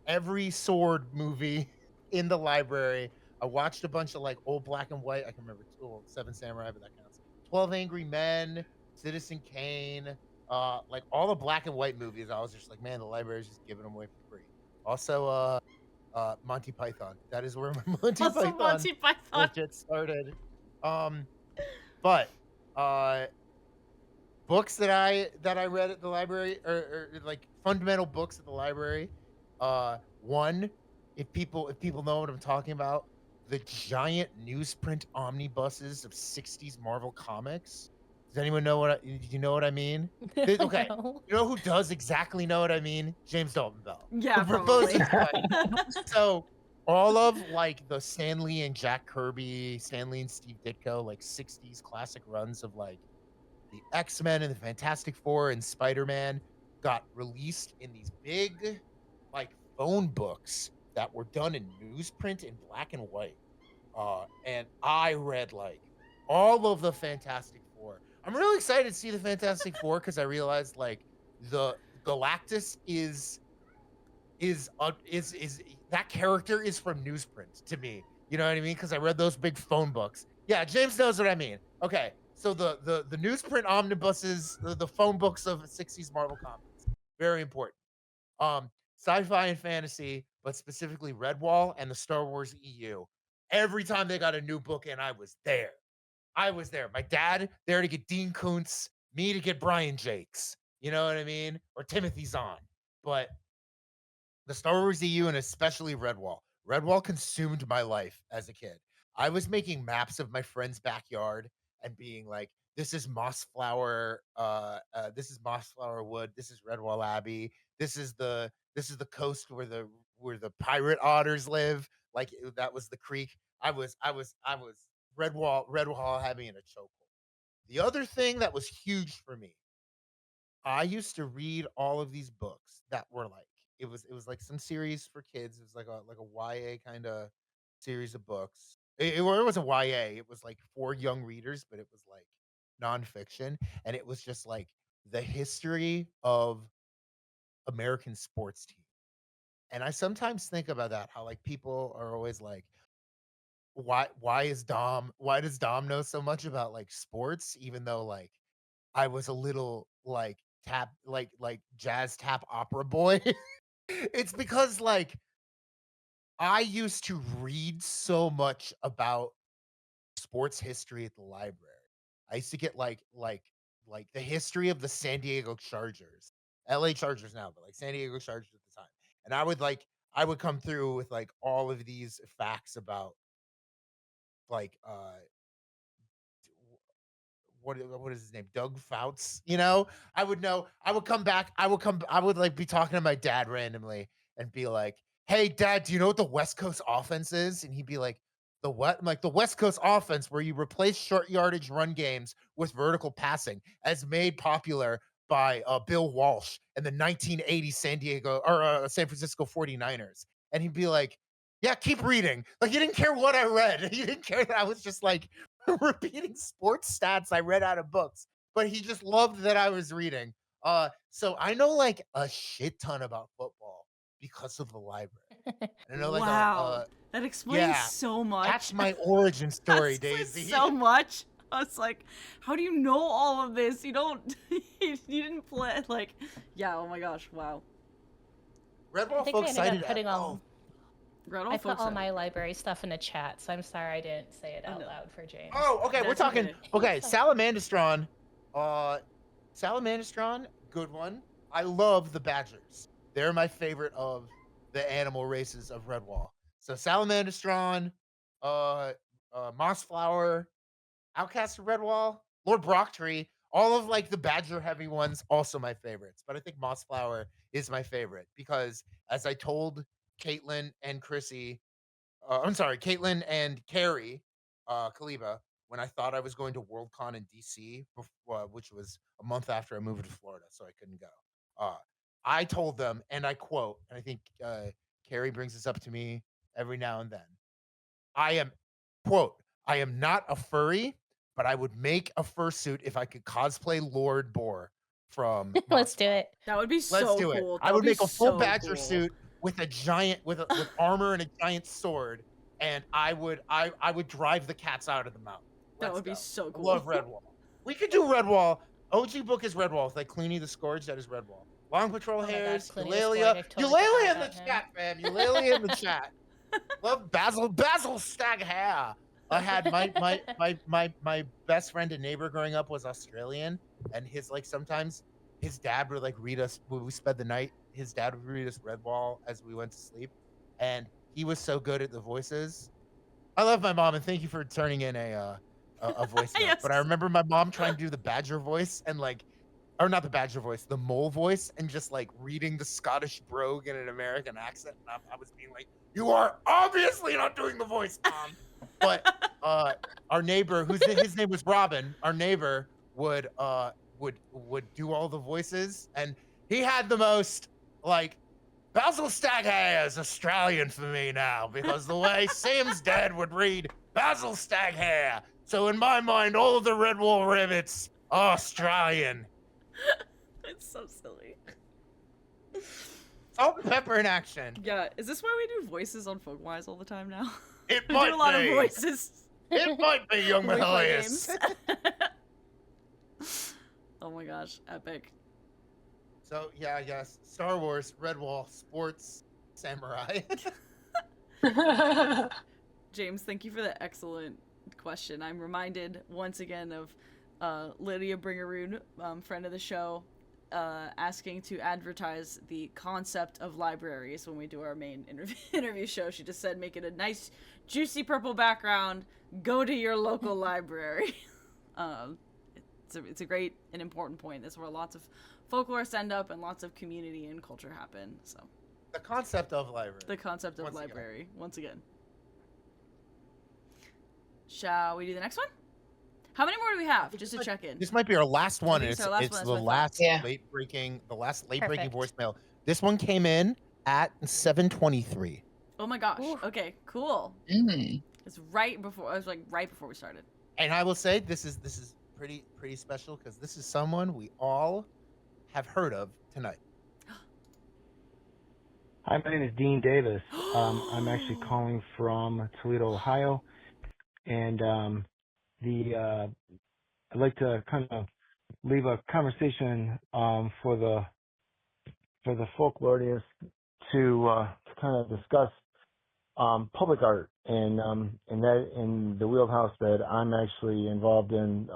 every sword movie in the library. I watched a bunch of old black and white. I can remember 7 Samurai, but that counts. 12 Angry Men, Citizen Kane, all the black and white movies. I was just like, man, the library's just giving them away for free. Also, Monty Python. That is where my Monty Python legit started. But books that I read at the library, or fundamental books at the library. One, if people know what I'm talking about, the giant newsprint omnibuses of 60s Marvel comics. Does anyone know do you know what I mean? Okay. No. You know who does exactly know what I mean? James Dalton Bell. Yeah, Who probably. So all of the Stan Lee and Jack Kirby, Stan Lee and Steve Ditko, 60s classic runs of the X-Men and the Fantastic Four and Spider-Man. got released in these big, like, phone books that were done in newsprint in black and white. And I read like all of the Fantastic Four. I'm really excited to see the Fantastic Four because I realized like the Galactus is that character is from newsprint to me. You know what I mean? Because I read those big phone books. Yeah, James knows what I mean. Okay, so the newsprint omnibuses, the phone books of 60s Marvel comics, very important. Sci-fi and fantasy, but specifically Redwall and the Star Wars EU. Every time they got a new book in, I was there. My dad there to get Dean Koontz, me to get Brian Jakes. You know what I mean? Or Timothy Zahn. But the Star Wars EU and especially Redwall. Redwall consumed my life as a kid. I was making maps of my friend's backyard and being like, this is Mossflower, this is Mossflower Wood, this is Redwall Abbey, this is the coast where the pirate otters live. Like that was the creek. I was Redwall had me in a chokehold. The other thing that was huge for me, I used to read all of these books that were like it was like some series for kids. It was like a YA kind of series of books. It wasn't YA. It was like for young readers, but it was like nonfiction, and it was just like the history of American sports teams. And I sometimes think about that, how like people are always like, why does Dom know so much about like sports, even though like I was a little like jazz tap opera boy. It's because like I used to read so much about sports history at the library. I used to get like the history of the San Diego Chargers, LA Chargers now, but like San Diego Chargers at the time. And I would come through with like all of these facts about like what is his name? Doug Fouts. You know, I would know. I would come back. I would like be talking to my dad randomly and be like, "Hey, Dad, do you know what the West Coast offense is?" And he'd be like, "The what?" I'm like, "The West Coast offense, where you replace short yardage run games with vertical passing, as made popular by Bill Walsh and the 1980 San Francisco 49ers." And he'd be like, "Yeah, keep reading." Like he didn't care what I read. He didn't care that I was just like repeating sports stats I read out of books, but he just loved that I was reading. So I know like a shit ton about football because of the library. And I know like Wow. That explains yeah, so much. that's my origin story, That explains Daisy. so much. I was like, how do you know all of this? You don't, you didn't play, like, yeah, oh my gosh, wow. Redwall think I folks ended up cited putting all Redwall I put folks all cited. my library stuff in the chat, so I'm sorry I didn't say it out loud for James. Oh, okay, we're That's talking. okay. Okay, Salamandastron. Salamandastron, good one. I love the Badgers. They're my favorite of the animal races of Redwall. So Salamandastron, Mossflower, Outcast of Redwall, Lord Brocktree, all of like the Badger heavy ones, also my favorites. But I think Mossflower is my favorite because, as I told Caitlin and Chrissy, I'm sorry, Caitlin and Carrie, Kaliba, when I thought I was going to Worldcon in DC, which was a month after I moved to Florida, so I couldn't go. I told them, and I quote, and I think Carrie brings this up to me every now and then. I am, quote, I am not a furry, but I would make a fursuit if I could cosplay Lord Boar from Let's do it. That would be Let's so do it. cool. I That would be make a full so Badger cool. suit with a giant with armor and a giant sword, and I would drive the cats out of the mountain. That would be so cool. Love Redwall. We could do Redwall. OG book is Redwall with like Clooney the Scourge. That is Redwall. Long Patrol Oh my Hairs, God, Clooney the Eulalia, Scourge, I totally Eulalia forgot in the about him. chat, fam. Eulalia in the chat. Love Basil Stag Hair. I had my best friend and neighbor growing up was Australian, and his like sometimes his dad would like read us when we spent the night. His dad would read us Redwall as we went to sleep, and he was so good at the voices. I love my mom, and thank you for turning in a voice note. Yes. But I remember my mom trying to do the Badger voice and like, or not the Badger voice, the mole voice, and just like reading the Scottish brogue in an American accent. And I was being like, "You are obviously not doing the voice, Mom." But our neighbor, his name was Robin, our neighbor would do all the voices, and he had the most, like, Basil Staghair is Australian for me now, because the way Sam's dad would read Basil Staghair. So in my mind, all of the Red Wall Rabbits are Australian. It's so silly. Salt and pepper in action. Yeah, is this why we do voices on Folkwise all the time now? It we might do a lot be. of voices. It might be, young when we play Matthias. games. Oh my gosh, epic. So, yeah, I guess Star Wars, Red Wall, sports, samurai. James, thank you for the excellent question. I'm reminded once again of Lydia Bringaroon, friend of the show, asking to advertise the concept of libraries when we do our main interview show. She just said, make it a nice, juicy purple background. Go to your local library. It's a great and important point. That's where lots of folklorists end up and lots of community and culture happen. So The concept of library. the concept of library, once again. Shall we do the next one? How many more do we have? Just to check in. This might be our last one. think It's, it's our last it's one, the that's what I last thought. late breaking Perfect. voicemail. This one came in at 7:23. Oh my gosh. Okay, cool. It's right before we started. And I will say this is pretty special because this is someone we all have heard of tonight. Hi, my name is Dean Davis. I'm actually calling from Toledo, Ohio, and I'd like to kind of leave a conversation for the folklorists to kind of discuss public art and that in the wheelhouse that I'm actually involved in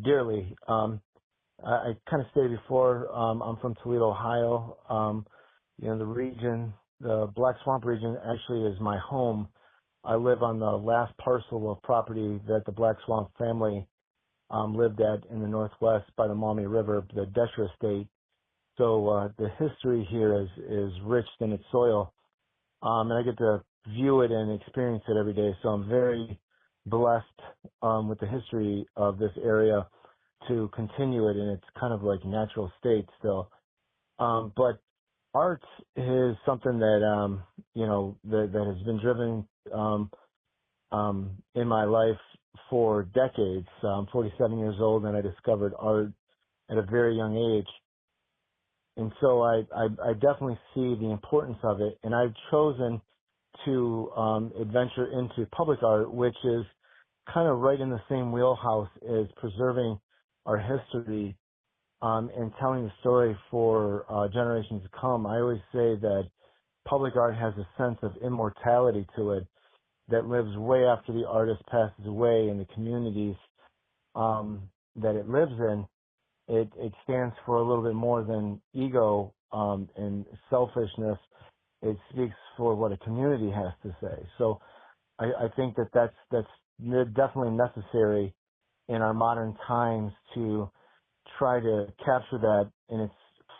dearly. I kind of stated before, I'm from Toledo, Ohio. The region, the Black Swamp region, actually is my home. I live on the last parcel of property that the Black Swamp family lived at in the northwest by the Maumee River, the Desher Estate. So the history here is rich in its soil, and I get to view it and experience it every day. So I'm very blessed with the history of this area to continue it in its kind of like natural state still. But art is something that that has been driven in my life for decades. I'm 47 years old, and I discovered art at a very young age. And so I definitely see the importance of it, and I've chosen to adventure into public art, which is kind of right in the same wheelhouse as preserving our history and telling the story for generations to come. I always say that public art has a sense of immortality to it that lives way after the artist passes away in the communities that it lives in. It stands for a little bit more than ego and selfishness. It speaks for what a community has to say. So I think that's definitely necessary in our modern times to try to capture that in its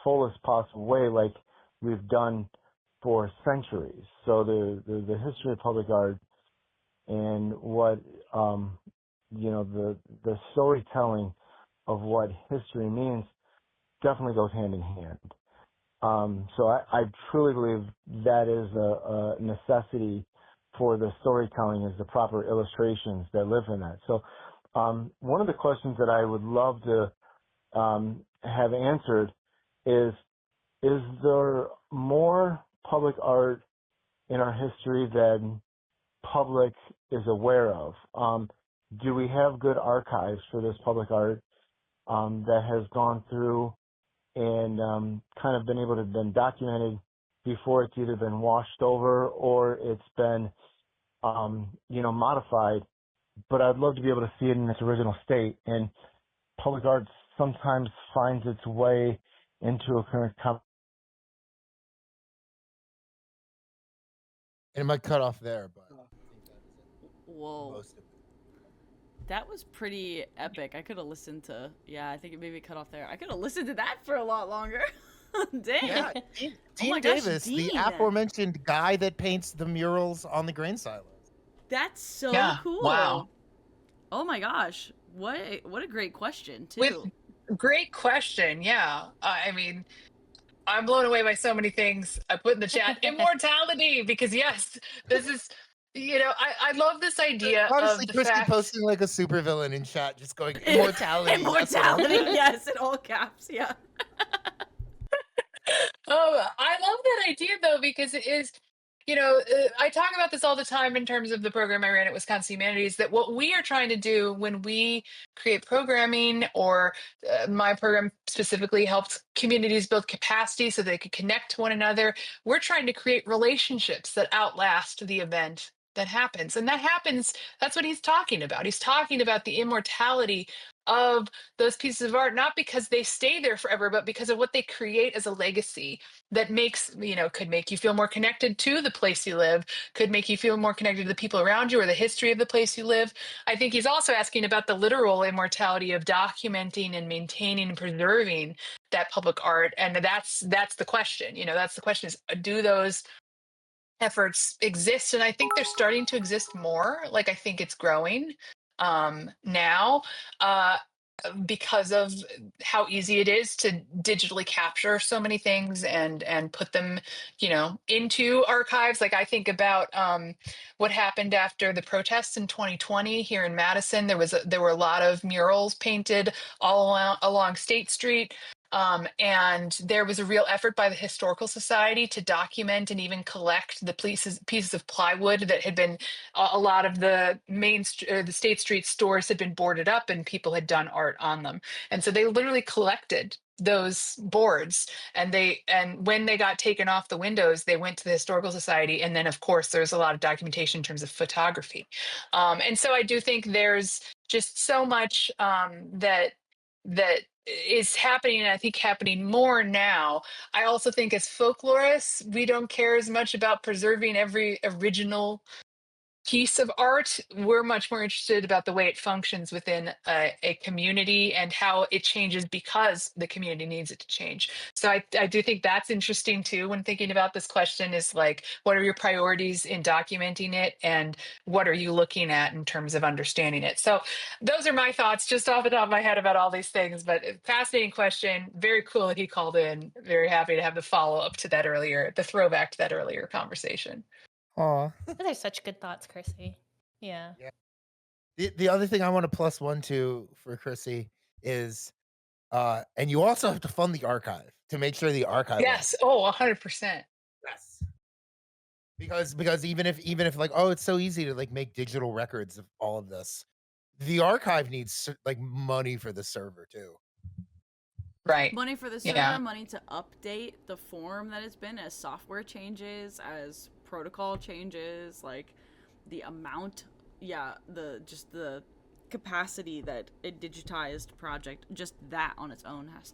fullest possible way, like we've done for centuries. So the history of public art and what the storytelling of what history means definitely goes hand in hand. So I truly believe that is a necessity for the storytelling, is the proper illustrations that live in that. So one of the questions that I would love to have answered is there more public art in our history than public is aware of? Do we have good archives for this public art that has gone through and kind of been able to have been documented before it's either been washed over or it's been modified? But I'd love to be able to see it in its original state. And public art sometimes finds its way into a current And it might cut off there, but Whoa. That was pretty epic. I could have listened to, I think it maybe cut off there. I could have listened to that for a lot longer. Dang. Yeah, Oh Dean my gosh, Davis, the Dean. aforementioned guy that paints the murals on the grain silos. That's so Yeah, cool. wow. Oh my gosh. What a great question, too. Great question. Yeah. I mean, I'm blown away by so many things. I put in the chat immortality because yes, this is, I love this idea Honestly, of the Christy fact. posting like a supervillain in chat, just going immortality. Yes, in all Immortality, caps. yes, in all caps, yeah. Oh, I love that idea though, because it is, I talk about this all the time in terms of the program I ran at Wisconsin Humanities, that what we are trying to do when we create programming, or my program specifically helps communities build capacity so they could connect to one another. We're trying to create relationships that outlast the event that happens. And that happens, that's what he's talking about. He's talking about the immortality of those pieces of art, not because they stay there forever, but because of what they create as a legacy that makes, could make you feel more connected to the place you live, could make you feel more connected to the people around you or the history of the place you live. I think he's also asking about the literal immortality of documenting and maintaining and preserving that public art. And that's the question. That's the question, is do those efforts exist? And I think they're starting to exist more. Like, I think it's growing now. Because of how easy it is to digitally capture so many things and put them, into archives. Like, I think about what happened after the protests in 2020 here in Madison. There were a lot of murals painted all along State Street. And there was a real effort by the Historical Society to document and even collect the pieces of plywood that had been, a lot of the the State Street stores had been boarded up and people had done art on them. And so they literally collected those boards, and when they got taken off the windows, they went to the Historical Society. And then of course there's a lot of documentation in terms of photography. And so I do think there's just so much that is happening, and I think happening more now. I also think as folklorists, we don't care as much about preserving every original piece of art. We're much more interested about the way it functions within a community and how it changes because the community needs it to change. So I do think that's interesting too when thinking about this question, is like, what are your priorities in documenting it, and what are you looking at in terms of understanding it? So those are my thoughts just off the top of my head about all these things. But fascinating question. Very cool that he called in. Very happy to have the follow-up to that earlier, the throwback to that earlier conversation. Aw. Those are such good thoughts, Chrissy. Yeah. The other thing I want to plus one to for Chrissy is, and you also have to fund the archive to make sure the archive. Yes. Oh, 100%. Yes. Because even if like, oh, it's so easy to like make digital records of all of this, the archive needs like money for the server too. Right. Money for the server, money to update the form that it's been as software changes, as protocol changes, like the amount, the capacity that a digitized project, just that on its own has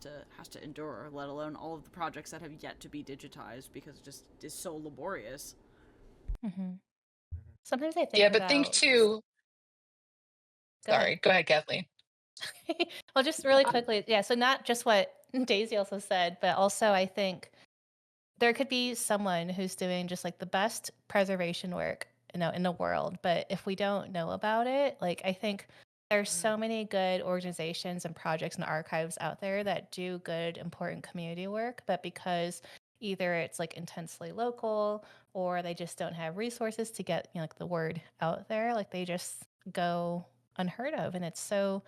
to endure, let alone all of the projects that have yet to be digitized because it just is so laborious. Mm-hmm. Sometimes I think yeah, but think too. Sorry, go ahead, Kathleen. Well, just really quickly, so not just what Daisy also said, but also I think there could be someone who's doing just like the best preservation work, in the world, but if we don't know about it, like, I think there's so many good organizations and projects and archives out there that do good, important community work, but because either it's like intensely local or they just don't have resources to get, like the word out there, like they just go unheard of, and it's so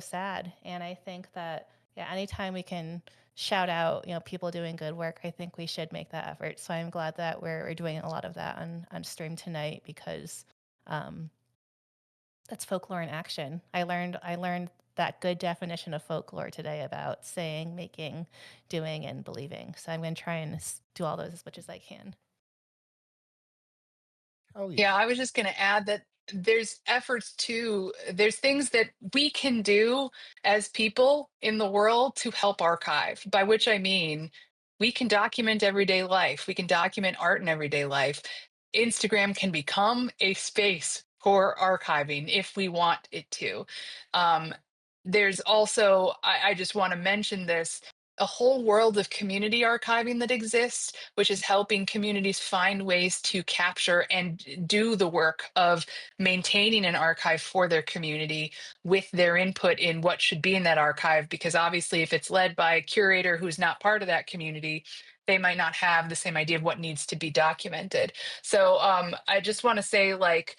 sad. And I think that anytime we can shout out, people doing good work, I think we should make that effort. So I'm glad that we're doing a lot of that on stream tonight, because that's folklore in action. I learned that good definition of folklore today about saying, making, doing, and believing. So I'm going to try and do all those as much as I can. Yeah, I was just going to add that there's things that we can do as people in the world to help archive, by which I mean we can document everyday life. We can document art in everyday life. Instagram can become a space for archiving if we want it to. There's also, I just want to mention this, a whole world of community archiving that exists, which is helping communities find ways to capture and do the work of maintaining an archive for their community with their input in what should be in that archive. Because obviously, if it's led by a curator who's not part of that community, they might not have the same idea of what needs to be documented. So I just want to say, like,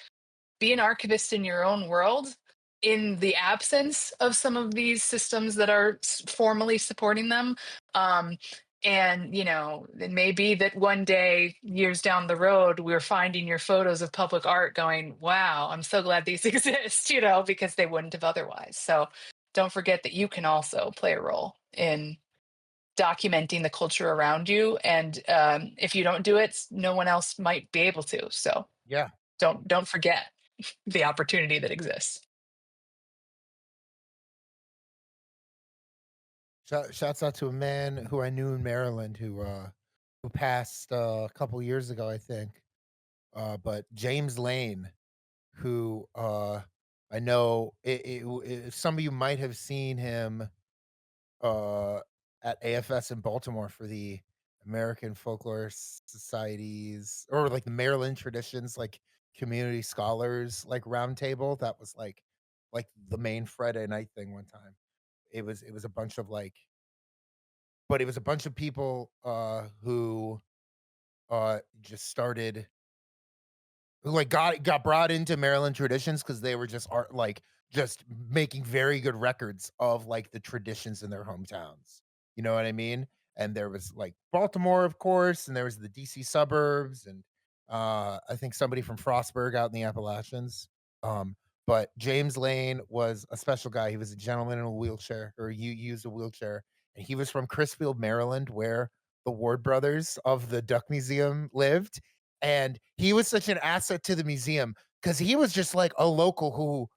be an archivist in your own world in the absence of some of these systems that are formally supporting them. And, you know, it may be that one day, years down the road, we're finding your photos of public art going, wow, I'm so glad these exist, you know, because they wouldn't have otherwise. So don't forget that you can also play a role in documenting the culture around you. And if you don't do it, no one else might be able to. So Yeah. don't forget the opportunity that exists. Shouts out to a man who I knew in Maryland who passed a couple years ago, I think. But James Lane, who I know some of you might have seen him at AFS in Baltimore for the American Folklore Societies, or like the Maryland Traditions, like community scholars like roundtable. That was like the main Friday night thing one time. It was a bunch of like, but it was a bunch of people who just started, who like got brought into Maryland Traditions because they were just just making very good records of like the traditions in their hometowns. You know what I mean? And there was like Baltimore, of course, and there was the DC suburbs, and I think somebody from Frostburg out in the Appalachians. Um, but James Lane was a special guy. He was a gentleman in a wheelchair, or you used a wheelchair, and he was from Crisfield, Maryland, where the Ward brothers of the Duck Museum lived. And he was such an asset to the museum because he was just like a local who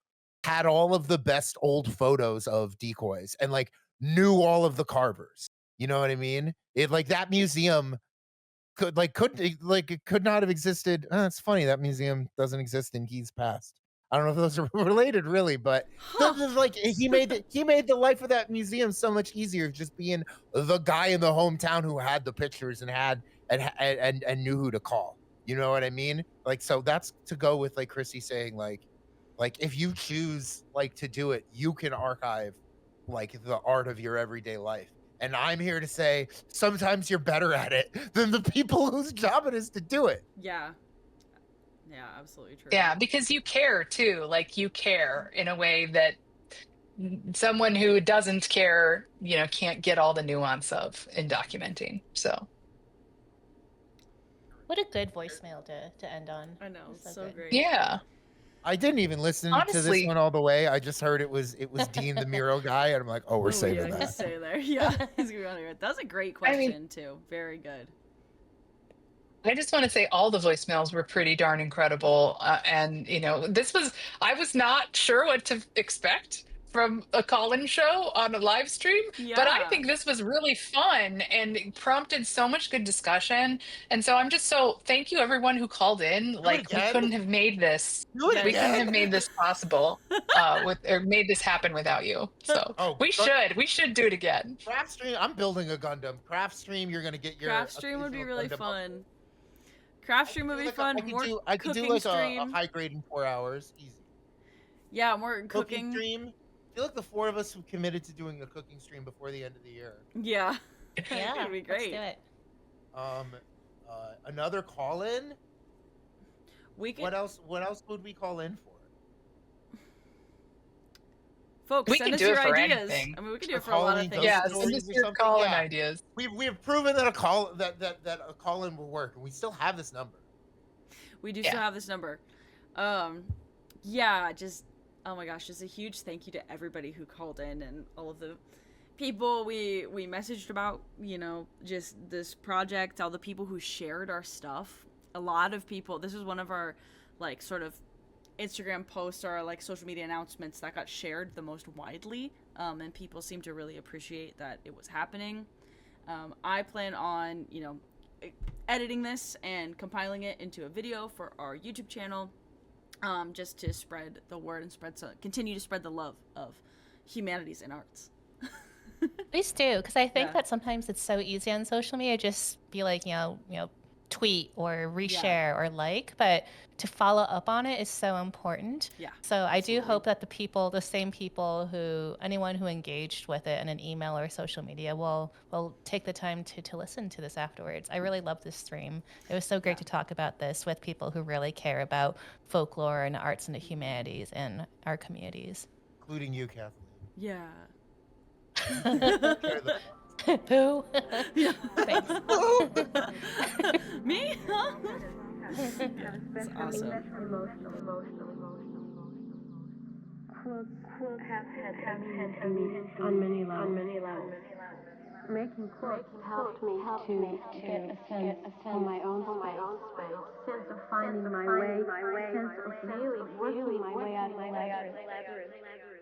had all of the best old photos of decoys and like knew all of the carvers. You know what I mean? It like that museum it could not have existed. It's funny that museum doesn't exist in Keys Past. I don't know if those are related really, but like he made the life of that museum so much easier just being the guy in the hometown who had the pictures and had and knew who to call. You know what I mean? Like, so that's to go with like Chrissy saying like if you choose like to do it, you can archive like the art of your everyday life. And I'm here to say sometimes you're better at it than the people whose job it is to do it. Yeah. Yeah, absolutely true. Yeah, because you care too. Like, you care in a way that someone who doesn't care, you know, can't get all the nuance of in documenting. So what a good voicemail to end on. I know, so good. great. Yeah. I didn't even listen to this one all the way. I just heard it was Dean the Miro guy, and I'm like, oh, we're saving that. He's stay there. Yeah, he's gonna be on here. That's a great question too. Very good. I just want to say all the voicemails were pretty darn incredible. And, you know, I was not sure what to expect from a call-in show on a live stream, but I think this was really fun and prompted so much good discussion. And so thank you everyone who called in. Like, we couldn't have made this. We couldn't have made this possible or made this happen without you. So we should do it again. Craft Stream, I'm building a Gundam. Craft Stream, you're gonna get your Craft Stream would be really Gundam fun. Craft Stream would be fun. I could do like a high grade in 4 hours, easy. Yeah, more cooking stream. I feel like the four of us who committed to doing a cooking stream before the end of the year. Yeah. Yeah, it'd be great. Let's do it. Another call in. We could. What else would we call in for? Folks, we send can us do your it for ideas. anything. I mean, we can do it for a lot of things. Yeah, send us your call-in ideas. We've proven that a call in will work, and we still have this number. We do still have this number. Yeah, just oh my gosh, just a huge thank you to everybody who called in and all of the people we messaged about, you know, just this project, all the people who shared our stuff. A lot of people, this was one of our like sort of Instagram posts or like social media announcements that got shared the most widely, and people seem to really appreciate that it was happening. I plan on, you know, editing this and compiling it into a video for our YouTube channel, just to spread the word and continue to spread the love of humanities and arts. Please do, because I think that sometimes it's so easy on social media, just be like, tweet or reshare or like, but to follow up on it is so important. Yeah. So I do hope that the same people anyone who engaged with it in an email or social media will take the time to listen to this afterwards. I really love this stream. It was so great to talk about this with people who really care about folklore and arts and the humanities in our communities. Including you, Kathleen. Yeah. Who? Yeah. Thanks. Me? Huh? That's awesome. Quotes have had meaning on many levels. Making quotes helped me to get a sense of my own space, sense of finding my way, sense of really working my way out of the labyrinth.